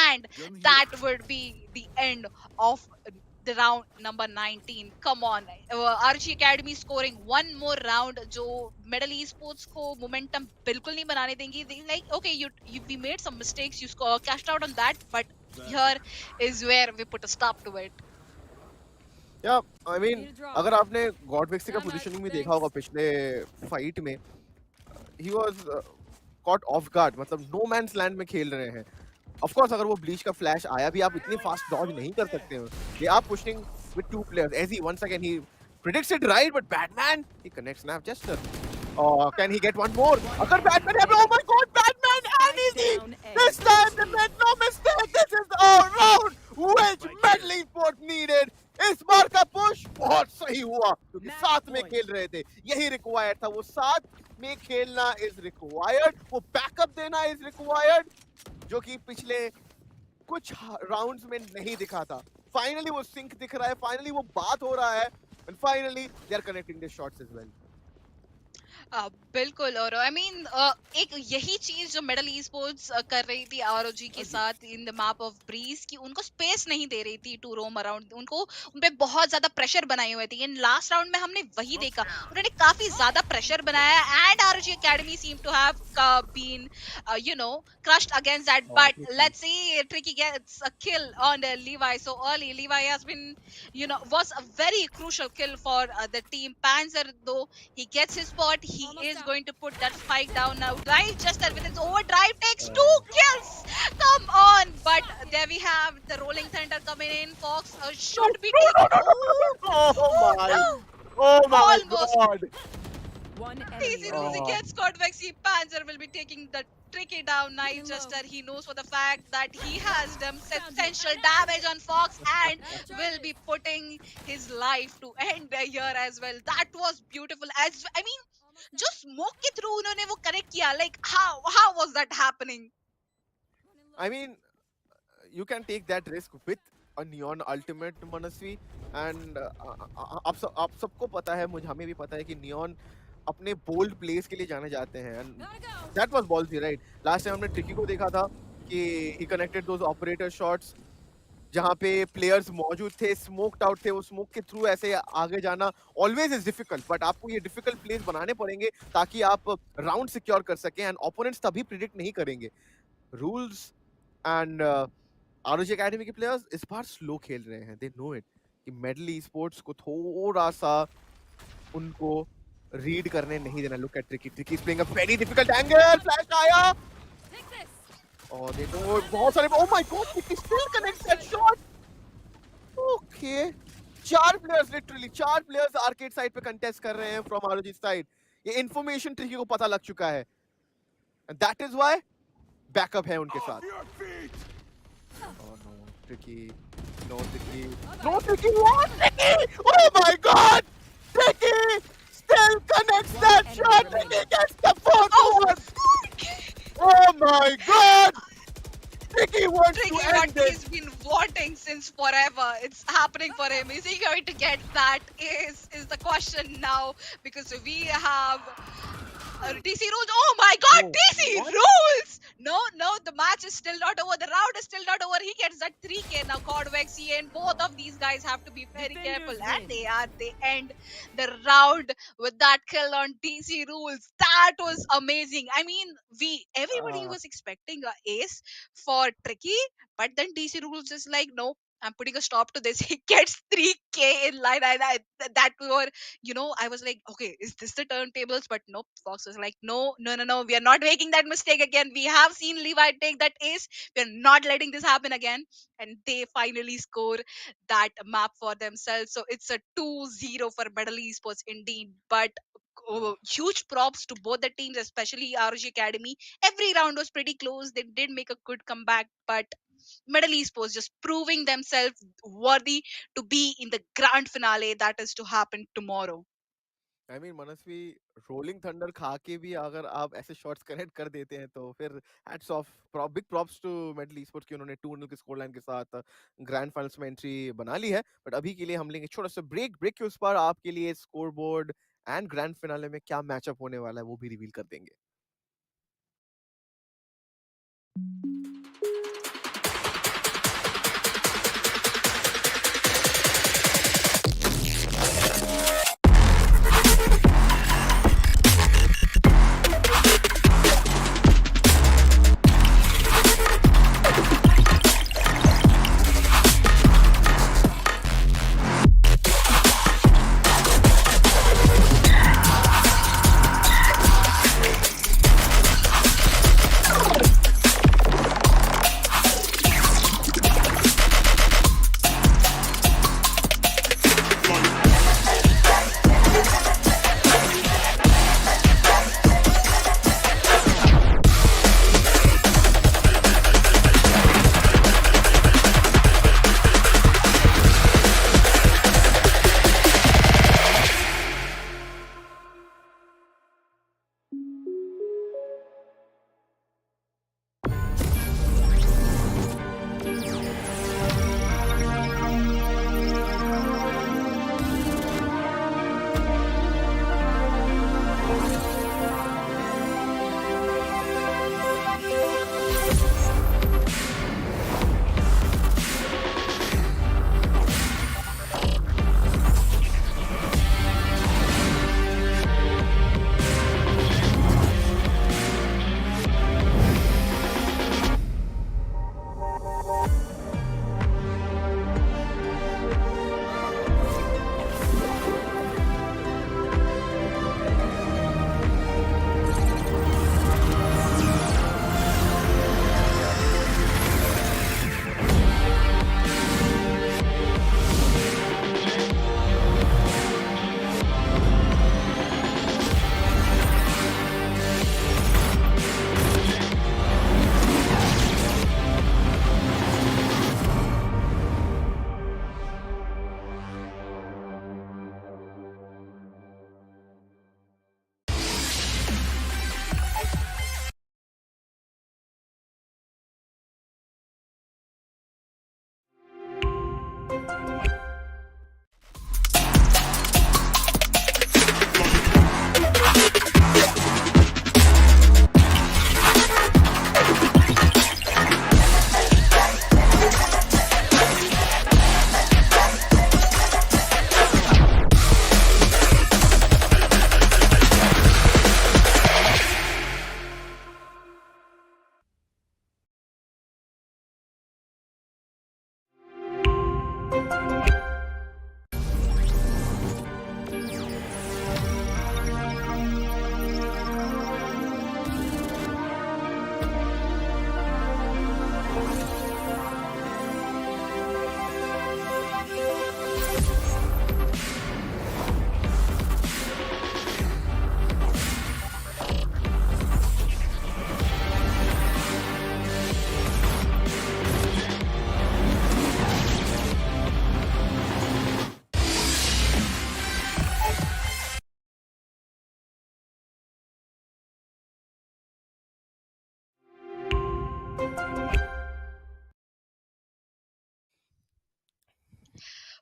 And that would be the end of the round number 19. Come on. RG Academy scoring one more round जो Medal Esports को momentum बिल्कुल नहीं बनाने देंगी. They like, okay, we made some mistakes. You cashed out on that. But here is where we put a stop to it. या I mean Need a drop. अगर आपने God वेक्सी का No, no, positioning भी देखा thanks. होगा पिछले fight में, he was cot of guard, मतलब नो मैन्स लैंड में खेल रहे हैं. ऑफ कोर्स अगर वो ब्लीच का फ्लैश आया भी, आप इतनी फास्ट डॉज नहीं कर सकते हो. They are pushing with two players. AG once again he predicts it right, but Batman, he connects snap jester. Can he get one more? Agar Batman have, oh my god, Batman and easy. Down A. This time they made no mistake. This is all round which Medal Esports needed. इस बार का push बहुत सही हुआ क्योंकि साथ में खेल रहे थे. यही रिक्वायर्ड था. वो साथ में खेलना इज रिक्वायर्ड. वो बैकअप देना इज रिक्वायर्ड, जो कि पिछले कुछ राउंड्स में नहीं दिखा था. फाइनली वो सिंक दिख रहा है. फाइनली वो बात हो रहा है. And finally they are connecting their shots as well. बिल्कुल. और आई मीन एक यही चीज जो मेडल ई स्पोर्ट्स कर रही थी आरओजी के साथ in the map of Breeze की उनको स्पेस नहीं दे रही थी टू रोम अराउंड. उनको उन पे बहुत ज्यादा प्रेशर बनाए हुए थे. इन लास्ट राउंड में हमने वही देखा. उन्होंने काफी ज्यादा प्रेशर बनाया and ROG academy seem to have been crushed against that. But let's see, Tricky gets a kill on Levi so early. Levi has been was a very crucial kill for the team. Panzer, though, he gets his spot. He Almost is out. going to put that spike down now. Right, Jester with his overdrive takes 2 kills. Come on. But there we have the Rolling Thunder coming in. Fox should be taking. Oh my! No. Oh my Almost. god! One enemy. Easy Rules gets caught. Vexy Panzer will be taking the Tricky down. Night Jester, he knows for the fact that he has done substantial damage on Fox and will be putting his life to end here as well. That was beautiful. As I mean, जो smoke के through उन्होंने वो connect किया, like how was that happening? I mean, you can take that risk with a neon ultimate, Manasvi, and आप सबको पता है, मुझे हमें भी पता है कि neon अपने बोल्ड प्लेस के लिए जाने जाते हैं. And that was ballsy, right? Last time हमने ट्रिकी को देखा था कि he connected those operator shots जहां पे प्लेयर्स मौजूद थे, स्मोक्ड आउट थे. वो स्मोक के थ्रू ऐसे आगे जाना ऑलवेज इज डिफिकल्ट, बट आपको ये डिफिकल्ट प्लेस बनाने पड़ेंगे ताकि आप राउंड सिक्योर कर सकें. एंड ओपोनेंट्स तभी प्रिडिक्ट नहीं करेंगे. रूल्स एंड आरओजी एकेडमी के प्लेयर्स इस बार स्लो खेल रहे हैं. दे नो इट कि मेडल ई स्पोर्ट्स को थोड़ा सा उनको रीड करने नहीं देना. Look at tricky. Tricky is playing a very difficult angle. Flash आया और दे नो बहुत सारे. ओह my god, tricky still connects that shot. Okay, 4 players, literally 4 players arcade side पे कंटेस्ट कर रहे हैं फ्रॉम आरओजी साइड. ये इंफॉर्मेशन ट्रिकी को पता लग चुका है and that is why backup है उनके साथ. Oh no Tricky, no Tricky, no Tricky, what Tricky? Oh my god, Tricky still connects that shot and he gets the fourth one. Oh my god! Tricky wants Tricky, to what end it. he's been wanting since forever. It's happening for him. Is he going to get that? Is the question now, because we have DC Rules. Oh my god, Oh, DC what? Rules! No, the match is still not over. The round is still not over. He gets that 3k now. Vexy and both of these guys have to be very careful. And they end the round with that kill on DC Rules. That was amazing. I mean, everybody was expecting a ace for Tricky, but then DC Rules is like, no, I'm putting a stop to this. He gets 3k in line. That were, I was like, okay, is this the turntables? But nope, Fox was like, no, we are not making that mistake again. We have seen Levi take that ace. We're not letting this happen again. And they finally score that map for themselves. So it's a 2-0 for Medal Esports indeed. But huge props to both the teams, especially ROG Academy. Every round was pretty close. They did make a good comeback, but Middle East was just proving themselves worthy to be in the grand finale that is to happen tomorrow. I mean Manasvi, rolling thunder खा के भी अगर आप ऐसे shots connect कर देते हैं तो फिर hats off, big props to Medal sports की उन्होंने 2-0 की स्कोर लाइन के साथ ग्रैंड फाइनल्स में एंट्री बना ली है। बट अभी के लिए हम लेंगे छोटा सा ब्रेक के उस पर आपके लिए score board and grand finale में क्या मैचअप होने वाला है वो भी रिवील कर देंगे।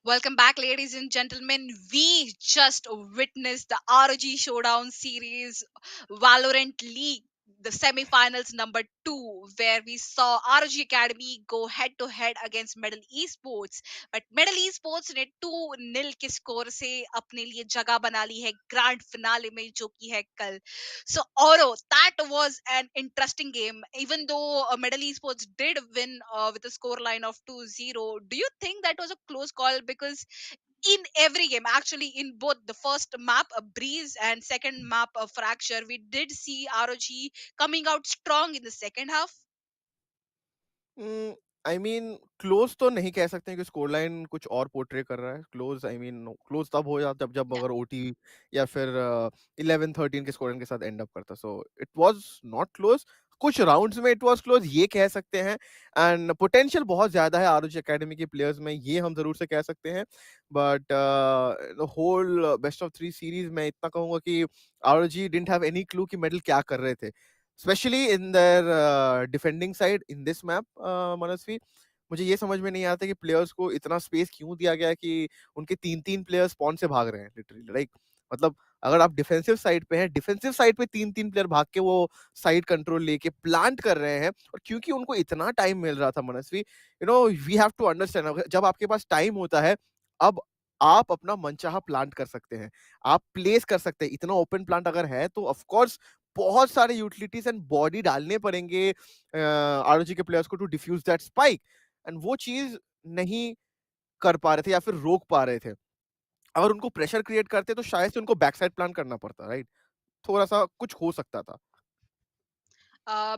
Welcome back, ladies and gentlemen. We just witnessed the ROG Showdown Series Valorant League, the semifinals number 2, where we saw ROG Academy go head to head against Middle Esports. But Middle Esports ने 2-0 के score से अपने लिए जगह बना ली है grand finale में, जो कि है कल. So, Oro, that was an interesting game. Even though Middle Esports did win with a score line of 2-0, do you think that was a close call? Because in every game, actually, in both the first map, a breeze, and second map, a fracture, we did see ROG coming out strong in the second half. I mean close तो नहीं कह सकते हैं कि score line कुछ और portray कर रहा है। क्लोज आई मीन क्लोज तब हो जाता जब या अगर ओटी या फिर 11-13 के स्कोर लाइन के साथ एंड अप करता। So it was not close. कुछ राउंड्स में इट वाज क्लोज ये कह सकते हैं। एंड पोटेंशियल बहुत ज्यादा है आरुचि एकेडमी के प्लेयर्स में, ये हम जरूर से कह सकते हैं। But the whole best of 3 series में इतना कहूंगा कि ROG didn't have any clue कि मेडल क्या कर रहे थे, especially in their defending side in this map. Manasvi, मुझे ये समझ में नहीं आता कि प्लेयर्स को इतना स्पेस क्यों दिया गया कि उनके 3-3 प्लेयर्स स्पॉन से भाग रहे हैं लिटरली। लाइक मतलब अगर आप डिफेंसिव साइड पे हैं, डिफेंसिव साइड पे 3-3 प्लेयर भाग के वो साइड कंट्रोल लेके प्लांट कर रहे हैं। और क्योंकि उनको इतना टाइम मिल रहा था मनस्वी, वी हैव टू अंडरस्टैंड, जब आपके पास टाइम होता है, अब आप अपना मनचाहा प्लांट कर सकते हैं, आप प्लेस कर सकते हैं। इतना ओपन प्लांट अगर है तो ऑफ कोर्स बहुत सारे यूटिलिटीज एंड बॉडी डालने पड़ेंगे आरओजी के प्लेयर्स को to defuse that spike. And वो चीज नहीं कर पा रहे थे या फिर रोक पा रहे थे। अगर उनको प्रेशर क्रिएट करते तो शायद से उनको बैक साइड प्लान करना पड़ता, राइट? थोड़ा सा कुछ हो सकता था।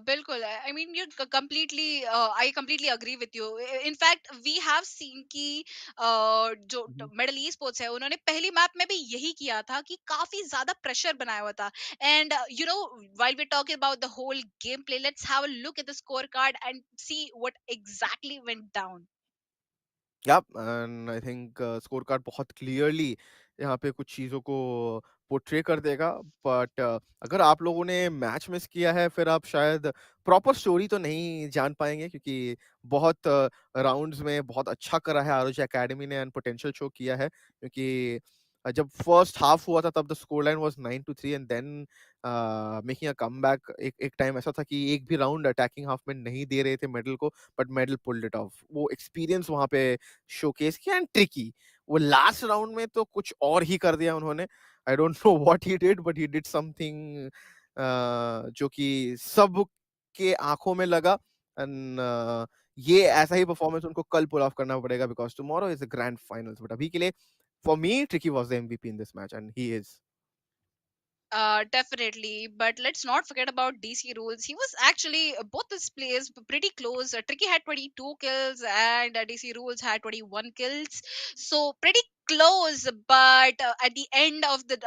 बिल्कुल, I mean you completely, I completely agree with you. In fact we have seen कि जो हम्म। मिडल ईस्ट स्पोर्ट्स है उन्होंने पहली मैप में भी यही किया था कि काफी ज्यादा प्रेशर बनाया हुआ था। And you know, while we talking about the whole game play, let's have a look at the score card and see what exactly went down. Yeah and I think score card बहुत clearly यहाँ पे कुछ चीज़ों को portray कर देगा। But अगर आप लोगों ने मैच मिस किया है फिर आप शायद प्रॉपर स्टोरी तो नहीं जान पाएंगे, क्योंकि बहुत राउंड्स में बहुत अच्छा करा है आरुचि एकेडमी ने एंड पोटेंशियल शो किया है। क्योंकि जब फर्स्ट हाफ हुआ था तब the score line was 9-3 and then making a comeback. एक एक टाइम ऐसा था कि एक भी राउंड अटैकिंग हाफ में नहीं दे रहे थे मेडल को, but medal pulled it of. वो एक्सपीरियंस वहां पे शोकेस किया एंड ट्रिकी। वो लास्ट राउंड में तो कुछ और ही कर दिया उन्होंने। I don't know what he did but he did something जो कि सब के आंखों में लगा। एंड ये ऐसा ही परफॉर्मेंस उनको कल पुल ऑफ करना पड़ेगा because tomorrow is a grand finals. But अभी के लिए for me tricky was the MVP in this match and he is. Definitely, but let's not forget about DC rules. He was actually both his players pretty close. Tricky had 22 kills and DC rules had 21 kills, so pretty close. But at the end of the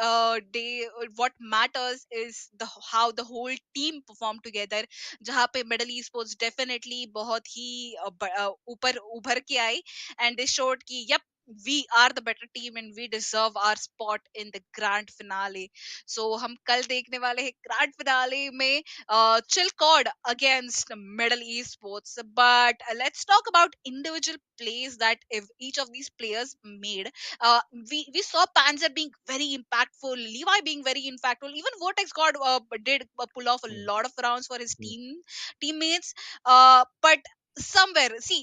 day, what matters is the how the whole team performed together. जहाँ पे Middle East Sports definitely बहुत ही ऊपर उभर के आई, and they showed कि yep, we are the better team and we deserve our spot in the grand finale. सो हम कल देखने वाले हैं ग्रैंड फिनाले में Chilcod against Middle East Sports. But let's talk about individual plays that if each of these players made. We saw Panzer being very impactful, Levi being very impactful, even Vortex God did pull off a lot of rounds for his teammates. But somewhere see,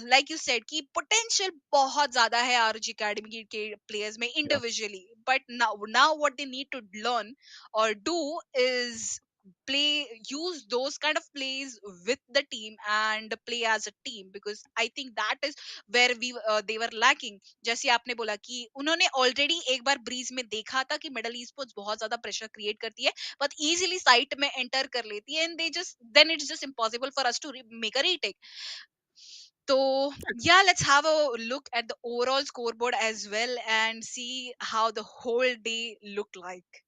like you said कि potential बहुत ज्यादा है RG academy के players में Yeah. individually, but now what they need to learn or do is play use those kind of plays with the team and play as a team, because I think that is where we they were lacking. जैसे आपने बोला कि उन्होंने already एक बार bridge में देखा था कि मिडल ईस्ट स्पोर्ट्स बहुत ज्यादा प्रेशर क्रिएट करती है, बट इजीली साइट में एंटर कर लेती है, and they just then it's just impossible for us to make a retake. So, yeah, let's have a look at the overall scoreboard as well and see how the whole day looked like.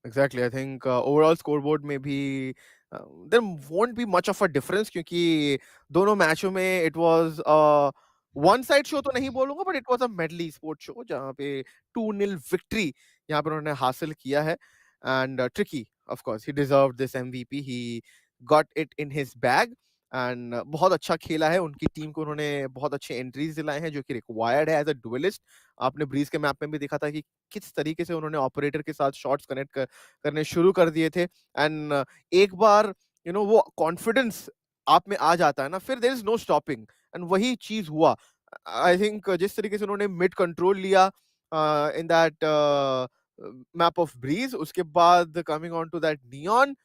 Exactly I think overall scoreboard में भी there won't be much of a difference, क्योंकि दोनों मैचों में it was one side show तो नहीं बोलूंगा, but it was a Medal sport show जहां पे 2-0 विक्ट्री यहां पर उन्होंने हासिल किया है। And tricky of course he deserved this MVP, he got it in his bag. And बहुत अच्छा खेला है, उनकी टीम को उन्होंने बहुत अच्छे एंट्रीज दिलाए हैं जो कि रिक्वायर्ड है एज अ डुएलिस्ट। आपने ब्रीज के मैप में भी देखा था कि किस तरीके से उन्होंने ऑपरेटर के साथ शॉट्स कनेक्ट करने शुरू कर दिए थे। एंड एक बार वो कॉन्फिडेंस आप में आ जाता है ना, फिर there is no stopping. And वही चीज हुआ। आई थिंक जिस तरीके से उन्होंने मिड कंट्रोल लिया in that map of Breeze, उसके बाद coming on to that Neon,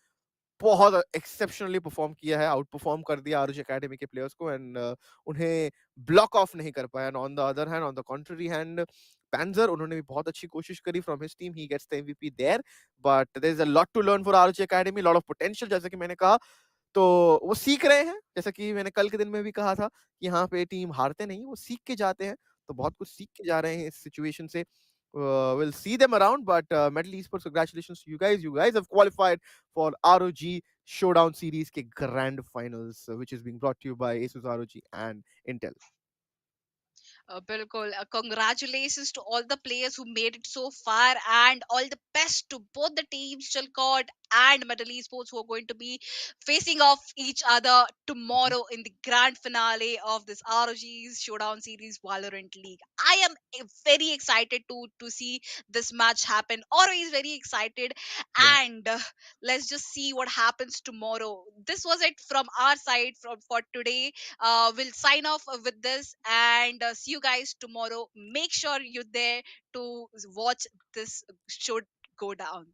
बहुत एक्सेप्शनली परफॉर्म किया है, आउट परफॉर्म कर दिया आरुचि एकेडमी के प्लेयर्स को। एंड उन्हें ब्लॉक ऑफ नहीं कर पाया। And on the other hand, on the contrary hand, Panzer, उन्होंने भी बहुत अच्छी कोशिश करी from his team, he gets the MVP there. But there is a lot to learn for आरुचि academy, lot of potential, जैसे कि मैंने कहा। तो वो सीख रहे हैं, जैसा कि मैंने कल के दिन में भी कहा था कि यहाँ पे टीम हारते नहीं, वो सीख के जाते हैं, तो बहुत कुछ सीख के जा रहे हैं इस सिचुएशन से। We'll see them around, but Metal Esports, congratulations to you guys. You guys have qualified for ROG Showdown Series के Grand Finals, which is being brought to you by ASUS, ROG and Intel. बिल्कुल congratulations to all the players who made it so far and all the best to both the teams Chilcot and Metal Esports who are going to be facing off each other tomorrow in the grand finale of this ROG's Showdown Series Valorant League. I am very excited to see this match happen. Always very excited, Yeah. and let's just see what happens tomorrow. This was it from our side for today. We'll sign off with this and see you guys tomorrow. Make sure you're there to watch this show go down.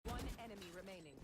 One enemy remaining.